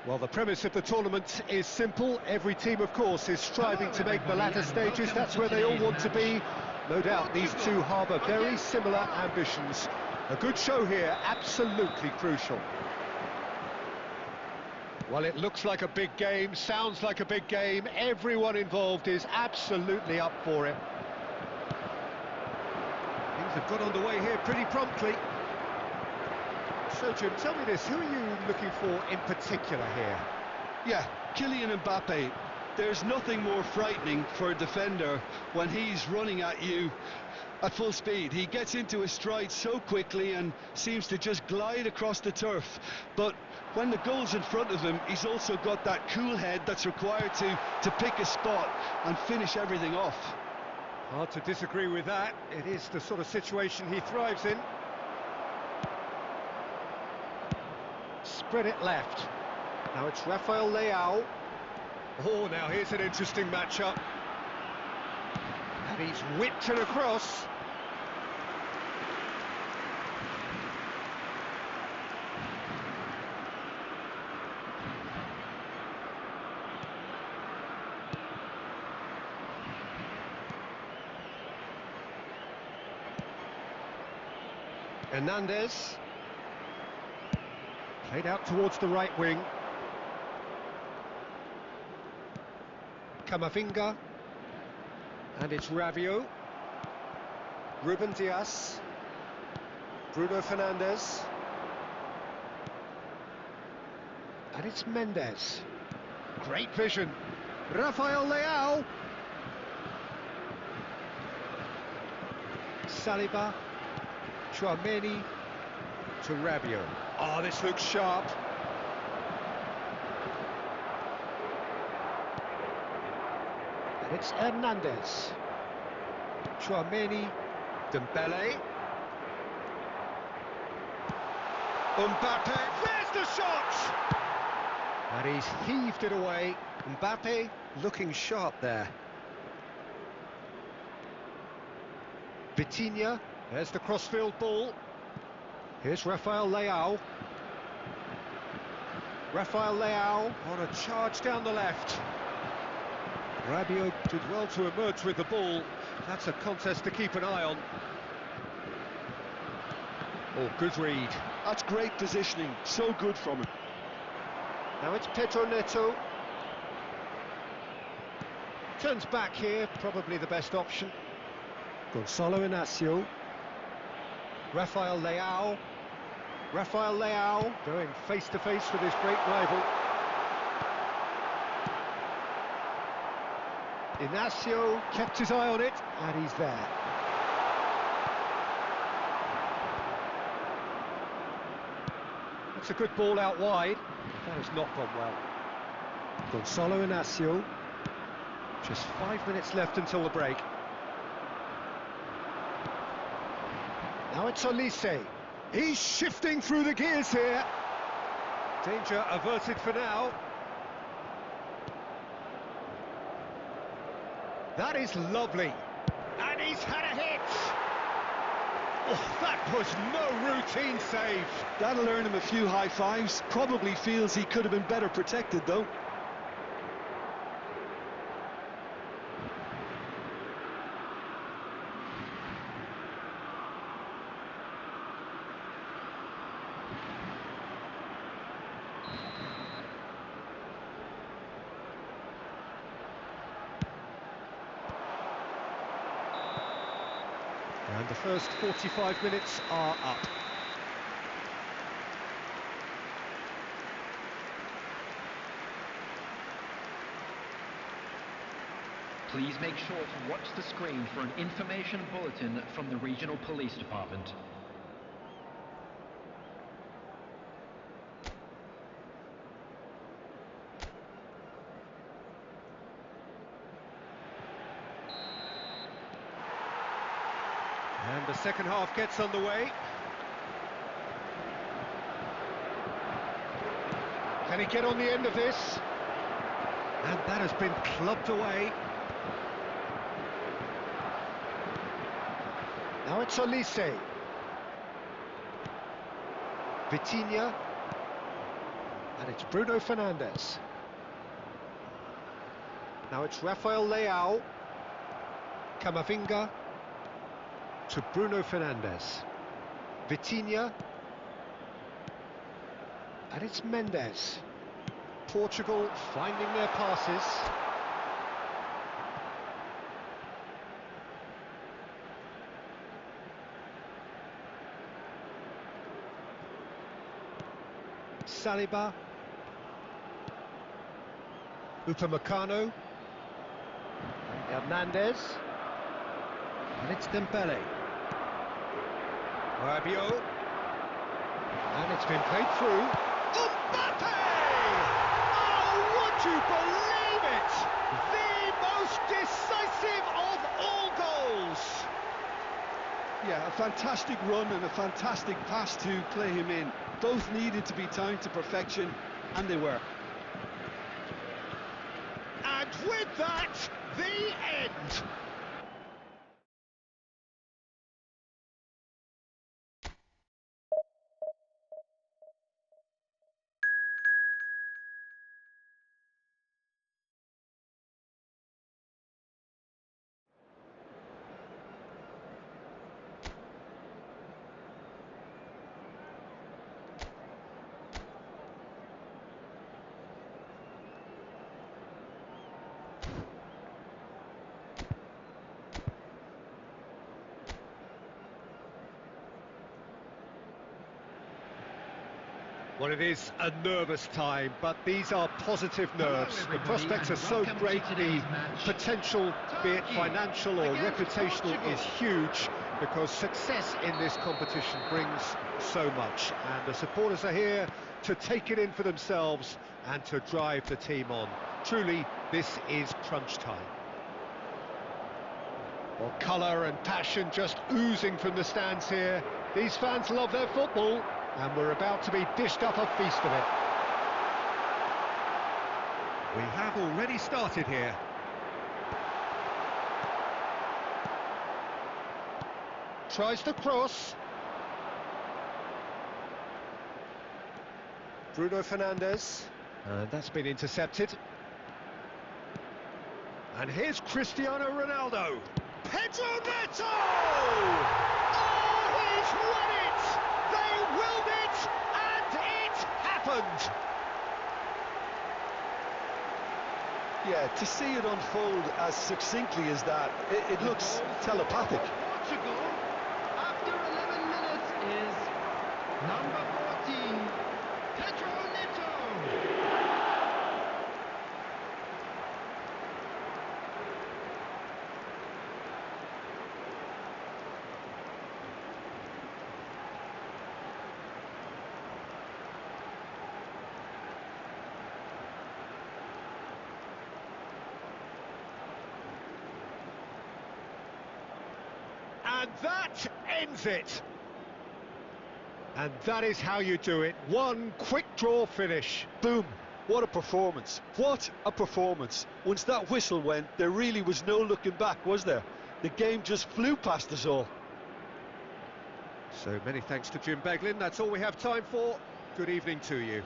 Speaker 1: Well, the premise of the tournament is simple. Every team, of course, is striving to make the latter stages. That's where they all want to be. No doubt these two harbour very similar ambitions. A good show here, absolutely crucial. Well, it looks like a big game, sounds like a big game. Everyone involved is absolutely up for it. Things have got underway here pretty promptly. So, Jim, tell me this, who are you looking for in particular here?
Speaker 2: Yeah, Kylian Mbappe. There's nothing more frightening for a defender when he's running at you at full speed. He gets into his stride so quickly and seems to just glide across the turf. But when the goal's in front of him, he's also got that cool head that's required to pick a spot and finish everything off.
Speaker 1: Hard to disagree with that. It is the sort of situation he thrives in. Spread it left. Now it's Rafael Leao. Oh, now here's an interesting matchup. And he's whipped it across. Hernandez. Played out towards the right wing. Camavinga. And it's Rabiot. Ruben Dias. Bruno Fernandes. And it's Mendes. Great vision. Rafael Leao. Saliba. Chouameni to Rabiot. Oh, this looks sharp. And it's Hernandez. Chouameni. Dembele. Mbappe. There's the shot! And he's heaved it away. Mbappe looking sharp there. Vitinha. There's the crossfield ball. Here's Rafael Leao. Rafael Leao on a charge down the left. Rabiot did well to emerge with the ball. That's a contest to keep an eye on. Oh, good read.
Speaker 2: That's great positioning, so good from him.
Speaker 1: Now it's Pedro Neto. Turns back here, probably the best option. Gonzalo Inacio. Rafael Leao. Rafael Leao going face-to-face with his great rival. Inacio kept his eye on it, and he's there. That's a good ball out wide. That has not gone well. Gonzalo Inacio. Just 5 minutes left until the break. Now it's Olise. He's shifting through the gears here. Danger averted for now. That is lovely. And he's had a hit. Oh, that was no routine save.
Speaker 2: That'll earn him a few high fives. Probably feels he could have been better protected, though.
Speaker 1: And the first 45 minutes are up.
Speaker 4: Please make sure to watch the screen for an information bulletin from the Regional Police Department.
Speaker 1: And the second half gets underway. Can he get on the end of this? And that has been clubbed away. Now it's Olise. Vitinha. And it's Bruno Fernandes. Now it's Rafael Leao. Camavinga to Bruno Fernandes. Vitinha. And it's Mendes. Portugal finding their passes. Saliba. Upamecano. Hernandez. And it's Dembele. Rabiot. And it's been played through. Mbappe! Oh, would you believe it? The most decisive of all goals.
Speaker 2: Yeah, a fantastic run and a fantastic pass to play him in. Both needed to be timed to perfection, and they were.
Speaker 1: And with that, the end. Well, it is a nervous time, but these are positive nerves. The prospects are so great, the potential, be it financial or reputational, is huge, because success in this competition brings so much. And the supporters are here to take it in for themselves and to drive the team on. Truly, this is crunch time. Well, colour and passion just oozing from the stands here. These fans love their football, and we're about to be dished up a feast of it. We have already started here. Tries to cross. Bruno Fernandes. That's been intercepted. And here's Cristiano Ronaldo. Pedro Neto! Oh, he's won it! They willed it, and it happened!
Speaker 2: Yeah, to see it unfold as succinctly as that, it looks telepathic.
Speaker 3: Portugal, after 11 minutes, is number 14, Pedro Neto.
Speaker 1: And that ends it. And that is how you do it. One quick draw finish.
Speaker 2: Boom. What a performance. What a performance. Once that whistle went, there really was no looking back, was there? The game just flew past us all.
Speaker 1: So many thanks to Jim Beglin. That's all we have time for. Good evening to you.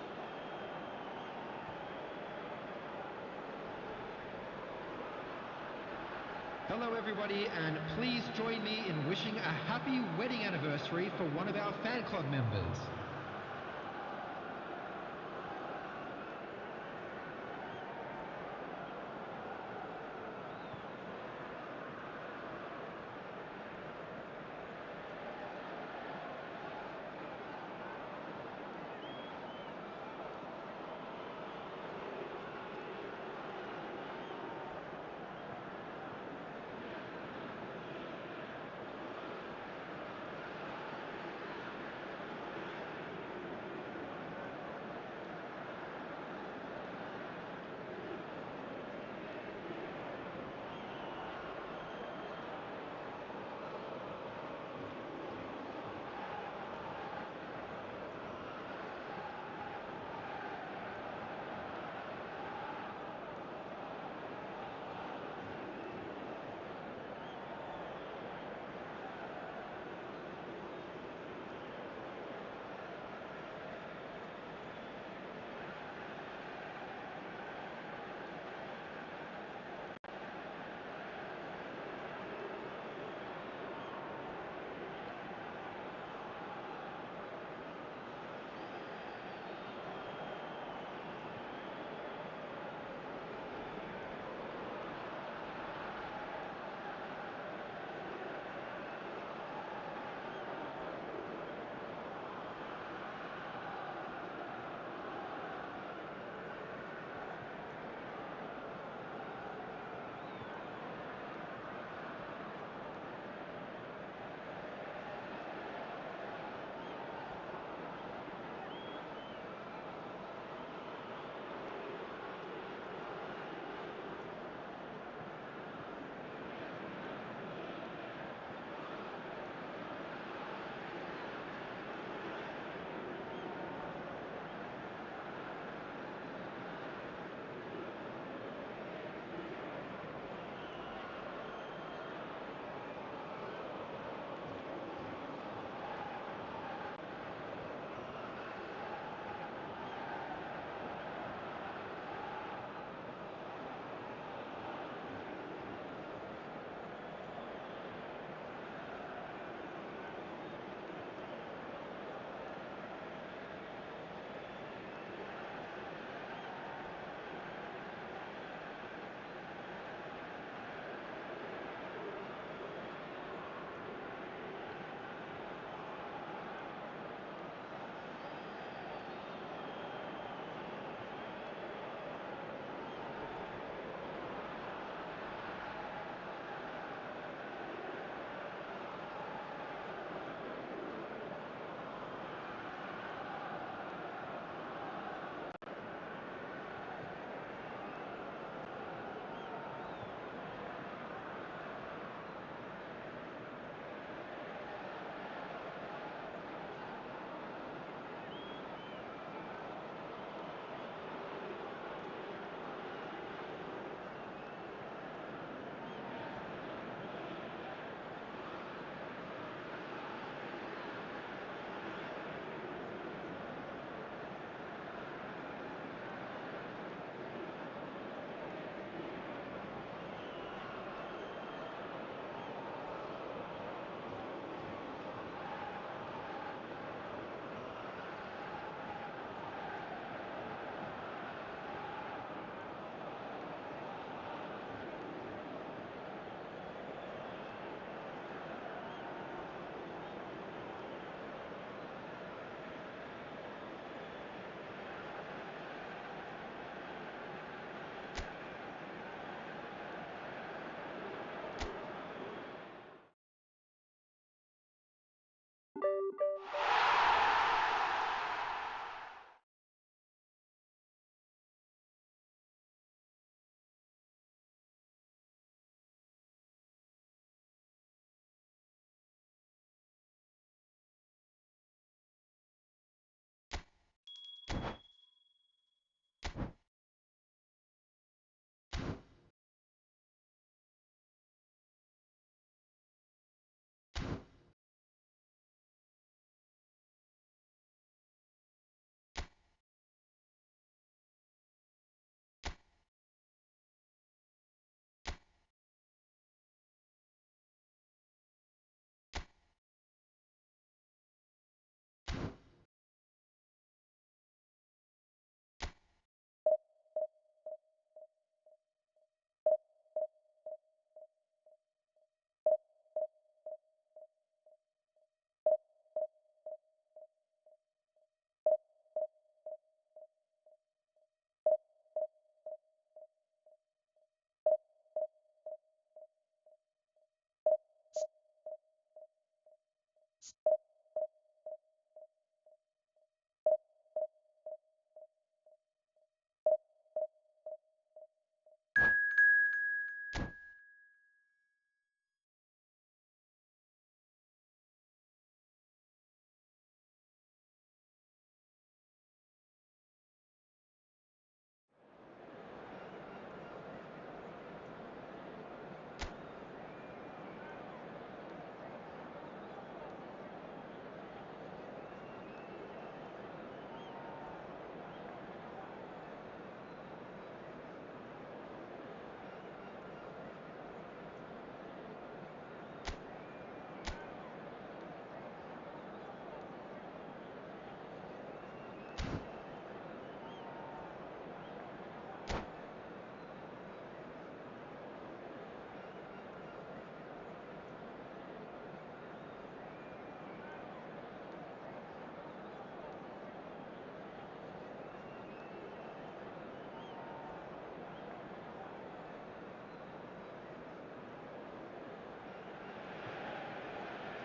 Speaker 4: Hello everybody, and please join me in wishing a happy wedding anniversary for one of our fan club members.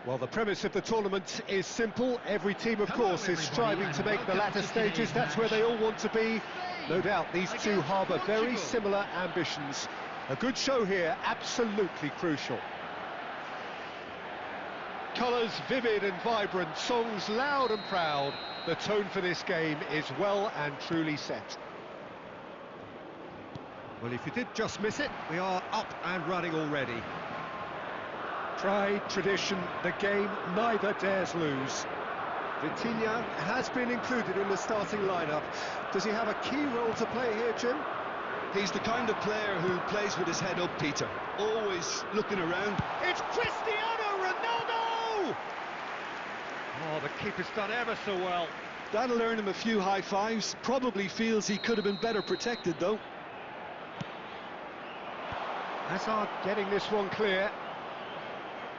Speaker 1: Well, the premise of the tournament is simple. Every team, of course, is striving to make the latter stages. That's where they all want to be. No doubt these two harbour very similar ambitions. A good show here, absolutely crucial. Colours vivid and vibrant, songs loud and proud. The tone for this game is well and truly set. Well, if you did just miss it, we are up and running already. Pride, tradition, the game neither dares lose. Vitinha has been included in the starting lineup. Does he have a key role to play here, Jim?
Speaker 2: He's the kind of player who plays with his head up, Peter. Always looking around.
Speaker 1: It's Cristiano Ronaldo! Oh, the keeper's done ever so well.
Speaker 2: That'll earn him a few high fives. Probably feels he could have been better protected, though.
Speaker 1: Hazard getting this one clear.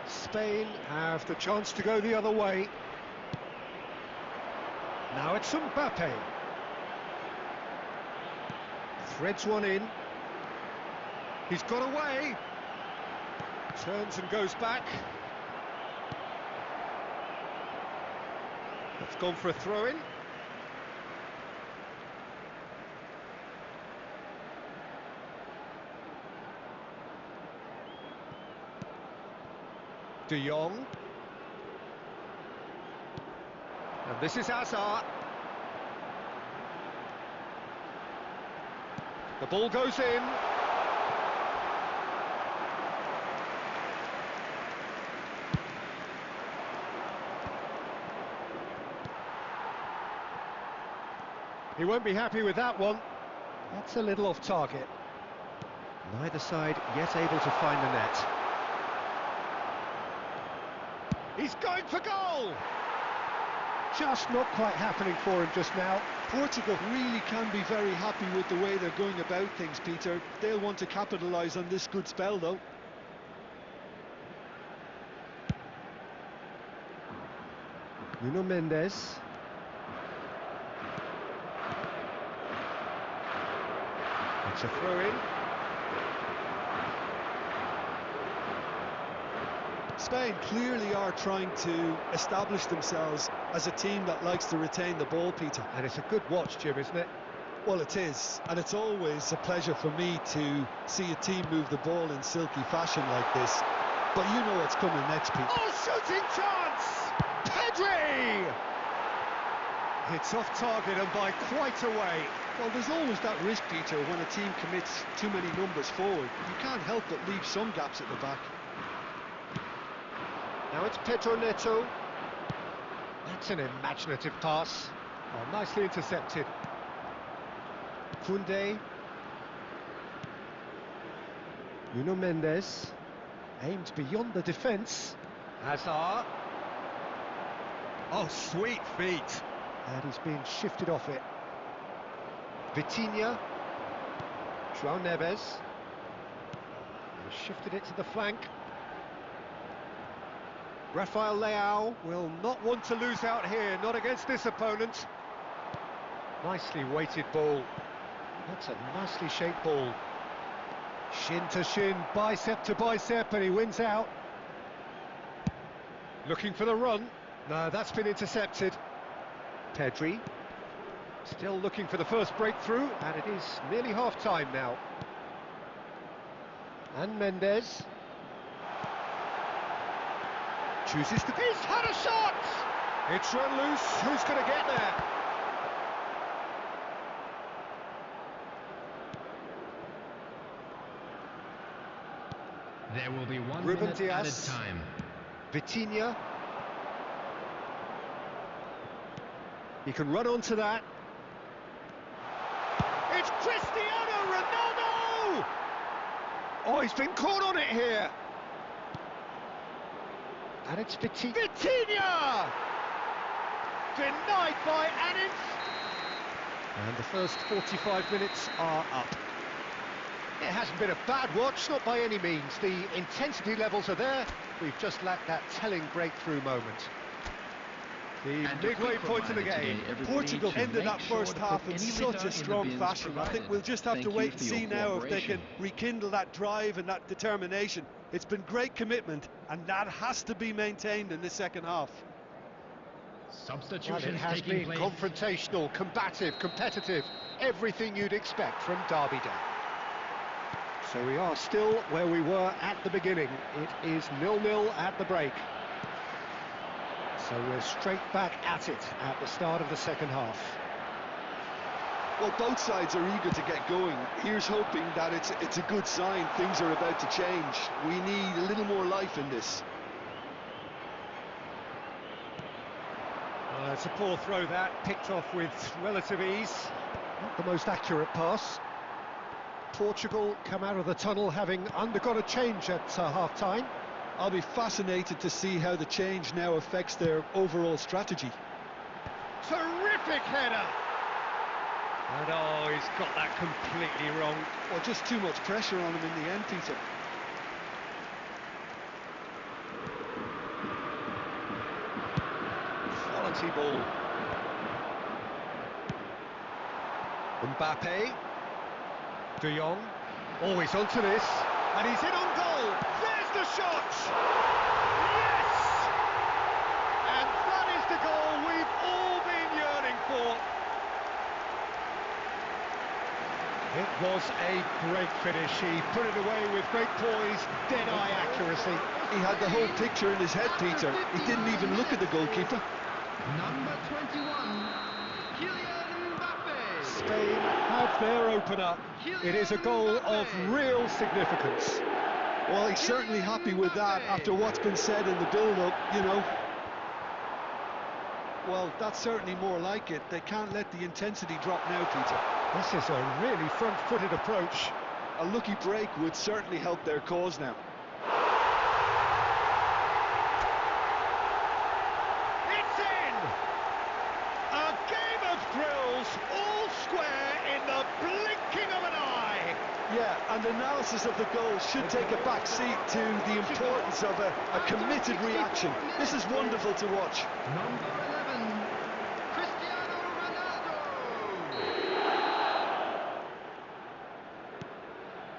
Speaker 1: Spain have the chance to go the other way. Now it's Mbappe. Threads one in. He's got away. Turns and goes back. That's gone for a throw-in. De Jong. And this is Hazard. The ball goes in. He won't be happy with that one. That's a little off target. Neither side yet able to find the net. He's going for goal! Just not quite happening for him just now.
Speaker 2: Portugal really can be very happy with the way they're going about things, Peter. They'll want to capitalise on this good spell, though.
Speaker 1: Nuno Mendes. It's a throw-in.
Speaker 2: Spain clearly are trying to establish themselves as a team that likes to retain the ball, Peter.
Speaker 1: And it's a good watch, Jim, isn't it?
Speaker 2: Well, it is, and it's always a pleasure for me to see a team move the ball in silky fashion like this. But you know what's coming next, Pete.
Speaker 1: Oh, shooting chance! Pedri! It's off target and by quite a way.
Speaker 2: Well, there's always that risk, Peter, when a team commits too many numbers forward. You can't help but leave some gaps at the back.
Speaker 1: Now it's Pedro Neto. That's an imaginative pass. Oh, nicely intercepted. Koundé. Nuno Mendes. Aimed beyond the defence. Hazard. Oh, sweet feet. And he's being shifted off it. Vitinha. João Neves. He's shifted it to the flank. Rafael Leao will not want to lose out here, not against this opponent. Nicely weighted ball. That's a nicely shaped ball. Shin to shin, bicep to bicep, and he wins out. Looking for the run. No, that's been intercepted. Pedri. Still looking for the first breakthrough, and it is nearly half-time now. And Mendes. Chooses to... He's had a shot! It's run loose. Who's going to get there?
Speaker 3: There will be 1
Speaker 1: Ruben
Speaker 3: minute
Speaker 1: Diaz.
Speaker 3: added time.
Speaker 1: Vitinha. He can run onto that. It's Cristiano Ronaldo! Oh, he's been caught on it here. And it's Vitinha! Denied by Anins. And the first 45 minutes are up. It hasn't been a bad watch, not by any means. The intensity levels are there. We've just lacked that telling breakthrough moment. The midway point of the game.
Speaker 2: Portugal ended that first half in such a strong fashion. I think we'll just have to wait and see now if they can rekindle that drive and that determination. It's been great commitment, and that has to be maintained in the second half.
Speaker 3: Substitutions
Speaker 1: Well, it has been
Speaker 3: place.
Speaker 1: confrontational, combative, competitive, everything you'd expect from Derby Day. So we are still where we were at the beginning. It is 0-0 at the break. So we're straight back at it at the start of the second half.
Speaker 2: Well, both sides are eager to get going. Here's hoping that it's a good sign. Things are about to change. We need a little more life in this.
Speaker 1: It's a poor throw that, picked off with relative ease. Not the most accurate pass. Portugal come out of the tunnel having undergone a change at half-time.
Speaker 2: I'll be fascinated to see how the change now affects their overall strategy.
Speaker 1: Terrific header! And oh, he's got that completely wrong.
Speaker 2: Well, just too much pressure on him in the end, Peter.
Speaker 1: Quality ball. Mbappe. De Jong. Always onto this. And he's in on goal. There's the shot! Yes! And that is the goal we've all been yearning for. It was a great finish. He put it away with great poise, dead-eye accuracy.
Speaker 2: He had the whole picture in his head, Peter. He didn't even look at the goalkeeper.
Speaker 3: Number 21, Kylian Mbappe.
Speaker 1: Spain have their opener. It is a goal of real significance.
Speaker 2: Well, he's certainly happy with that after what's been said in the build-up, you know. Well, that's certainly more like it. They can't let the intensity drop now, Peter.
Speaker 1: This is a really front-footed approach.
Speaker 2: A lucky break would certainly help their cause now.
Speaker 1: It's in! A game of thrills, all square in the blinking of an eye.
Speaker 2: Yeah, and analysis of the goal should take a back seat to the importance of a committed reaction. This is wonderful to watch.
Speaker 3: Number 11, Cristiano Ronaldo.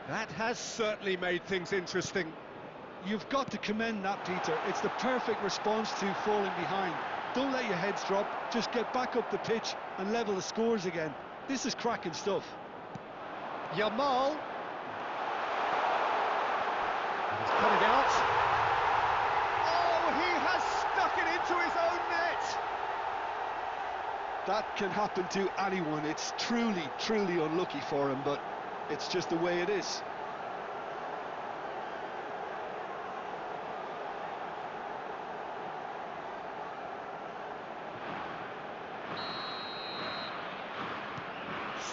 Speaker 1: That has certainly made things interesting.
Speaker 2: You've got to commend that, Peter. It's the perfect response to falling behind. Don't let your heads drop, just get back up the pitch and level the scores again. This is cracking stuff.
Speaker 1: Yamal. He's coming out. Oh, he has stuck it into his own net.
Speaker 2: That can happen to anyone. It's truly, truly unlucky for him, but it's just the way it is.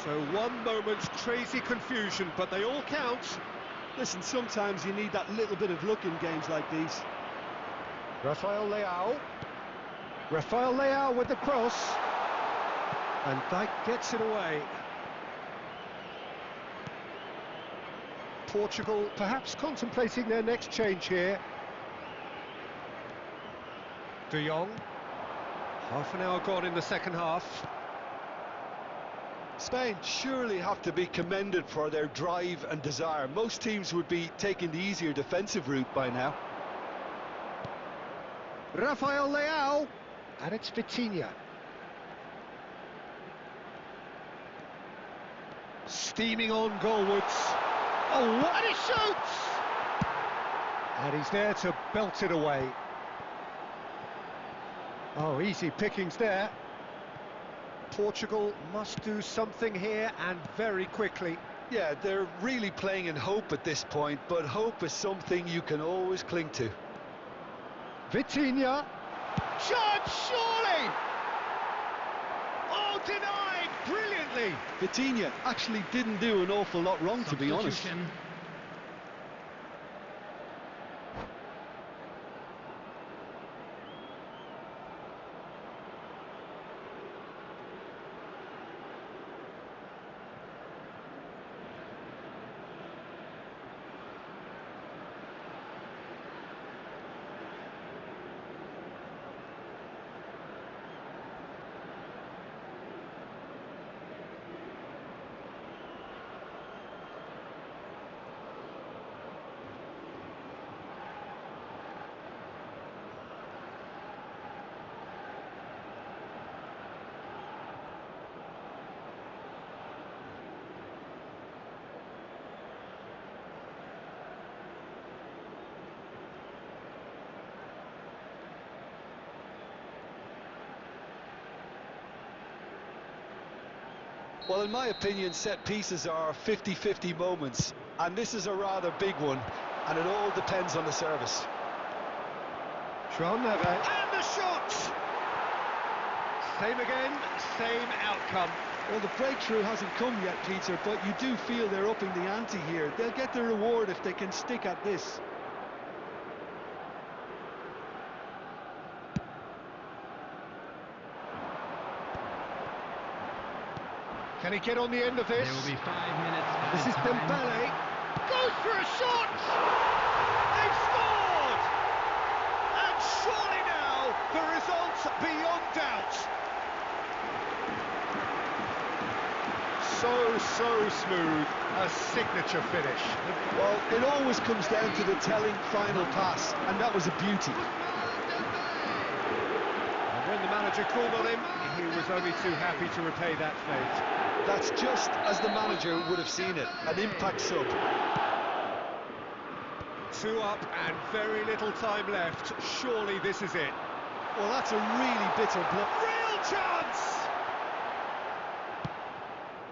Speaker 1: So one moment's crazy confusion, but they all count.
Speaker 2: Listen, sometimes you need that little bit of luck in games like these.
Speaker 1: Rafael Leao. Rafael Leao with the cross. And Dijk gets it away. Portugal perhaps contemplating their next change here. De Jong. Half an hour gone in the second half.
Speaker 2: Spain surely have to be commended for their drive and desire. Most teams would be taking the easier defensive route by now.
Speaker 1: Rafael Leao. And it's Vitinha. Steaming on goalwards. Oh, what he shoots! And he's there to belt it away. Oh, easy pickings there. Portugal must do something here, and very quickly.
Speaker 2: Yeah, they're really playing in hope at this point, but hope is something you can always cling to.
Speaker 1: Vitinha. Shot, surely! Oh, denied brilliantly.
Speaker 2: Vitinha actually didn't do an awful lot wrong, to be honest.
Speaker 3: Substitution.
Speaker 2: Well, in my opinion, set pieces are 50-50 moments, and this is a rather big one, and it all depends on the service.
Speaker 1: João Neves. And the shot! Same again, same outcome.
Speaker 2: Well, the breakthrough hasn't come yet, Peter, but you do feel they're upping the ante here. They'll get the reward if they can stick at this.
Speaker 1: Can he get on the end of this?
Speaker 3: There will be 5 minutes.
Speaker 1: This is
Speaker 3: added time.
Speaker 1: Dembele. Goes for a shot! They've scored! And surely now, the result's beyond doubt. So smooth. A signature finish.
Speaker 2: Well, it always comes down to the telling final pass, and that was a beauty.
Speaker 1: And when the manager called on him, he was only too happy to repay that fate.
Speaker 2: That's just as the manager would have seen it, an impact sub.
Speaker 1: 2 up and very little time left. Surely this is it.
Speaker 2: Well, that's a really bitter blow.
Speaker 1: Real chance!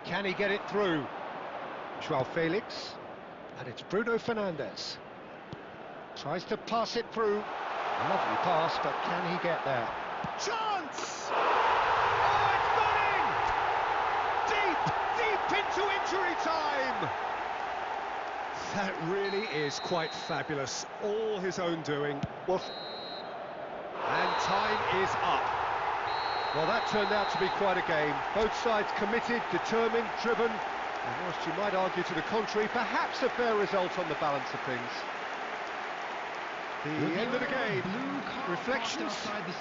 Speaker 1: Can he get it through? João Felix. And it's Bruno Fernandes. Tries to pass it through. Lovely pass, but can he get there? Chance! Oh, it's gone in! Deep into injury time! That really is quite fabulous. All his own doing. Well, and time is up. Well, that turned out to be quite a game. Both sides committed, determined, driven. And whilst you might argue to the contrary, perhaps a fair result on the balance of things. The end of the game. Reflections?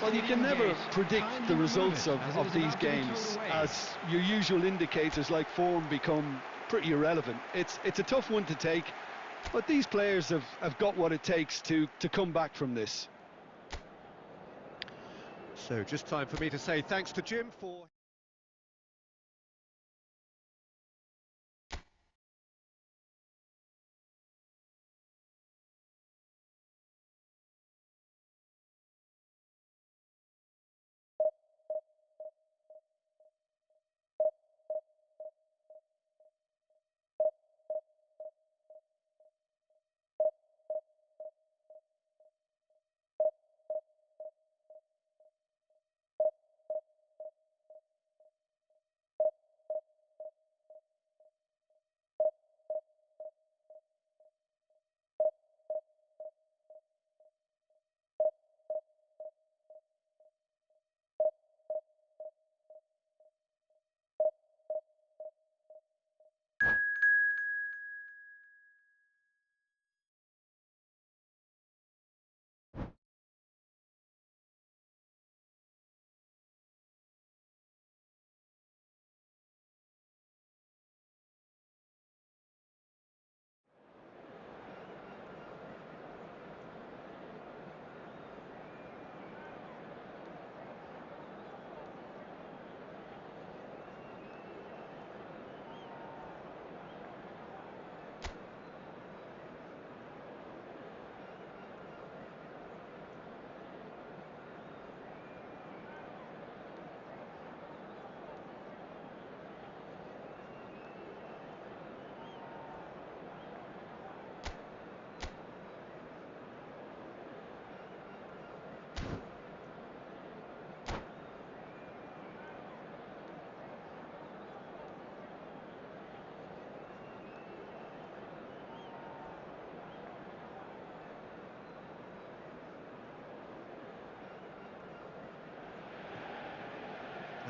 Speaker 2: Well, you can never predict the results of these games, as your usual indicators like form become pretty irrelevant. It's a tough one to take, But these players have got what it takes to come back from this.
Speaker 1: So just time for me to say thanks to Jim for...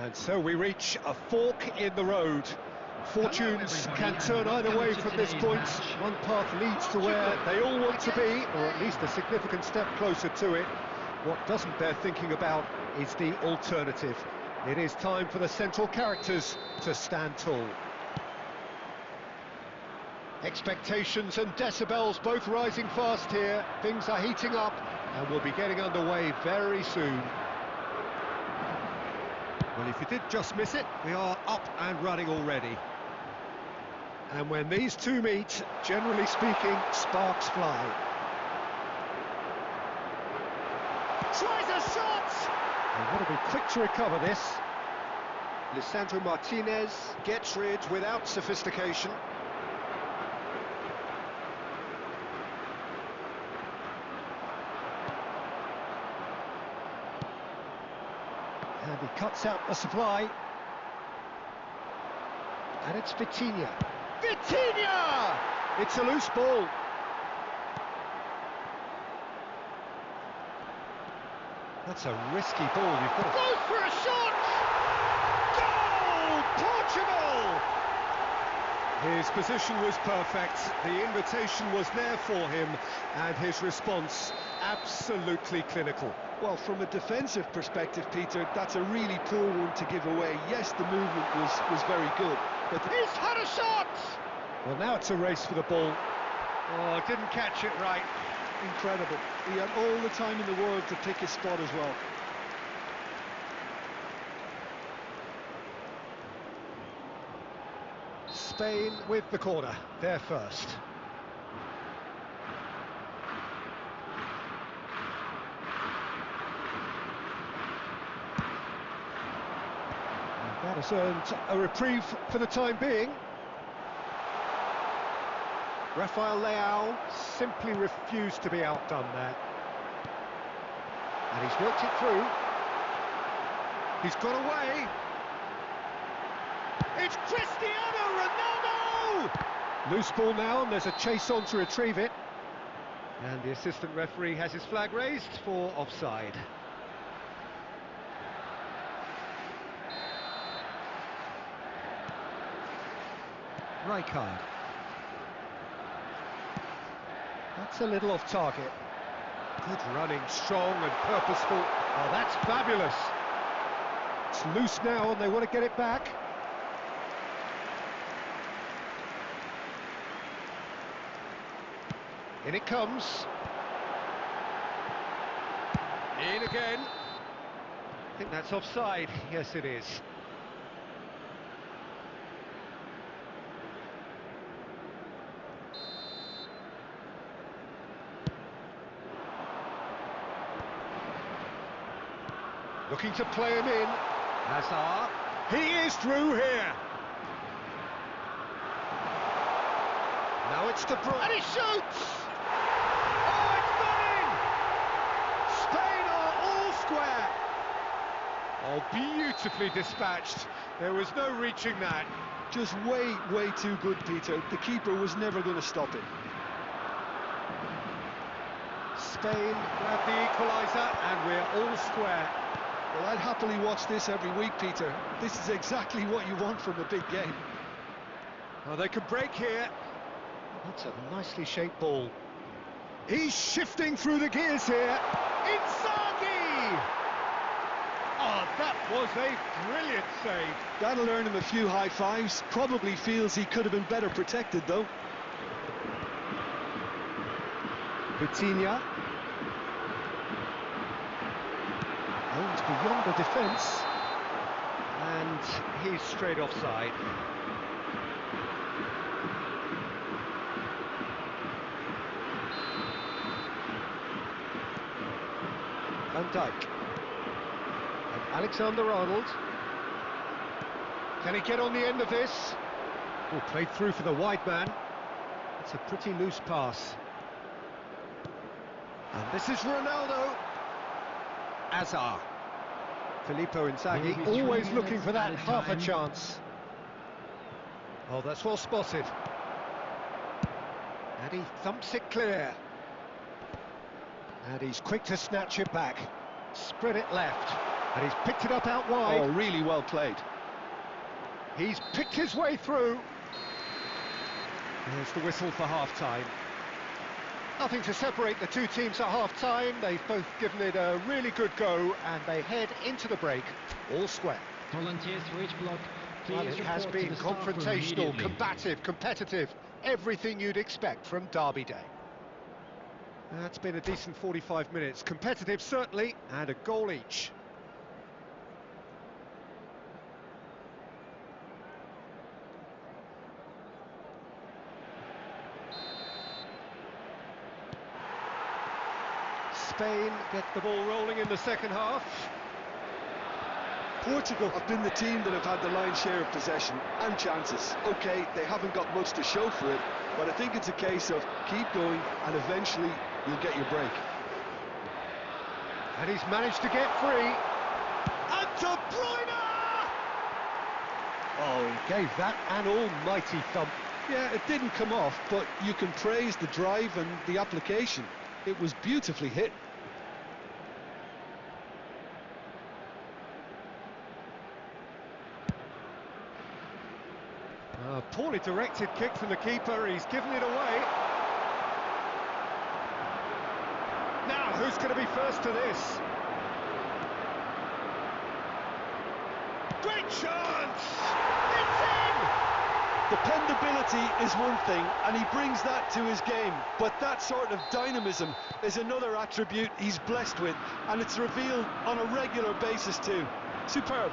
Speaker 1: And so we reach a fork in the road. Fortunes can turn either way from this point. One path leads to where they all want to be, or at least a significant step closer to it. What doesn't bear thinking about is the alternative. It is time for the central characters to stand tall. Expectations and decibels both rising fast here. Things are heating up and we'll be getting underway very soon. Well, if you did just miss it, we are up and running already. And when these two meet, generally speaking, sparks fly. Tries a shot! And got to be quick to recover this. Lisandro Martinez gets rid without sophistication. And he cuts out the supply. And it's Vitinha. Vitinha! It's a loose ball. That's a risky ball. You've got to... Goes for a shot! Goal! Portugal! His position was perfect. The invitation was there for him. And his response, absolutely clinical.
Speaker 2: Well, from a defensive perspective, Peter, that's a really poor one to give away. Yes, the movement was very good, but
Speaker 1: he's had a shot! Well, now it's a race for the ball. Oh, didn't catch it right.
Speaker 2: Incredible. He had all the time in the world to pick his spot as well.
Speaker 1: Spain with the corner. They're first. That has earned a reprieve for the time being. Rafael Leao simply refused to be outdone there. And he's worked it through. He's got away. It's Cristiano Ronaldo! Loose ball now, and there's a chase on to retrieve it. And the assistant referee has his flag raised for offside. Rijkaard. That's a little off target. Good running, strong and purposeful. Oh, that's fabulous. It's loose now and they want to get it back. In it comes. In again. I think that's offside. Yes, it is. Looking to play him in. Hazard. He is through here. Now it's De Bruyne. And he shoots! Oh, it's gone in! Spain are all square. Oh, beautifully dispatched. There was no reaching that.
Speaker 2: Just way, way too good, Peter. The keeper was never going to stop it.
Speaker 1: Spain grab the equaliser, and we're all square.
Speaker 2: Well, I'd happily watch this every week, Peter. This is exactly what you want from a big game.
Speaker 1: Oh, they could break here. That's a nicely shaped ball. He's shifting through the gears here. Inzaghi! Oh, that was a brilliant save.
Speaker 2: That'll earn him a few high fives. Probably feels he could have been better protected, though.
Speaker 1: Vitinha. Oh, it's beyond the defence. And he's straight offside. Van Dijk. And Alexander-Arnold. Can he get on the end of this? Oh, played through for the wide man. It's a pretty loose pass. And this is Ronaldo. Hazard. Filippo Inzaghi, always looking for that half a chance. Oh, that's well spotted. And he thumps it clear. And he's quick to snatch it back. Spread it left. And he's picked it up out wide.
Speaker 2: Oh, really well played.
Speaker 1: He's picked his way through. There's the whistle for half-time. Nothing to separate the two teams at half-time. They've both given it a really good go, and they head into the break all square.
Speaker 4: Volunteers for each block.
Speaker 1: Well, it has been confrontational, combative, competitive, everything you'd expect from Derby Day. That's been a decent 45 minutes. Competitive, certainly, and a goal each. Spain get the ball rolling in the second half.
Speaker 2: Portugal have been the team that have had the lion's share of possession and chances. OK, they haven't got much to show for it, but I think it's a case of keep going and eventually you'll get your break.
Speaker 1: And he's managed to get free. And De Bruyne! Oh, he gave that an almighty thump.
Speaker 2: Yeah, it didn't come off, but you can praise the drive and the application. It was beautifully hit.
Speaker 1: A poorly directed kick from the keeper. He's given it away. Now, who's going to be first to this? Great chance! It's in!
Speaker 2: Dependability is one thing, and he brings that to his game, but that sort of dynamism is another attribute he's blessed with, and it's revealed on a regular basis too. Superb.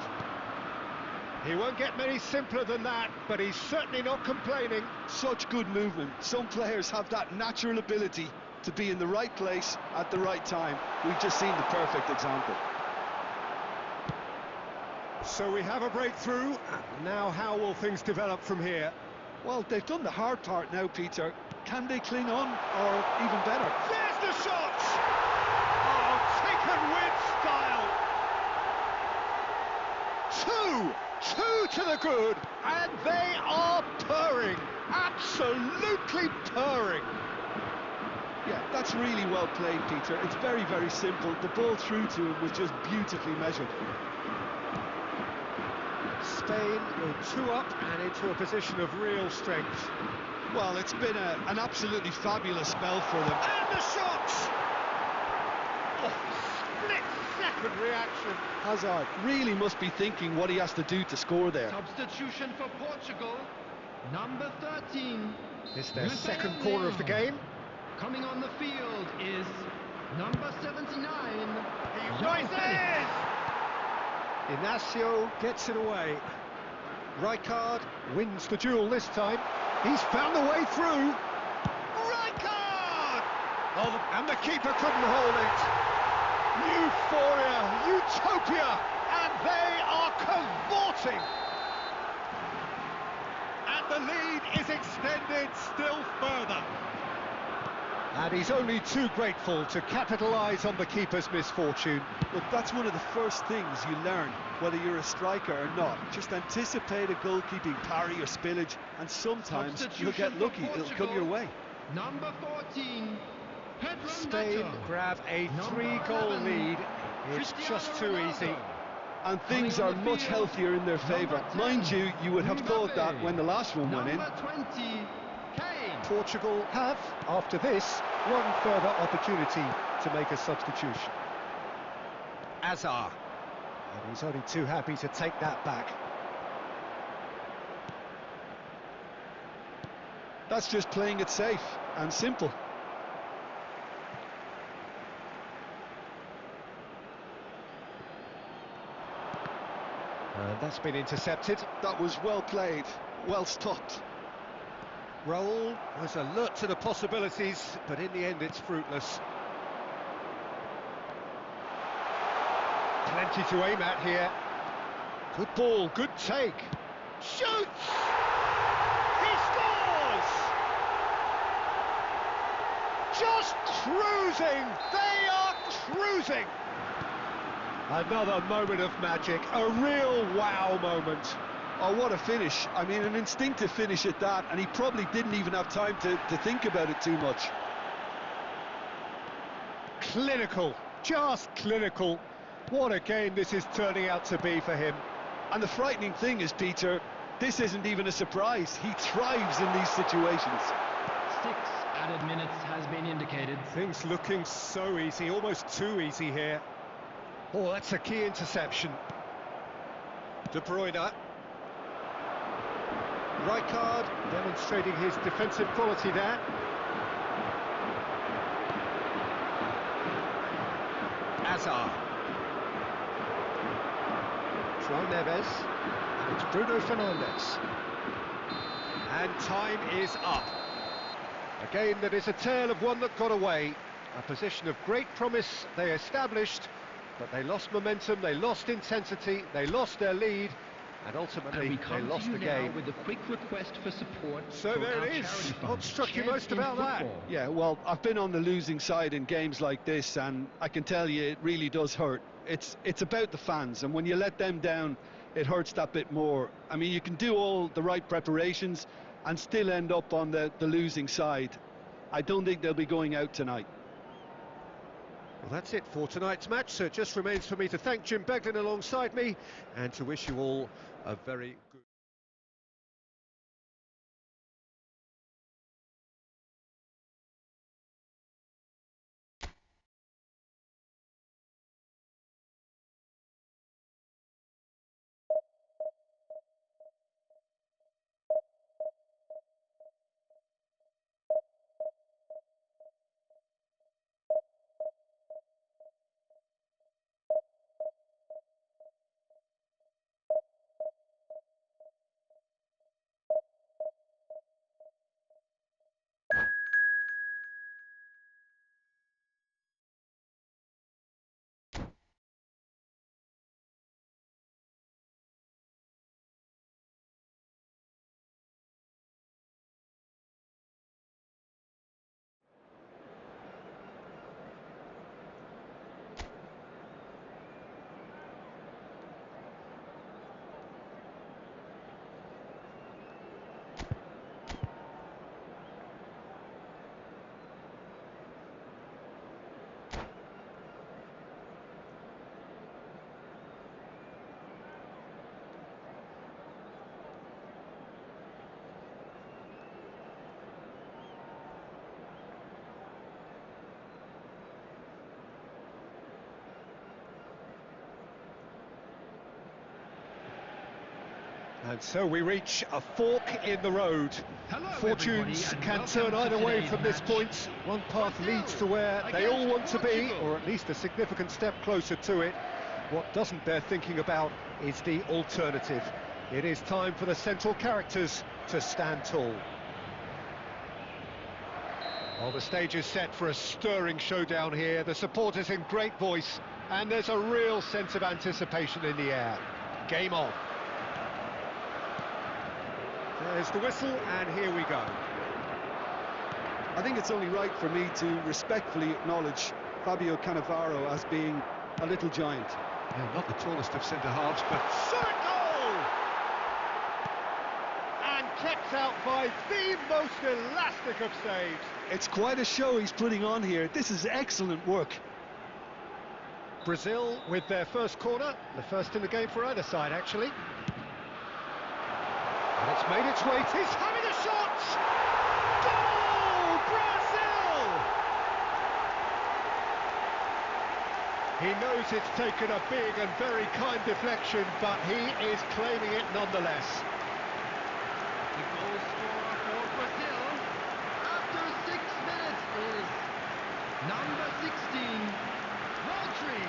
Speaker 1: He won't get many simpler than that, but he's certainly not complaining.
Speaker 2: Such good movement. Some players have that natural ability to be in the right place at the right time. We've just seen the perfect example.
Speaker 1: So we have a breakthrough. Now how will things develop from here?
Speaker 2: Well, they've done the hard part now, Peter. Can they cling on, or even better?
Speaker 1: There's the shot! Oh, taken with style! Two to the good, and they are purring, absolutely purring.
Speaker 2: Yeah, that's really well played, Peter. It's very, very simple. The ball through to him was just beautifully measured.
Speaker 1: Spain go 2 up and into a position of real strength.
Speaker 2: Well, it's been an absolutely fabulous spell for them.
Speaker 1: And the shot! Oh, split-second reaction.
Speaker 2: Hazard really must be thinking what he has to do to score there.
Speaker 3: Substitution for Portugal, number 13.
Speaker 1: It's their second corner of the game.
Speaker 3: Coming on the field is number 79.
Speaker 1: He
Speaker 3: João
Speaker 1: rises!
Speaker 3: Félix.
Speaker 1: Inacio gets it away. Rijkaard wins the duel this time. He's found the way through. Rijkaard! Oh, and the keeper couldn't hold it. Euphoria, utopia, and they are cavorting. And the lead is extended still further. And he's only too grateful to capitalise on the keeper's misfortune.
Speaker 2: Look, that's one of the first things you learn, whether you're a striker or not. Just anticipate a goalkeeping parry or spillage, and sometimes you'll get lucky, it'll come your way.
Speaker 3: Number 14, Pedro
Speaker 1: Spain
Speaker 3: Neto.
Speaker 1: grab a
Speaker 3: Number
Speaker 1: 3-goal
Speaker 3: 11,
Speaker 1: lead. It's
Speaker 3: Cristiano
Speaker 1: just too
Speaker 3: Ronaldo.
Speaker 1: easy.
Speaker 2: And things
Speaker 3: Coming
Speaker 2: are
Speaker 3: on the
Speaker 2: much
Speaker 3: field,
Speaker 2: healthier in their favour.
Speaker 3: number 10,
Speaker 2: Mind you, you would have thought that
Speaker 3: Mbappe.
Speaker 2: when the last one went in.
Speaker 3: Number 20, Kane.
Speaker 1: Portugal have, after this, one further opportunity to make a substitution. Azar. And he's only too happy to take that back.
Speaker 2: That's just playing it safe and simple.
Speaker 1: And that's been intercepted.
Speaker 2: That was well played, well stopped.
Speaker 1: Raul was alert to the possibilities, but in the end it's fruitless. Plenty to aim at here. Good ball, good take. Shoots! He scores! Just cruising! They are cruising! Another moment of magic, a real wow moment.
Speaker 2: Oh, what a finish. I mean, an instinctive finish at that, and he probably didn't even have time to think about it too much.
Speaker 1: Clinical, just clinical. What a game this is turning out to be for him.
Speaker 2: And the frightening thing is, Peter, this isn't even a surprise. He thrives in these situations.
Speaker 3: 6 added minutes has been indicated.
Speaker 1: Things looking so easy, almost too easy here. Oh, that's a key interception. De Bruyne. Rijkaard demonstrating his defensive quality there. Azar. João Neves. And it's Bruno Fernandes. And time is up. A game that is a tale of one that got away. A position of great promise they established, but they lost momentum, they lost intensity, they lost their lead, and
Speaker 4: And
Speaker 1: ultimately
Speaker 4: we
Speaker 1: they
Speaker 4: come
Speaker 1: lost
Speaker 4: to you
Speaker 1: the
Speaker 4: now
Speaker 1: game.
Speaker 4: with a quick request for support
Speaker 1: So
Speaker 4: for
Speaker 1: there
Speaker 4: our
Speaker 1: it is.
Speaker 4: charity fund,
Speaker 1: What struck you
Speaker 4: Chance
Speaker 1: most
Speaker 4: in
Speaker 1: about that?
Speaker 4: Football.
Speaker 2: Yeah, well, I've been on the losing side in games like this, and I can tell you it really does hurt. It's about the fans, and when you let them down, it hurts that bit more. I mean, you can do all the right preparations and still end up on the losing side. I don't think they'll be going out tonight.
Speaker 1: Well, that's it for tonight's match, so it just remains for me to thank Jim Beglin alongside me, and to wish you all a very good... And so we reach a fork in the road.
Speaker 3: Hello,
Speaker 1: Fortunes
Speaker 3: everybody, and
Speaker 1: can
Speaker 3: welcome
Speaker 1: turn
Speaker 3: to
Speaker 1: either way
Speaker 3: today's
Speaker 1: from this
Speaker 3: match.
Speaker 1: point. One path
Speaker 3: Brazil
Speaker 1: leads to where they all
Speaker 3: against
Speaker 1: want to be,
Speaker 3: Portugal.
Speaker 1: or at least a significant step closer to it. What doesn't bear thinking about is the alternative. It is time for the central characters to stand tall. Well, the stage is set for a stirring showdown here. The supporters in great voice, and there's a real sense of anticipation in the air. Game on. There's the whistle, and here we go.
Speaker 2: I think it's only right for me to respectfully acknowledge Fabio Cannavaro as being a little giant.
Speaker 1: Yeah, not the tallest of centre-halves, but shot goal! And kept out by the most elastic of saves.
Speaker 2: It's quite a show he's putting on here. This is excellent work.
Speaker 1: Brazil with their first corner, the first in the game for either side, actually. And it's made its way. He's having a shot! Goal! Brazil! He knows it's taken a big and very kind deflection, but he is claiming it nonetheless.
Speaker 3: The goal scorer for Brazil after 6 minutes is number 16, Rodri.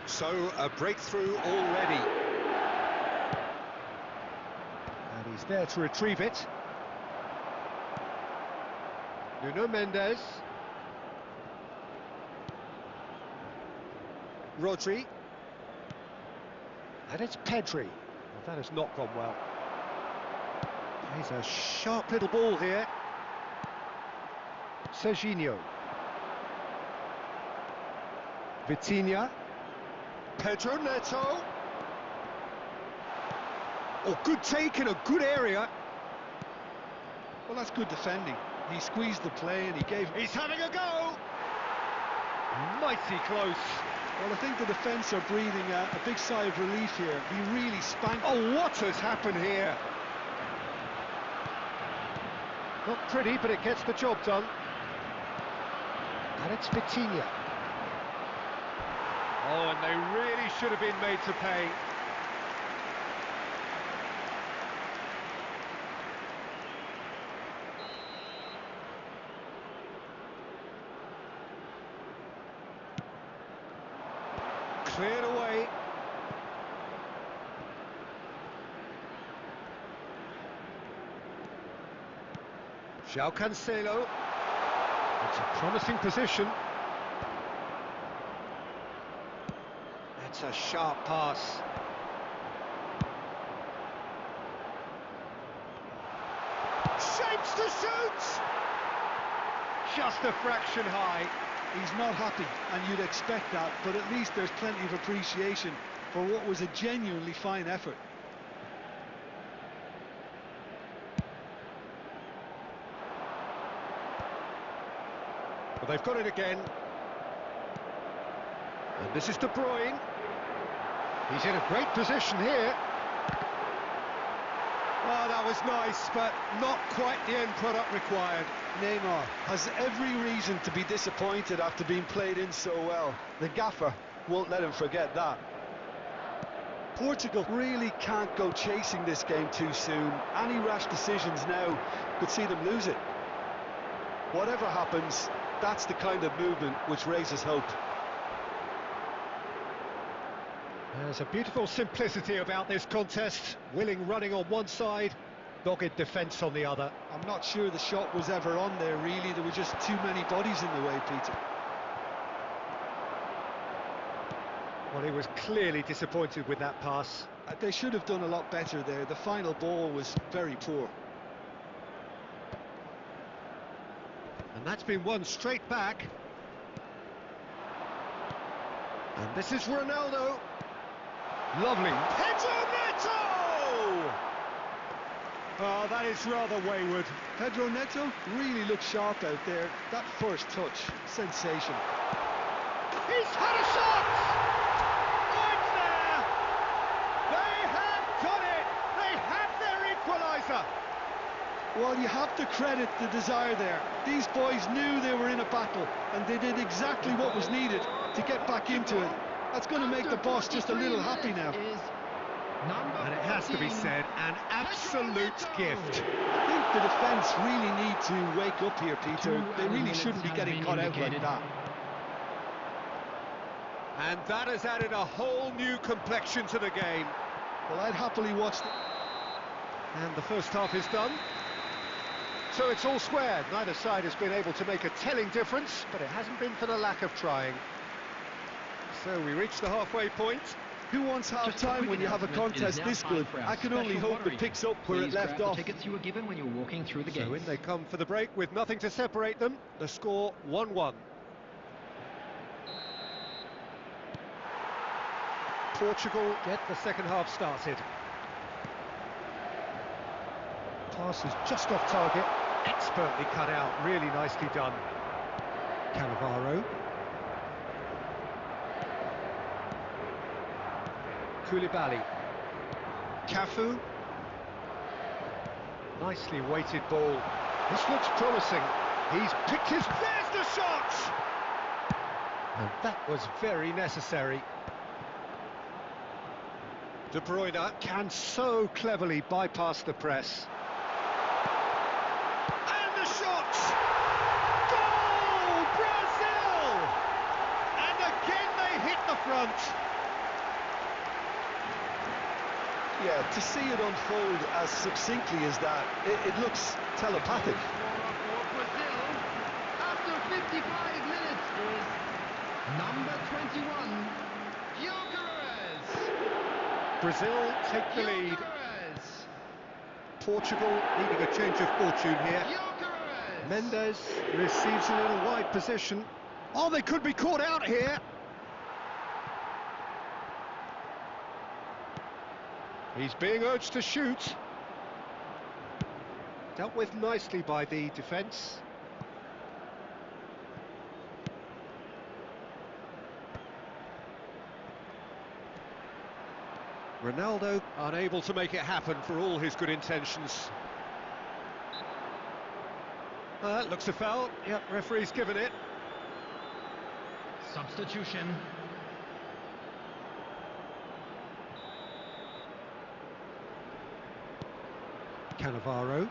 Speaker 1: So, a breakthrough already. And he's there to retrieve it. Nuno Mendes. Rodri. And it's Pedri. Well, that has not gone well. He's a sharp little ball here. Serginho. Vitinha. Pedro Neto. Oh, good take in a good area.
Speaker 2: Well, that's good defending. He squeezed the play and he gave...
Speaker 1: He's having a go! Mighty close.
Speaker 2: Well, I think the defence are breathing a big sigh of relief here. He really spanked...
Speaker 1: Oh, what has happened here? Not pretty, but it gets the job done. And it's Vitinha. Oh, and they really should have been made to pay. Cleared away. João Cancelo. It's a promising position. It's a sharp pass. Shapes to shoot! Just a fraction high.
Speaker 2: He's not happy, and you'd expect that, but at least there's plenty of appreciation for what was a genuinely fine effort.
Speaker 1: Well, they've got it again. And this is De Bruyne. He's in a great position here. Oh, that was nice, but not quite the end product required.
Speaker 2: Neymar has every reason to be disappointed after being played in so well. The gaffer won't let him forget that. Portugal really can't go chasing this game too soon. Any rash decisions now could see them lose it. Whatever happens, that's the kind of movement which raises hope.
Speaker 1: There's a beautiful simplicity about this contest. Willing running on one side, dogged defence on the other.
Speaker 2: I'm not sure the shot was ever on there, really. There were just too many bodies in the way, Peter.
Speaker 1: Well, he was clearly disappointed with that pass.
Speaker 2: They should have done a lot better there. The final ball was very poor.
Speaker 1: And that's been won straight back. And this is Ronaldo. Lovely. Pedro Neto! Oh, that is rather wayward.
Speaker 2: Pedro Neto really looked sharp out there. That first touch, sensation.
Speaker 1: He's had a shot! Oh, it's there! They have done it! They have their equaliser!
Speaker 2: Well, you have to credit the desire there. These boys knew they were in a battle, and they did exactly what was needed. to get back into it. That's going to make the boss just a little happy now.
Speaker 1: And it has to be said, an absolute gift.
Speaker 2: I think the defence really need to wake up here, Peter. They really shouldn't be getting caught out like that.
Speaker 1: And that has added a whole new complexion to the game.
Speaker 2: Well, I'd happily watch the...
Speaker 1: And the first half is done. So it's all square. Neither side has been able to make a telling difference, but it hasn't been for the lack of trying. So we reach the halfway point.
Speaker 2: Who wants half-time when you have a contest this good? I can only hope it picks up where it left off.
Speaker 4: Tickets you were given when you were walking through the gates.
Speaker 1: So in they come for the break with nothing to separate them. The score 1-1. Portugal get the second half started. Pass is just off target. Expertly cut out. Really nicely done. Cannavaro. Koulibaly. Cafu. Nicely weighted ball. This looks promising. He's picked his... There's the shot! And that was very necessary. De Bruyne can so cleverly bypass the press. And the shot! Goal! Brazil! And again they hit the front.
Speaker 2: Yeah, to see it unfold as succinctly as that, it looks telepathic.
Speaker 3: Brazil, after 55 minutes, is number 21, Gyökeres.
Speaker 1: Brazil take the lead. Portugal needing a change of fortune here. Mendes receives it in a wide position. Oh, they could be caught out here. He's being urged to shoot. Dealt with nicely by the defence. Ronaldo unable to make it happen for all his good intentions. Looks a foul. Yep, referee's given it.
Speaker 3: Substitution.
Speaker 1: Cannavaro.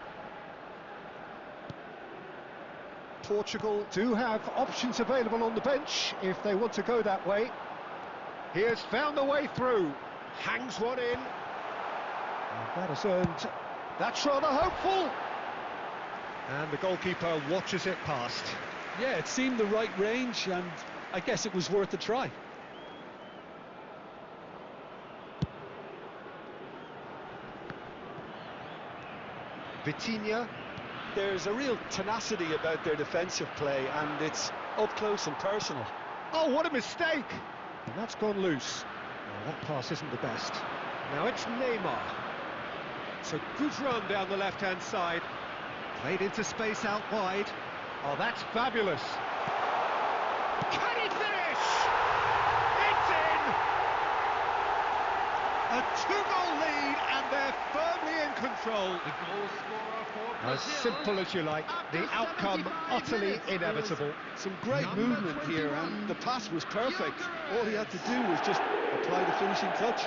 Speaker 1: Portugal do have options available on the bench if they want to go that way. He has found the way through. Hangs one in. And that has earned... That's rather hopeful. And the goalkeeper watches it past.
Speaker 2: Yeah, it seemed the right range, and I guess it was worth a try.
Speaker 1: Vitinha.
Speaker 2: There's a real tenacity about their defensive play, and it's up close and personal.
Speaker 1: Oh, what a mistake! And that's gone loose. Well, that pass isn't the best. Now it's Neymar. It's a good run down the left-hand side. Played into space out wide. Oh, that's fabulous. Can he finish? It's in! A two-goal lead, and they're firmly in control.
Speaker 3: The goal scorer for Brazil.
Speaker 1: As simple as you like. The outcome utterly inevitable.
Speaker 2: Some great movement here, and the pass was perfect. All he had to do was just apply the finishing touch.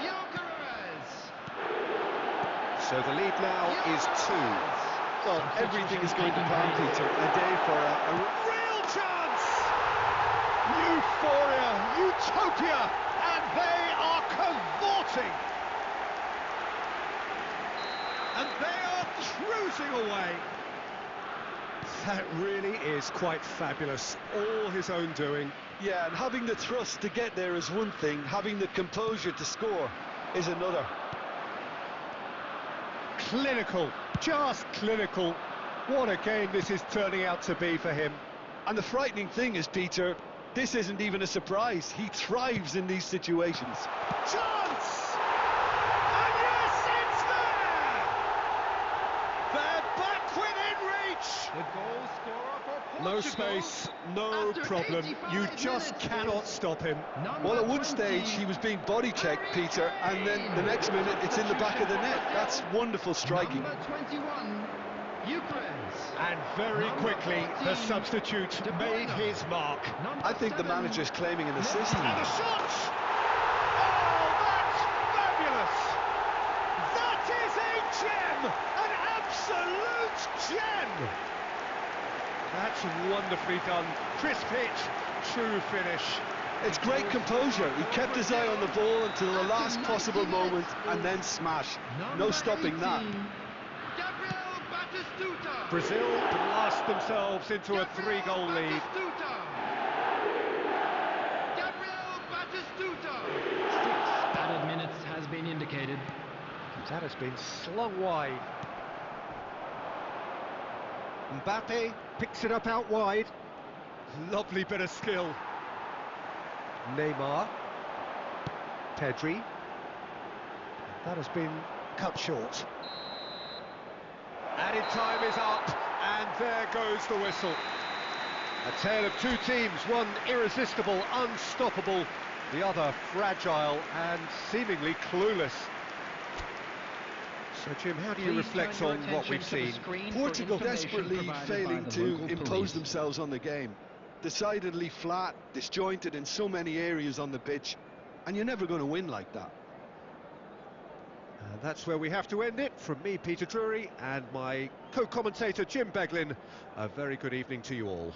Speaker 1: So the lead now is 2.
Speaker 2: Well, everything is going to plan, Peter. A day for a
Speaker 1: real chance! Euphoria, utopia, and they are cavorting. And they are cruising away. That really is quite fabulous. All his own doing.
Speaker 2: Yeah, and having the thrust to get there is one thing. Having the composure to score is another.
Speaker 1: Clinical, just clinical. What a game this is turning out to be for him.
Speaker 2: And the frightening thing is, Peter, this isn't even a surprise. He thrives in these situations.
Speaker 1: Chance! And yes, it's there! They're back within reach!
Speaker 3: The goal scorer for Portugal.
Speaker 1: No space, no problem. You just cannot stop him.
Speaker 2: Well, at one stage he was being body checked, Peter, and then the next minute it's in the back of the net. That's wonderful striking.
Speaker 3: Number 21, Eucharist.
Speaker 1: And very
Speaker 3: Number
Speaker 1: quickly, the
Speaker 3: 14,
Speaker 1: substitute
Speaker 3: De Bruyne.
Speaker 1: made his mark.
Speaker 3: Number
Speaker 2: I think the
Speaker 3: 7,
Speaker 2: manager's claiming an assist.
Speaker 3: Messi.
Speaker 1: And the shot! Oh, that's fabulous! That is a gem! An absolute gem! That's wonderfully done. Crisp hit, true finish.
Speaker 2: It's great composure. He kept his eye on the ball until the last possible moment and then smash. No stopping that.
Speaker 3: Gabriel Batistuta.
Speaker 1: Brazil blast themselves into a
Speaker 3: Gabriel
Speaker 1: 3-goal lead.
Speaker 3: Batistuta. Gabriel Batistuta.
Speaker 4: 6 added minutes has been indicated.
Speaker 1: That has been slung wide. Mbappe picks it up out wide. Lovely bit of skill. Neymar. Pedri. That has been cut short. Added time is up, and there goes the whistle. A tale of two teams, one irresistible, unstoppable, the other fragile and seemingly clueless. So, Jim, how do you
Speaker 4: Please
Speaker 1: reflect
Speaker 4: turn your
Speaker 1: on what we've
Speaker 4: attention to the
Speaker 1: seen?
Speaker 4: screen for
Speaker 2: Portugal
Speaker 4: information
Speaker 2: desperately
Speaker 4: provided
Speaker 2: failing
Speaker 4: by the
Speaker 2: to
Speaker 4: local
Speaker 2: impose
Speaker 4: police.
Speaker 2: themselves on the game. Decidedly flat, disjointed in so many areas on the pitch, and you're never going to win like that.
Speaker 1: And that's where we have to end it. From me, Peter Drury, and my co-commentator, Jim Beglin, a very good evening to you all.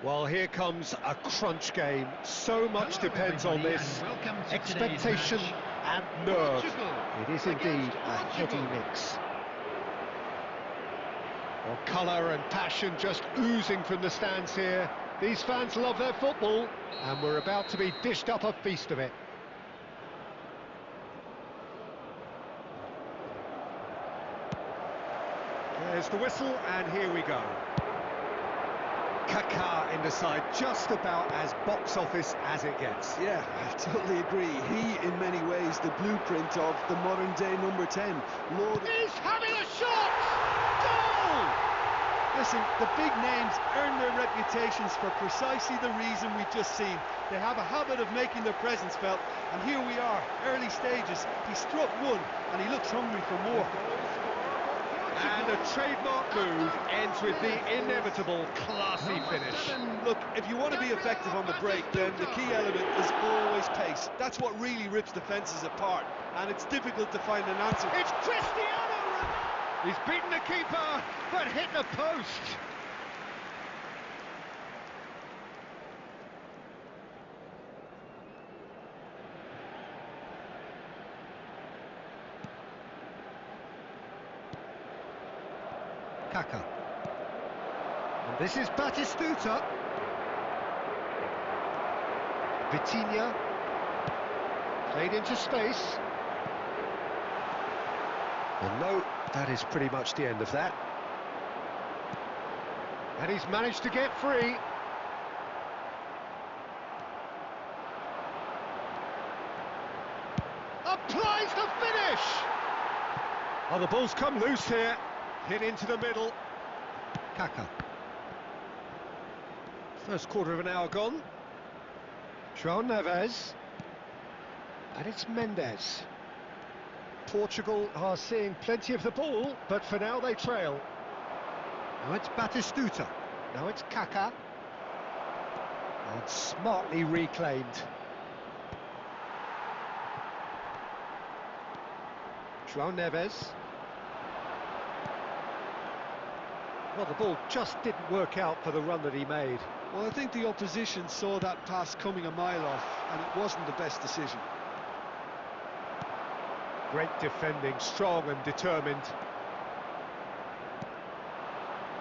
Speaker 1: Well, here comes a crunch game. So much
Speaker 3: Hello,
Speaker 1: depends on
Speaker 3: everybody,
Speaker 1: this.
Speaker 3: and welcome to
Speaker 1: Expectation
Speaker 3: today's match.
Speaker 1: and nerve.
Speaker 3: Portugal
Speaker 1: It is
Speaker 3: against
Speaker 1: indeed a heady
Speaker 3: Portugal.
Speaker 1: mix. Well, colour and passion just oozing from the stands here. These fans love their football, and we're about to be dished up a feast of it. There's the whistle, and here we go. Kaká in the side, just about as box office as it gets.
Speaker 2: Yeah, I totally agree. He, in many ways, the blueprint of the modern-day number 10. Lord,
Speaker 1: He's having a shot! Goal!
Speaker 2: listen, the big names earn their reputations for precisely the reason we've just seen. They have a habit of making their presence felt, and here we are, early stages. He struck one, and he looks hungry for more.
Speaker 1: And a trademark move ends with the inevitable classy
Speaker 3: Number
Speaker 1: finish.
Speaker 3: 7.
Speaker 2: Look, if you want to be effective on the break, then the key element is always pace. That's what really rips defences apart, and it's difficult to find an answer.
Speaker 1: It's Cristiano Ronaldo! He's beaten the keeper, but hit the post. Kaka. And this is Batistuta. Vitinha. Played into space. Well, no, that is pretty much the end of that. And he's managed to get free. Applies the finish! Oh, the ball's come loose here. Hit into the middle. Kaka. First quarter of an hour gone. João Neves. And it's Mendes. Portugal are seeing plenty of the ball, but for now they trail. Now it's Batistuta. Now it's Kaka. And smartly reclaimed. João Neves. Well, the ball just didn't work out for the run that he made.
Speaker 2: Well, I think the opposition saw that pass coming a mile off, and it wasn't the best decision.
Speaker 1: Great defending, strong and determined.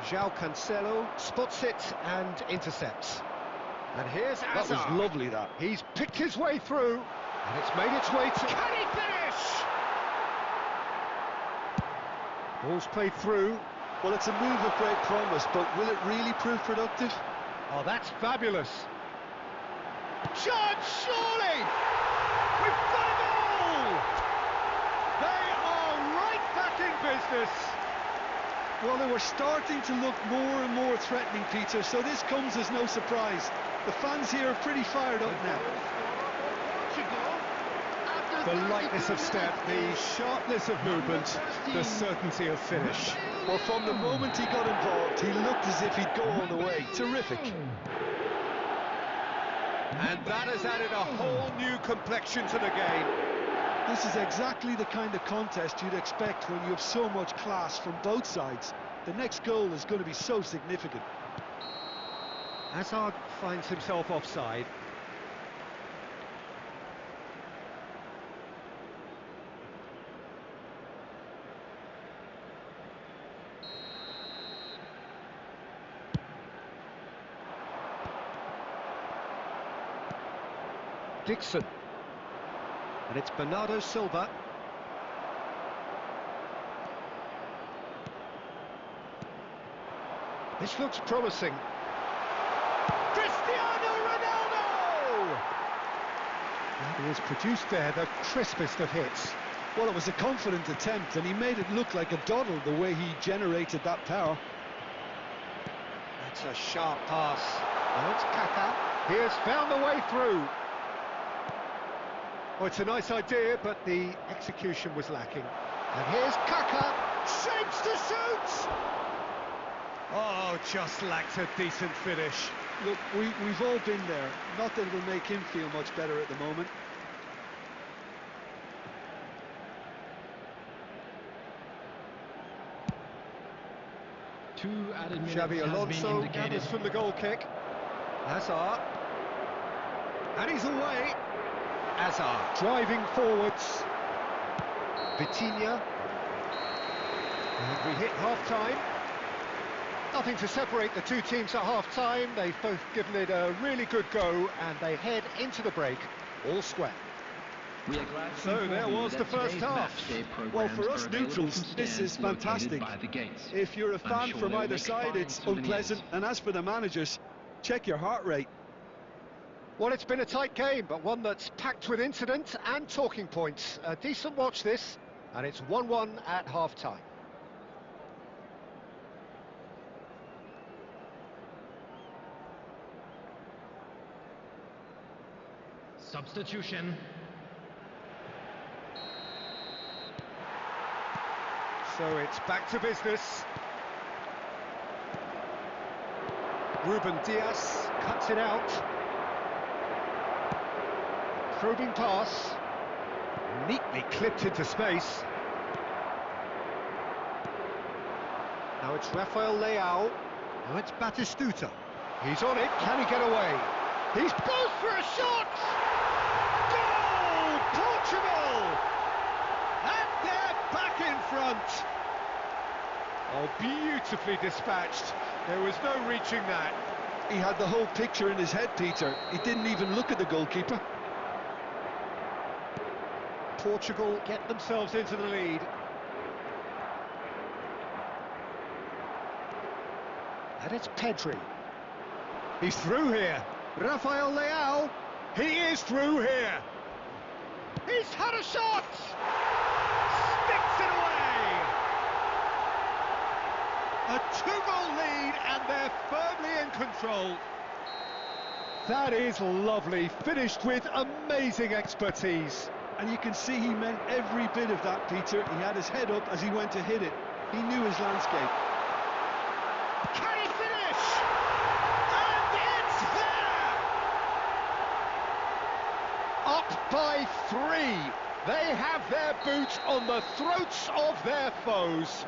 Speaker 1: João Cancelo spots it and intercepts. And here's Hazard.
Speaker 2: That was lovely, that.
Speaker 1: He's picked his way through, and it's made its way to... Can he finish? Ball's played through.
Speaker 2: Well, it's a move of great promise, but will it really prove productive?
Speaker 1: Oh, that's fabulous. Chance, surely! We've got a goal! They are right back in business.
Speaker 2: Well, they were starting to look more and more threatening, Peter, so this comes as no surprise. The fans here are pretty fired up now.
Speaker 1: The lightness of step, the sharpness of movement, the certainty of finish.
Speaker 2: Well, from the moment he got involved, he looked as if he'd go all the way. Terrific.
Speaker 1: And that has added a whole new complexion to the game.
Speaker 2: This is exactly the kind of contest you'd expect when you have so much class from both sides. The next goal is going to be so significant.
Speaker 1: Hazard finds himself offside. Dixon. And it's Bernardo Silva. This looks promising. Cristiano Ronaldo! And he has produced there the crispest of hits.
Speaker 2: Well, it was a confident attempt, and he made it look like a doddle the way he generated that power.
Speaker 1: That's a sharp pass. Now it's Kaka. He has found the way through. Oh, it's a nice idea, but the execution was lacking. And here's Kaka, shapes to shoot! Oh, just lacks a decent finish.
Speaker 2: Look, we've all been there. Not that it'll make him feel much better at the moment.
Speaker 4: Two added minutes
Speaker 1: Xabi
Speaker 4: has
Speaker 1: Alonso
Speaker 4: been indicated.
Speaker 1: gathers from the goal kick. Hazard. And he's away. Hazard driving forwards. Vitinha. And we hit half-time. Nothing to separate the two teams at half-time. They've both given it a really good go, and they head into the break all square.
Speaker 4: We are glad to
Speaker 1: So
Speaker 4: inform
Speaker 1: there
Speaker 4: you
Speaker 1: was
Speaker 4: that
Speaker 1: the first
Speaker 4: today's
Speaker 1: half.
Speaker 4: matchday programs
Speaker 2: Well, for
Speaker 4: are
Speaker 2: us
Speaker 4: available
Speaker 2: neutrals,
Speaker 4: from
Speaker 2: this is
Speaker 4: stands located
Speaker 2: fantastic.
Speaker 4: by the gates.
Speaker 2: If you're a fan
Speaker 4: I'm sure
Speaker 2: from
Speaker 4: they'll
Speaker 2: either
Speaker 4: make
Speaker 2: side,
Speaker 4: fine
Speaker 2: it's
Speaker 4: souvenirs.
Speaker 2: unpleasant. And as for the managers, check your heart rate.
Speaker 1: Well, it's been a tight game, but one that's packed with incident and talking points. A decent watch this, and it's 1-1 at half-time.
Speaker 3: Substitution.
Speaker 1: So it's back to business. Ruben Diaz cuts it out. Probing pass. Neatly clipped into space. Now it's Rafael Leao. Now it's Batistuta. He's on it. Can he get away? He's close for a shot! Goal! Portugal! And they're back in front. Oh, beautifully dispatched. There was no reaching that.
Speaker 2: He had the whole picture in his head, Peter. He didn't even look at the goalkeeper.
Speaker 1: Portugal get themselves into the lead. And it's Pedri. He's through here. Rafael Leao. He is through here. He's had a shot. Sticks it away. A 2-goal lead and they're firmly in control. That is lovely. Finished with amazing expertise.
Speaker 2: And you can see he meant every bit of that, Peter. He had his head up as he went to hit it. He knew his landscape.
Speaker 1: Can he finish? And it's there! Up by 3. They have their boot on the throats of their foes.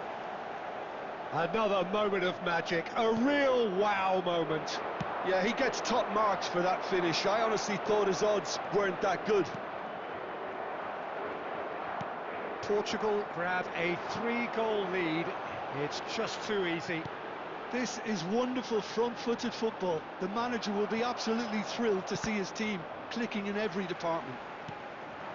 Speaker 1: Another moment of magic, a real wow moment.
Speaker 2: Yeah, he gets top marks for that finish. I honestly thought his odds weren't that good.
Speaker 1: Portugal grab a 3-goal lead. It's just too easy.
Speaker 2: This is wonderful front-footed football. The manager will be absolutely thrilled to see his team clicking in every department.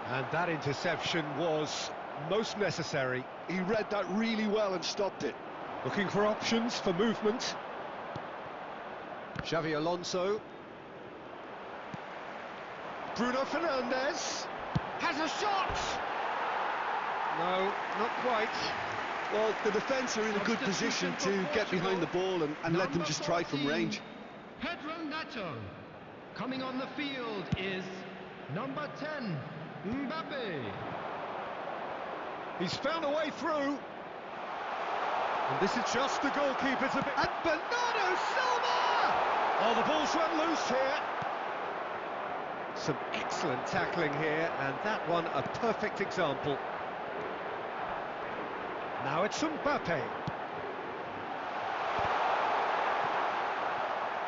Speaker 1: And that interception was most necessary.
Speaker 2: He read that really well and stopped it.
Speaker 1: Looking for options for movement. Xavi Alonso. Bruno Fernandes has a shot! No, not quite.
Speaker 2: Well, the defence are in a good position to get behind the ball and let them just try from range.
Speaker 3: Pedro Neto. Coming on the field is number 10, Mbappe.
Speaker 1: He's found a way through. And this is just the goalkeeper's a bit... And Bernardo Silva! Oh, the ball's run loose here. Some excellent tackling here, and that one a perfect example. Now it's Mbappe.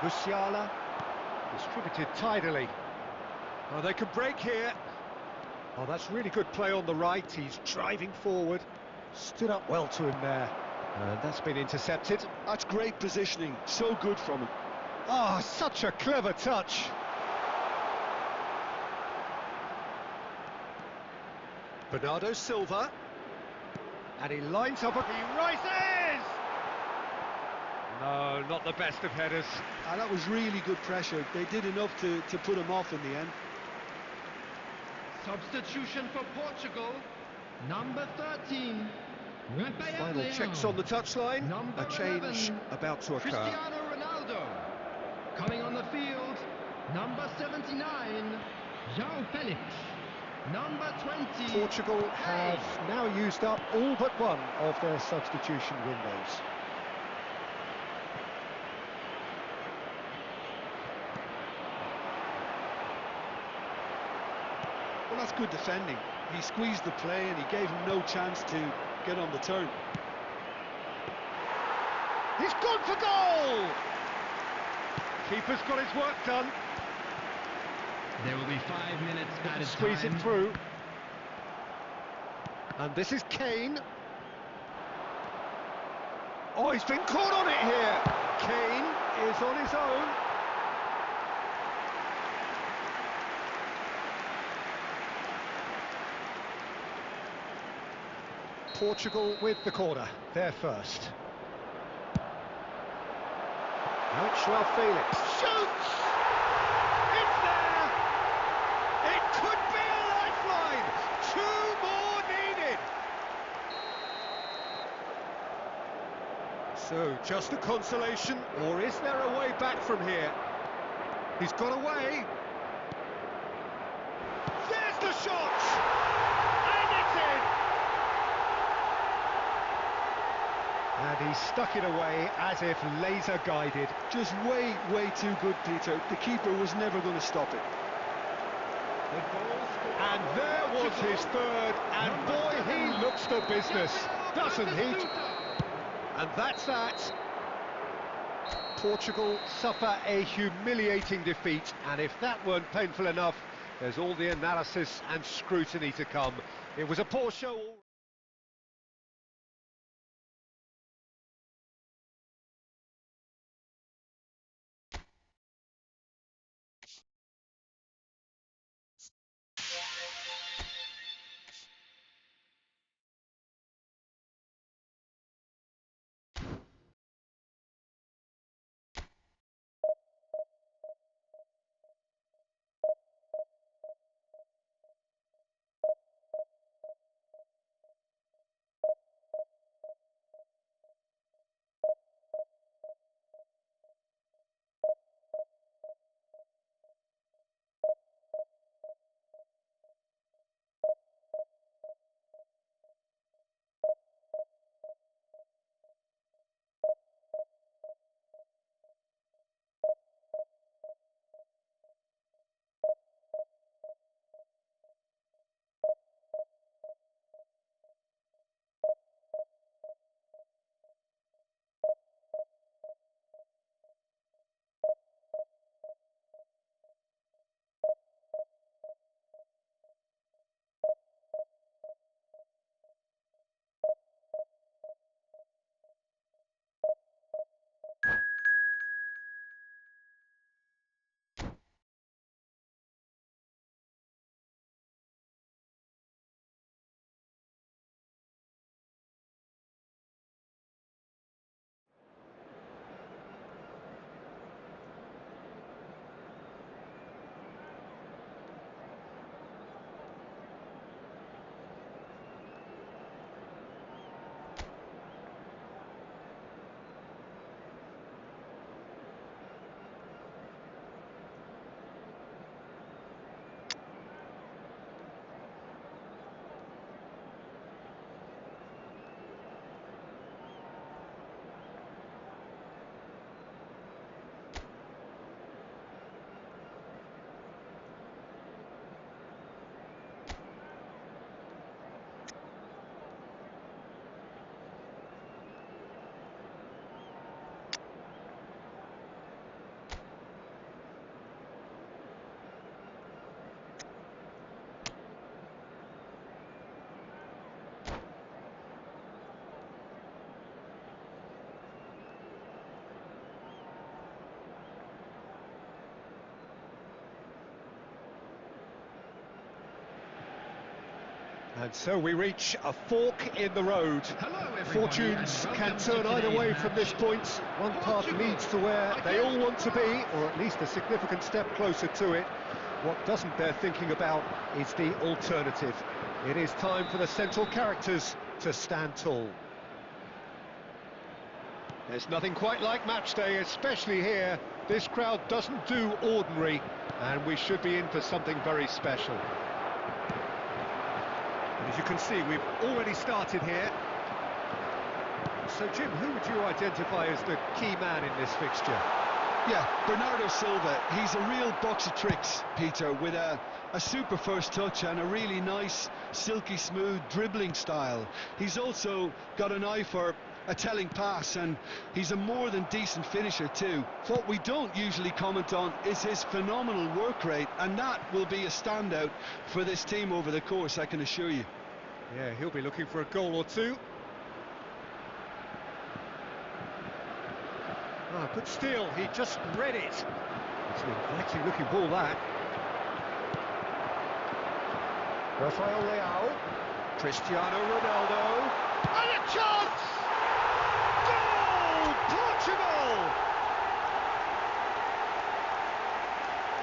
Speaker 1: Musiala distributed tidily. Oh, they can break here. Oh, that's really good play on the right. He's driving forward. Stood up well to him there. And that's been intercepted.
Speaker 2: That's great positioning. So good from him.
Speaker 1: Oh, such a clever touch. Bernardo Silva. And he lines up, he rises! No, not the best of headers.
Speaker 2: And that was really good pressure. They did enough to put him off in the end.
Speaker 3: Substitution for Portugal, number 13, Rafael
Speaker 1: Final
Speaker 3: Leao.
Speaker 1: checks on the touchline.
Speaker 3: Number
Speaker 1: A change
Speaker 3: 11,
Speaker 1: about to occur.
Speaker 3: Cristiano Ronaldo. Coming on the field, number 79, João Felix. Number 20,
Speaker 1: Portugal have now used up all but one of their substitution windows.
Speaker 2: Well, that's good defending. He squeezed the play and he gave him no chance to get on the turn.
Speaker 1: He's gone for goal! Keeper's got his work done.
Speaker 3: There will be 5 minutes added
Speaker 1: Squeeze
Speaker 3: time.
Speaker 1: it through. And this is Kane. Oh, he's been caught on it here. Kane is on his own. Portugal with the corner, they're first. Now it's João Felix. Shoots! It's there! It could be a lifeline! 2 more needed! So, just a consolation, or is there a way back from here? He's got away. There's the shot! And it's in! And he stuck it away as if laser guided.
Speaker 2: Just way too good, Peter. The keeper was never going to stop it.
Speaker 1: And there was his third, and boy, he looks the business, doesn't he? And that's that. Portugal suffer a humiliating defeat, and if that weren't painful enough, there's all the analysis and scrutiny to come. It was a poor show. And so we reach a fork in the road. Fortunes can turn either way from this point. One path leads to where they all want to be, or at least a significant step closer to it. What doesn't bear thinking about is the alternative. It is time for the central characters to stand tall. There's nothing quite like match day, especially here. This crowd doesn't do ordinary, and we should be in for something very special. As you can see, we've already started here. So, Jim, who would you identify as the key man in this fixture?
Speaker 2: Yeah, Bernardo Silva. He's a real box of tricks, Peter, with a super first touch and a really nice, silky smooth dribbling style. He's also got an eye for a telling pass, and he's a more than decent finisher too. What we don't usually comment on is his phenomenal work rate, and that will be a standout for this team over the course, I can assure you.
Speaker 1: Yeah, he'll be looking for a goal or two. Ah, good steal, he just read it. It's an inviting looking ball, that. Rafael Leao, Cristiano Ronaldo, and a chance! Goal! Portugal!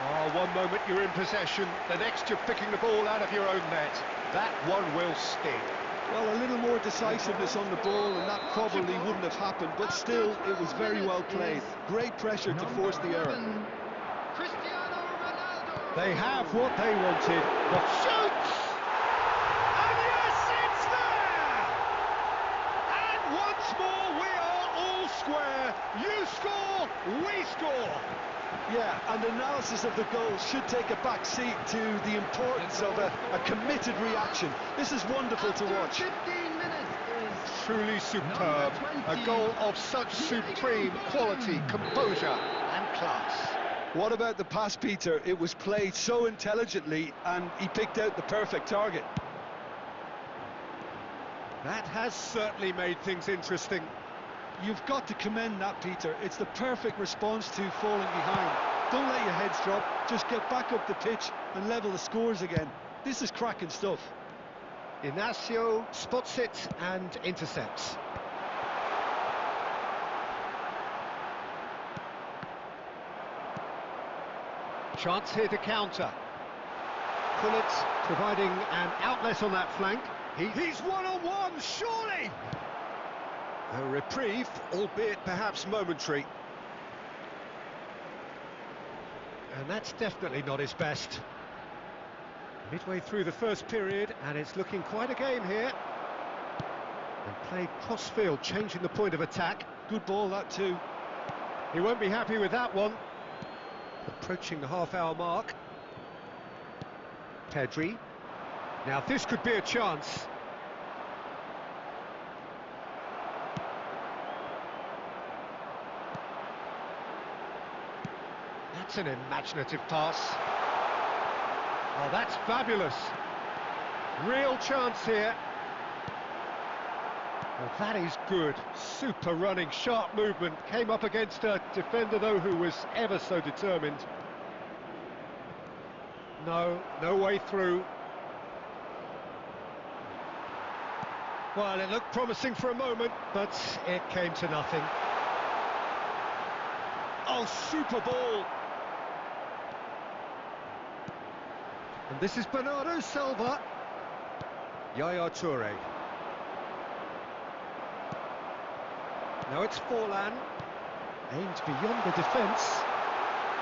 Speaker 1: Oh, one moment you're in possession, the next you're picking the ball out of your own net. That one will sting.
Speaker 2: Well, a little more decisiveness on the ball and that probably wouldn't have happened, but still, it was very well played. Great pressure to force the error.
Speaker 1: They have what they wanted. The shoots! And yes, it's there! And once more we You score, we score.
Speaker 2: Yeah, and analysis of the goal should take a back seat to the importance of a committed reaction. This is wonderful to watch.
Speaker 3: 15 minutes is
Speaker 1: Truly superb. A goal of such supreme quality, composure and class.
Speaker 2: What about the pass, Peter? It was played so intelligently and he picked out the perfect target.
Speaker 1: That has certainly made things interesting.
Speaker 2: You've got to commend that, Peter. It's the perfect response to falling behind. Don't let your heads drop, just get back up the pitch and level the scores again. This is cracking stuff.
Speaker 1: Inacio spots it and intercepts. Chance here to counter. Pullet providing an outlet on that flank. He's one-on-one, surely! A reprieve, albeit perhaps momentary. And that's definitely not his best. Midway through the first period, and it's looking quite a game here. And played cross-field, changing the point of attack.
Speaker 2: Good ball, that too.
Speaker 1: He won't be happy with that one. Approaching the half-hour mark. Pedri. Now this could be a chance. That's an imaginative pass. Oh, that's fabulous. Real chance here. Well, that is good. Super running, sharp movement. Came up against a defender, though, who was ever so determined. No way through. Well, it looked promising for a moment, but it came to nothing. Oh, super ball. And this is Bernardo Silva. Yaya Toure. Now it's Forlan. Aimed beyond the defence.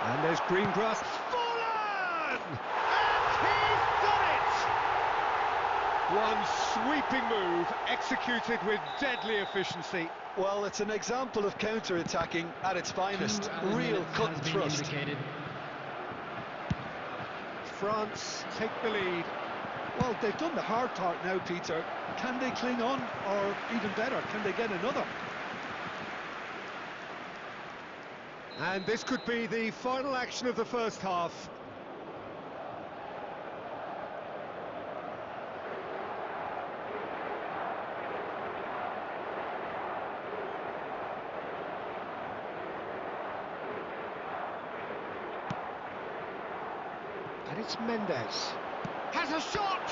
Speaker 1: And there's Greengrass. Forlan! And he's done it! One sweeping move, executed with deadly efficiency.
Speaker 2: Well, it's an example of counter-attacking at its finest. Real cut and thrust.
Speaker 1: France take the lead.
Speaker 2: Well, they've done the hard part now, Peter. Can they cling on, or even better, can they get another?
Speaker 1: And this could be the final action of the first half. And it's Mendes. Has a shot!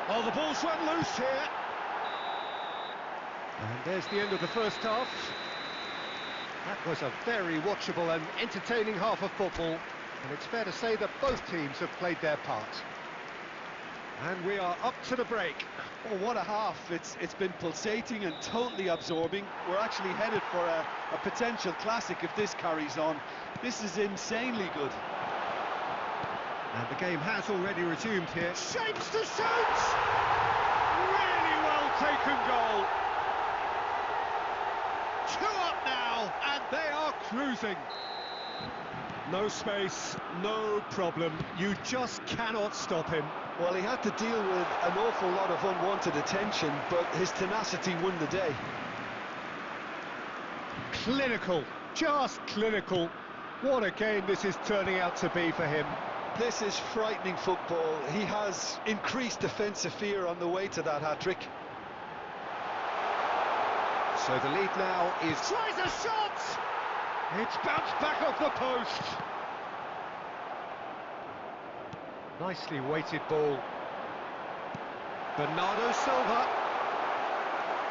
Speaker 1: Oh, the ball's run loose here. And there's the end of the first half. That was a very watchable and entertaining half of football. And it's fair to say that both teams have played their part. And we are up to the break.
Speaker 2: Oh, what a half. It's been pulsating and totally absorbing. We're actually headed for a potential classic if this carries on. This is insanely good.
Speaker 1: And the game has already resumed here. Shapes to shoot! Really well taken goal. 2 up now, and they are cruising. No space, no problem. You just cannot stop him.
Speaker 2: Well, he had to deal with an awful lot of unwanted attention, but his tenacity won the day.
Speaker 1: Clinical, just clinical. What a game this is turning out to be for him.
Speaker 2: This is frightening football. He has increased defensive fear on the way to that hat-trick.
Speaker 1: So the lead now is... Tries a shot! It's bounced back off the post. Nicely weighted ball. Bernardo Silva.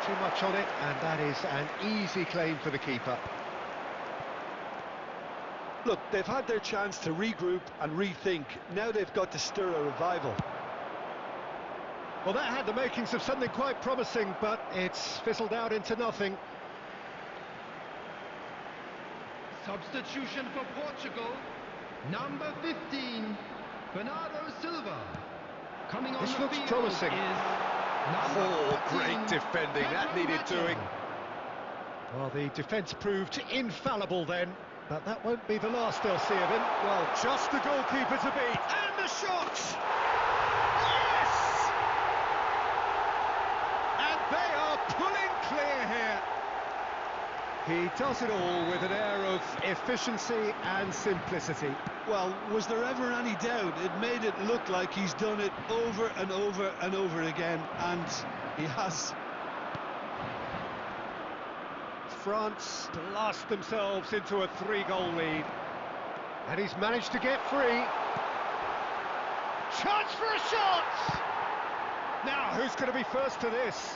Speaker 1: Too much on it, and that is an easy claim for the keeper.
Speaker 2: Look, they've had their chance to regroup and rethink. Now they've got to stir a revival.
Speaker 1: Well, that had the makings of something quite promising, but it's fizzled out into nothing.
Speaker 3: Substitution for Portugal, number 15, Bernardo Silva. Coming on
Speaker 1: This
Speaker 3: the
Speaker 1: looks
Speaker 3: field
Speaker 1: promising.
Speaker 3: is number
Speaker 1: Oh,
Speaker 3: 14,
Speaker 1: great defending, that
Speaker 3: Pedro
Speaker 1: needed
Speaker 3: Neto.
Speaker 1: doing. Well, the defence proved infallible then, but that won't be the last they'll see of him. Well, just the goalkeeper to beat. And the shot! Yes! And they are pulling clear here. He does it all with an air of efficiency and simplicity.
Speaker 2: Well, was there ever any doubt? It made it look like he's done it over and over and over again, and he has.
Speaker 1: France blast themselves into a 3-goal lead. And he's managed to get free. Chance for a shot! Now, who's going to be first to this?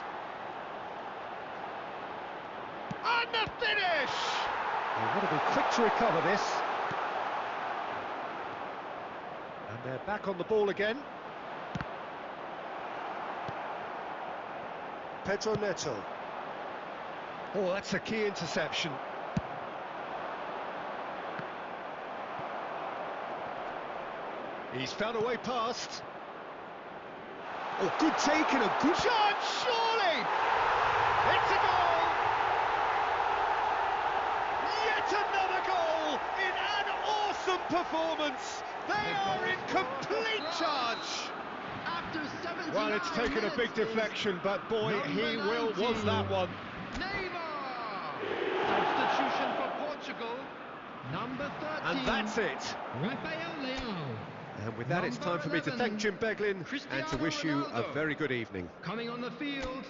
Speaker 1: And the finish! They've got to be quick to recover this. And they're back on the ball again. Pedro Neto. Oh, that's a key interception. He's found a way past. Oh, good take and a good shot, surely! It's a goal! Yet another goal in an awesome performance! They are in complete charge!
Speaker 3: After 79
Speaker 1: Well, it's taken a big
Speaker 3: minutes,
Speaker 1: deflection, but boy,
Speaker 3: number
Speaker 1: he will was
Speaker 3: 19.
Speaker 1: that one.
Speaker 3: Neymar! Substitution for Portugal. Number 13.
Speaker 1: And that's it.
Speaker 3: Rafael Leão.
Speaker 1: And with that, it's time for me to thank Jim Beglin and to wish you a very good evening.
Speaker 3: Coming on the field,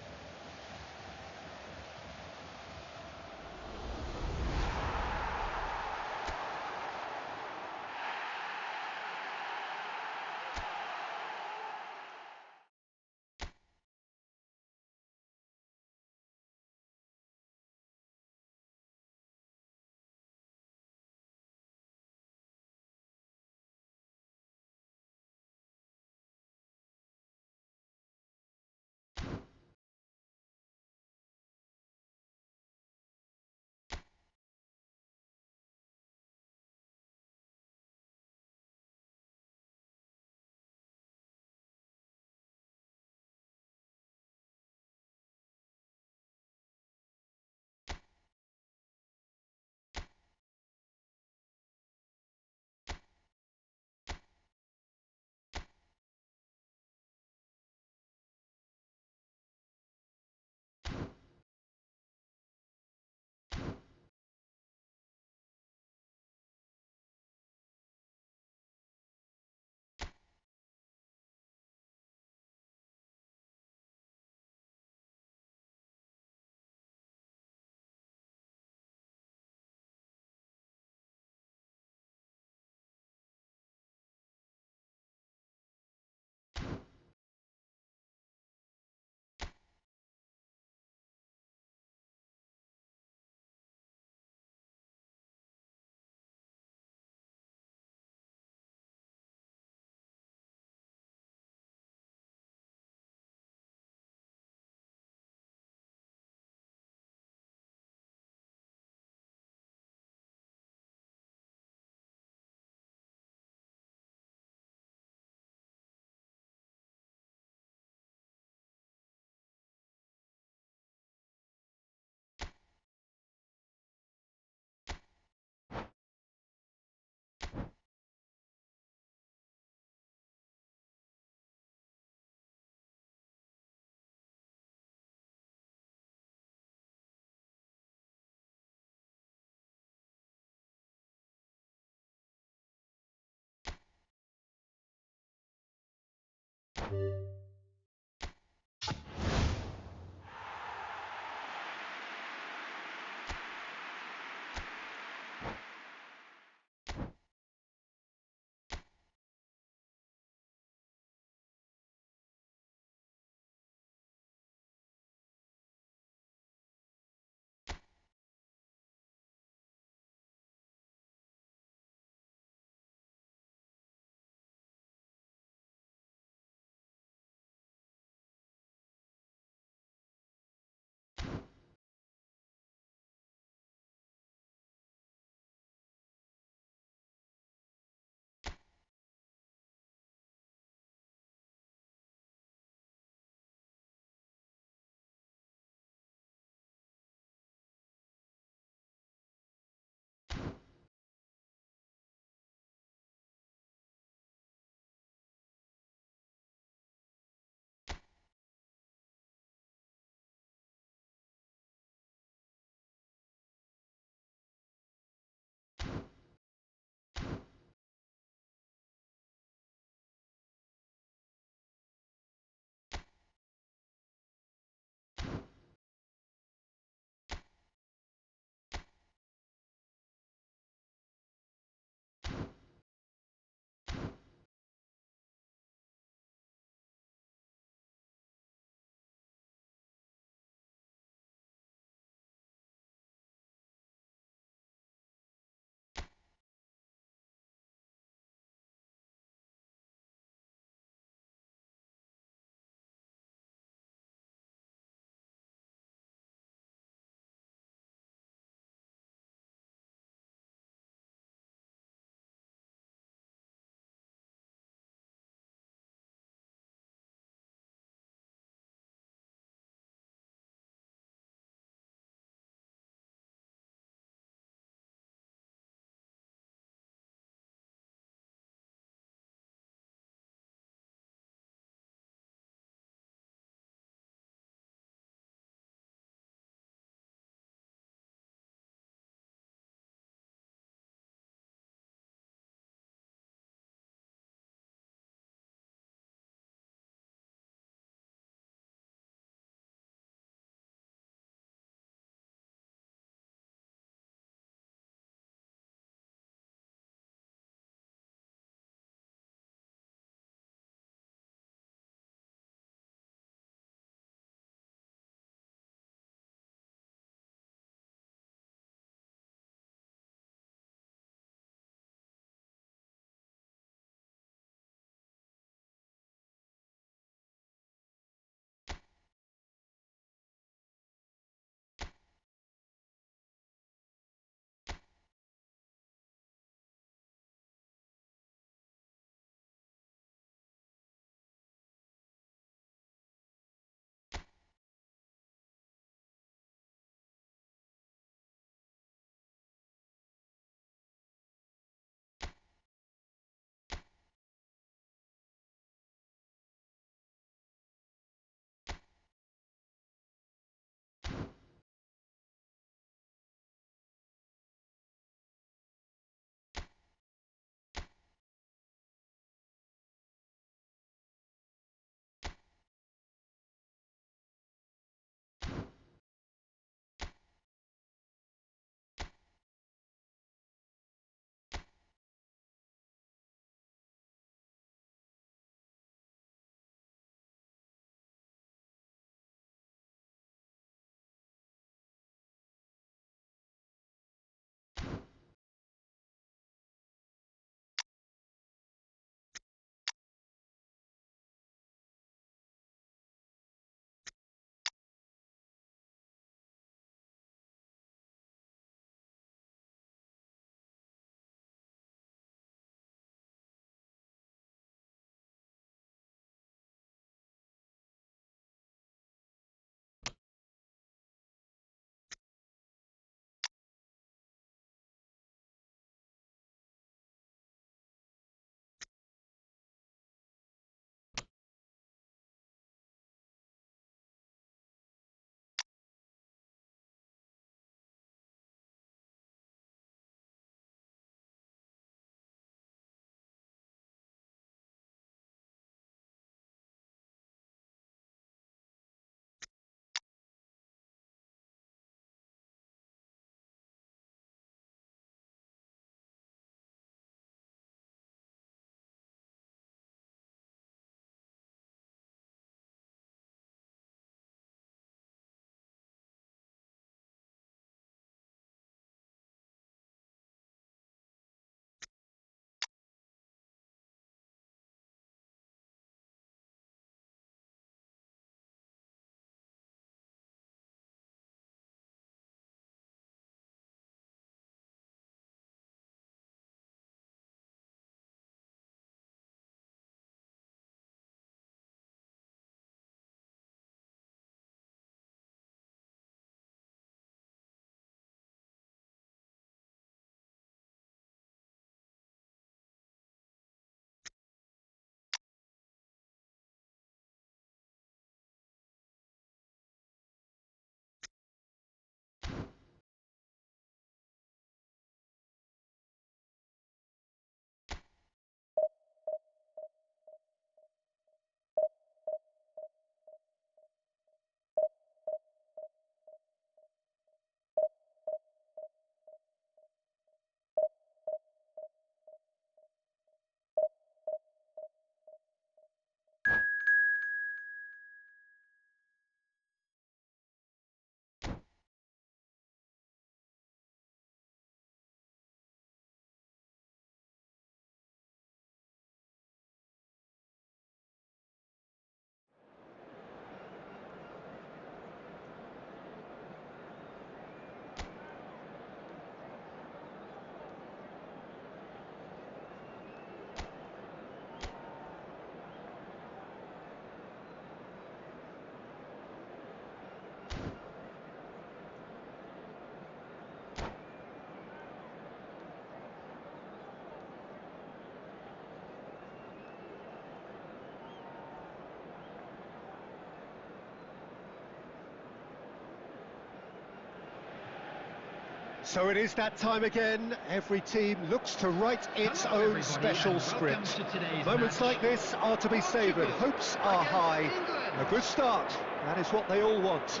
Speaker 1: So it is that time again. Every team looks to write its
Speaker 3: Hello,
Speaker 1: own
Speaker 3: everybody,
Speaker 1: special
Speaker 3: and welcome
Speaker 1: script.
Speaker 3: to today's
Speaker 1: Moments
Speaker 3: match.
Speaker 1: like this are to be savoured.
Speaker 3: Portugal
Speaker 1: Hopes are
Speaker 3: against
Speaker 1: high.
Speaker 3: England.
Speaker 1: A good start. That is what they all want.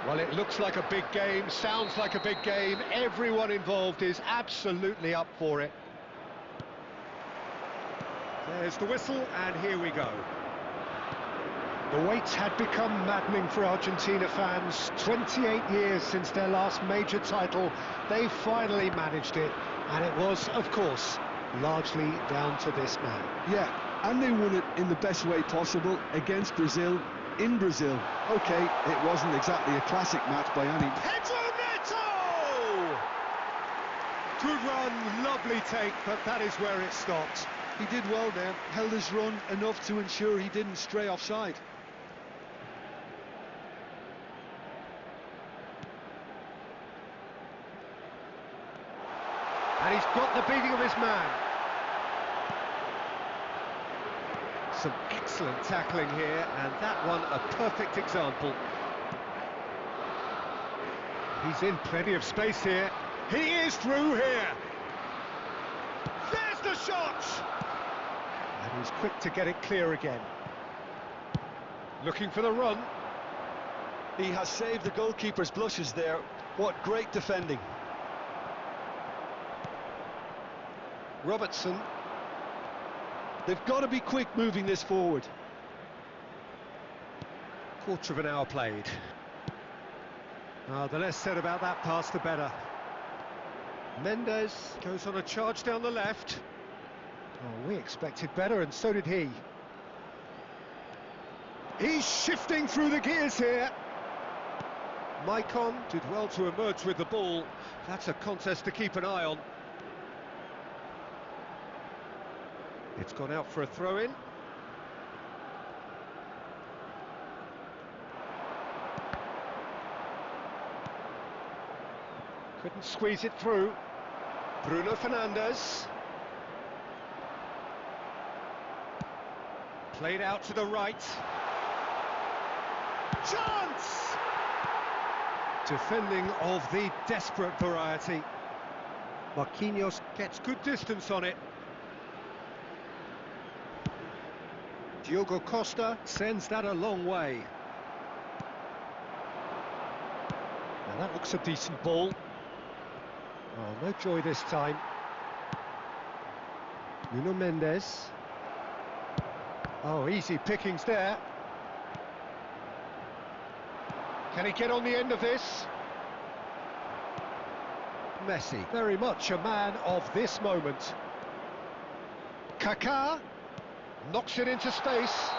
Speaker 1: Well, it looks like a big game, sounds like a big game. Everyone involved is absolutely up for it. There's the whistle, and here we go. The wait had become maddening for Argentina fans. 28 years since their last major title, they finally managed it. And it was, of course, largely down to this man.
Speaker 2: Yeah, and they won it in the best way possible against Brazil, in Brazil. Okay, it wasn't exactly a classic match by any...
Speaker 1: Pedro Neto! Good run, lovely take, but that is where it stopped.
Speaker 2: He did well there, held his run enough to ensure he didn't stray offside.
Speaker 1: And he's got the beating of his man. Some excellent tackling here, and that one a perfect example. He's in plenty of space here. He is through here. There's the shot! And he's quick to get it clear again. Looking for the run.
Speaker 2: He has saved the goalkeeper's blushes there. What great defending.
Speaker 1: Robertson.
Speaker 2: They've got to be quick moving this forward.
Speaker 1: Quarter of an hour played. The less said about that pass, the better. Mendes goes on a charge down the left. Oh, we expected better, and so did he. He's shifting through the gears here. Maicon did well to emerge with the ball. That's a contest to keep an eye on. It's gone out for a throw-in. Couldn't squeeze it through. Bruno Fernandes. Played out to the right. Chance! Defending of the desperate variety. Marquinhos gets good distance on it. Diogo Costa sends that a long way. Now that looks a decent ball. Oh, no joy this time. Nuno Mendes. Oh, easy pickings there. Can he get on the end of this? Messi, very much a man of this moment. Kaká knocks it into space.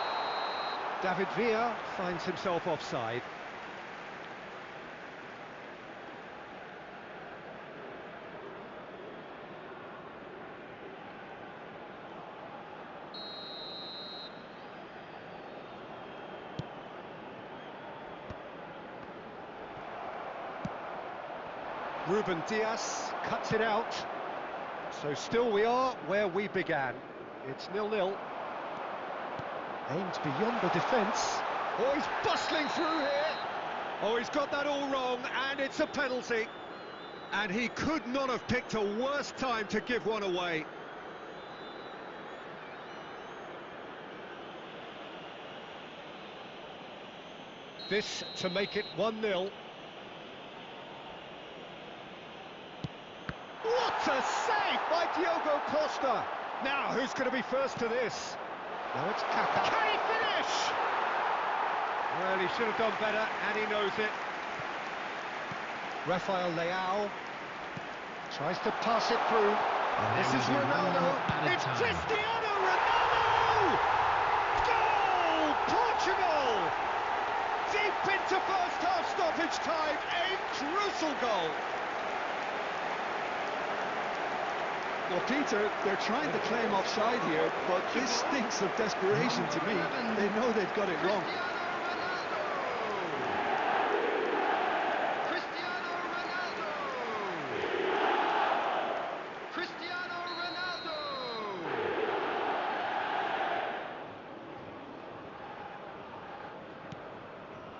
Speaker 1: David Villa finds himself offside. Ruben Dias cuts it out. So still we are where we began. It's 0-0. Aimed beyond the defence. Oh, he's bustling through here. Oh, he's got that all wrong, and it's a penalty. And he could not have picked a worse time to give one away. This to make it 1-0. What a save by Diogo Costa! Now, who's going to be first to this? Now it's Kaká. Can he finish? Well, he should have done better, and he knows it. Rafael Leao tries to pass it through. This is Ronaldo. It's Cristiano Ronaldo! Goal! Portugal! Deep into first half stoppage time, a crucial goal.
Speaker 2: Well, Peter, they're trying to claim offside here, but this stinks of desperation to me. They know they've got it wrong.
Speaker 3: Cristiano Ronaldo!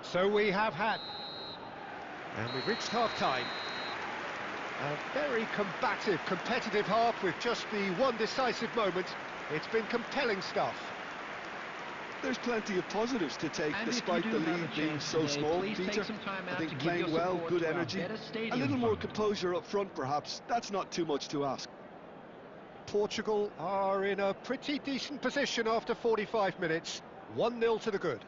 Speaker 1: So we have had And we've reached half-time. A very combative, competitive half with just the one decisive moment. It's been compelling stuff.
Speaker 2: There's plenty of positives to take,
Speaker 4: And
Speaker 2: despite
Speaker 4: if
Speaker 2: the
Speaker 4: you do have
Speaker 2: lead
Speaker 4: a
Speaker 2: being
Speaker 4: chance
Speaker 2: so
Speaker 4: today,
Speaker 2: small,
Speaker 4: please
Speaker 2: Peter.
Speaker 4: take some time
Speaker 2: I
Speaker 4: out
Speaker 2: think
Speaker 4: to give
Speaker 2: playing
Speaker 4: your
Speaker 2: well,
Speaker 4: support
Speaker 2: good
Speaker 4: to our
Speaker 2: energy,
Speaker 4: better
Speaker 2: a
Speaker 4: stadium
Speaker 2: little more
Speaker 4: fund.
Speaker 2: composure up front perhaps. That's not too much to ask.
Speaker 1: Portugal are in a pretty decent position after 45 minutes. 1-0 to the good.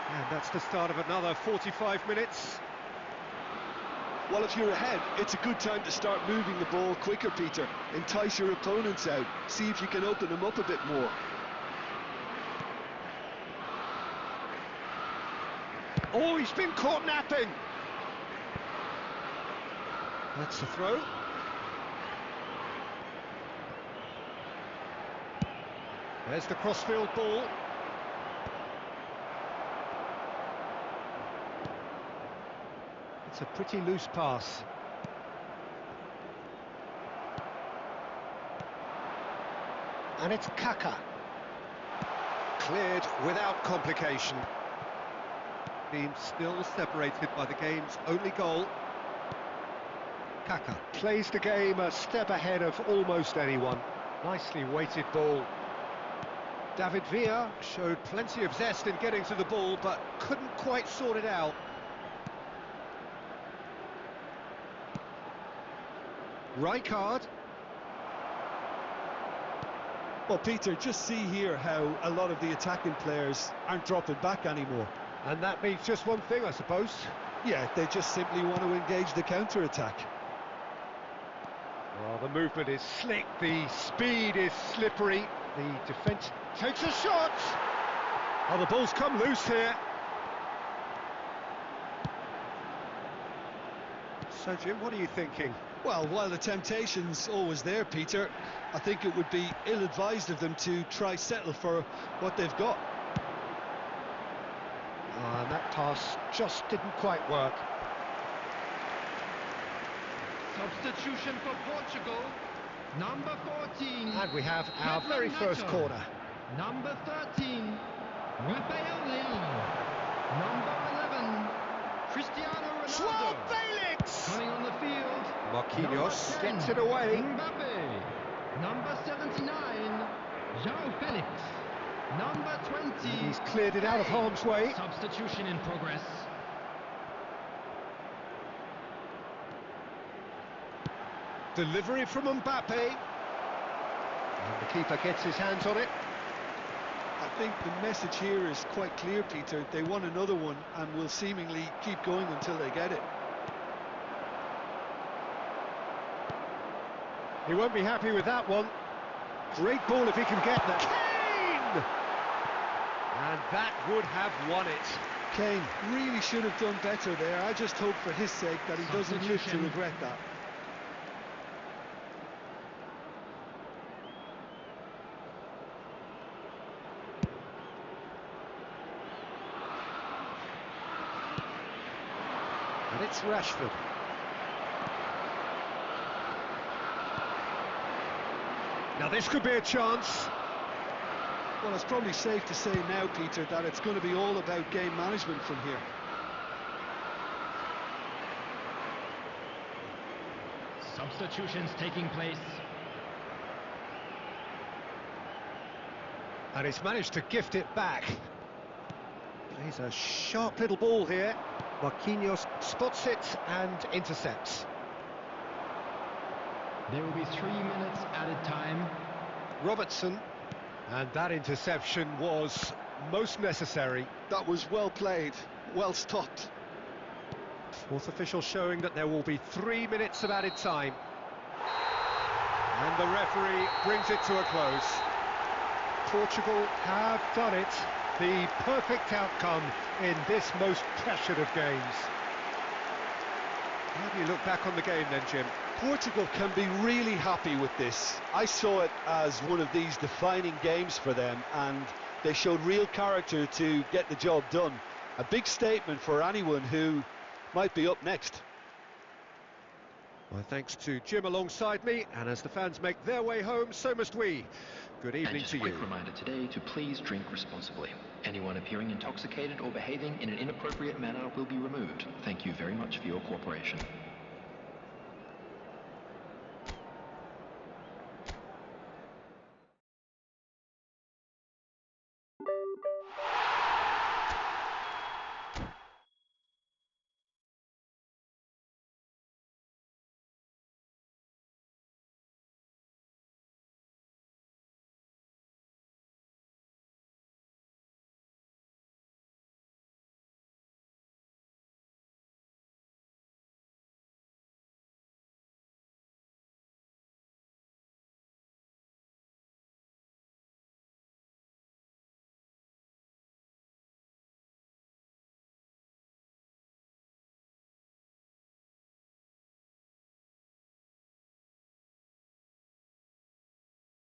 Speaker 1: And that's the start of another 45 minutes.
Speaker 2: Well, if you're ahead, it's a good time to start moving the ball quicker, Peter. Entice your opponents out. See if you can open them up a bit more.
Speaker 1: Oh, he's been caught napping. That's the throw. There's the crossfield ball. It's a pretty loose pass. And it's Kaka. Cleared without complication. Being still separated by the game's only goal. Kaka plays the game a step ahead of almost anyone. Nicely weighted ball. David Villa showed plenty of zest in getting to the ball, but couldn't quite sort it out. Rijkaard.
Speaker 2: Well, Peter, just see here how a lot of the attacking players aren't dropping back anymore.
Speaker 1: And that means just one thing, I suppose.
Speaker 2: Yeah, they just simply want to engage the counter-attack.
Speaker 1: Well, the movement is slick, the speed is slippery, the defence takes a shot! Oh, the ball's come loose here. So, Jim, what are you thinking?
Speaker 2: Well, while the temptation's always there, Peter, I think it would be ill-advised of them to try settle for what they've got.
Speaker 1: Oh, and that pass just didn't quite work.
Speaker 3: Substitution for Portugal, number 14.
Speaker 1: And we have our
Speaker 3: Kevin
Speaker 1: very first
Speaker 3: Nacho.
Speaker 1: corner.
Speaker 3: Number 13, Rafael Leão. Number 11, Cristiano
Speaker 1: Joao
Speaker 3: Ronaldo.
Speaker 1: Felix!
Speaker 3: Coming on the field,
Speaker 1: Marquinhos
Speaker 3: number 10,
Speaker 1: gets it away.
Speaker 3: Mbappe. Number 79, Joao Felix. Number 20,
Speaker 1: He's cleared it out of harm's way.
Speaker 3: Substitution in progress.
Speaker 1: Delivery from Mbappe. And the keeper gets his hands on it.
Speaker 2: I think the message here is quite clear, Peter. They want another one and will seemingly keep going until they get it.
Speaker 1: He won't be happy with that one. Great ball if he can get that. Kane! And that would have won it.
Speaker 2: Kane really should have done better there. I just hope for his sake that he doesn't live to regret that.
Speaker 1: And it's Rashford. Now this could be a chance.
Speaker 2: Well, it's probably safe to say now, Peter, that it's going to be all about game management from here.
Speaker 3: Substitutions taking place.
Speaker 1: And he's managed to gift it back. Plays a sharp little ball here. Marquinhos spots it and intercepts.
Speaker 3: There will be 3 minutes added time.
Speaker 1: Robertson. And that interception was most necessary.
Speaker 2: That was well played, well stopped.
Speaker 1: Fourth official showing that there will be 3 minutes of added time. And the referee brings it to a close. Portugal have done it. The perfect outcome in this most pressured of games. How do you look back on the game then, Jim?
Speaker 2: Portugal can be really happy with this. I saw it as one of these defining games for them, and they showed real character to get the job done. A big statement for anyone who might be up next.
Speaker 1: My thanks to Jim alongside me, and as the fans make their way home, so must we. Good
Speaker 4: And
Speaker 1: evening
Speaker 4: just
Speaker 1: to
Speaker 4: a quick
Speaker 1: you.
Speaker 4: reminder today to please drink responsibly. Anyone appearing intoxicated or behaving in an inappropriate manner will be removed. Thank you very much for your cooperation.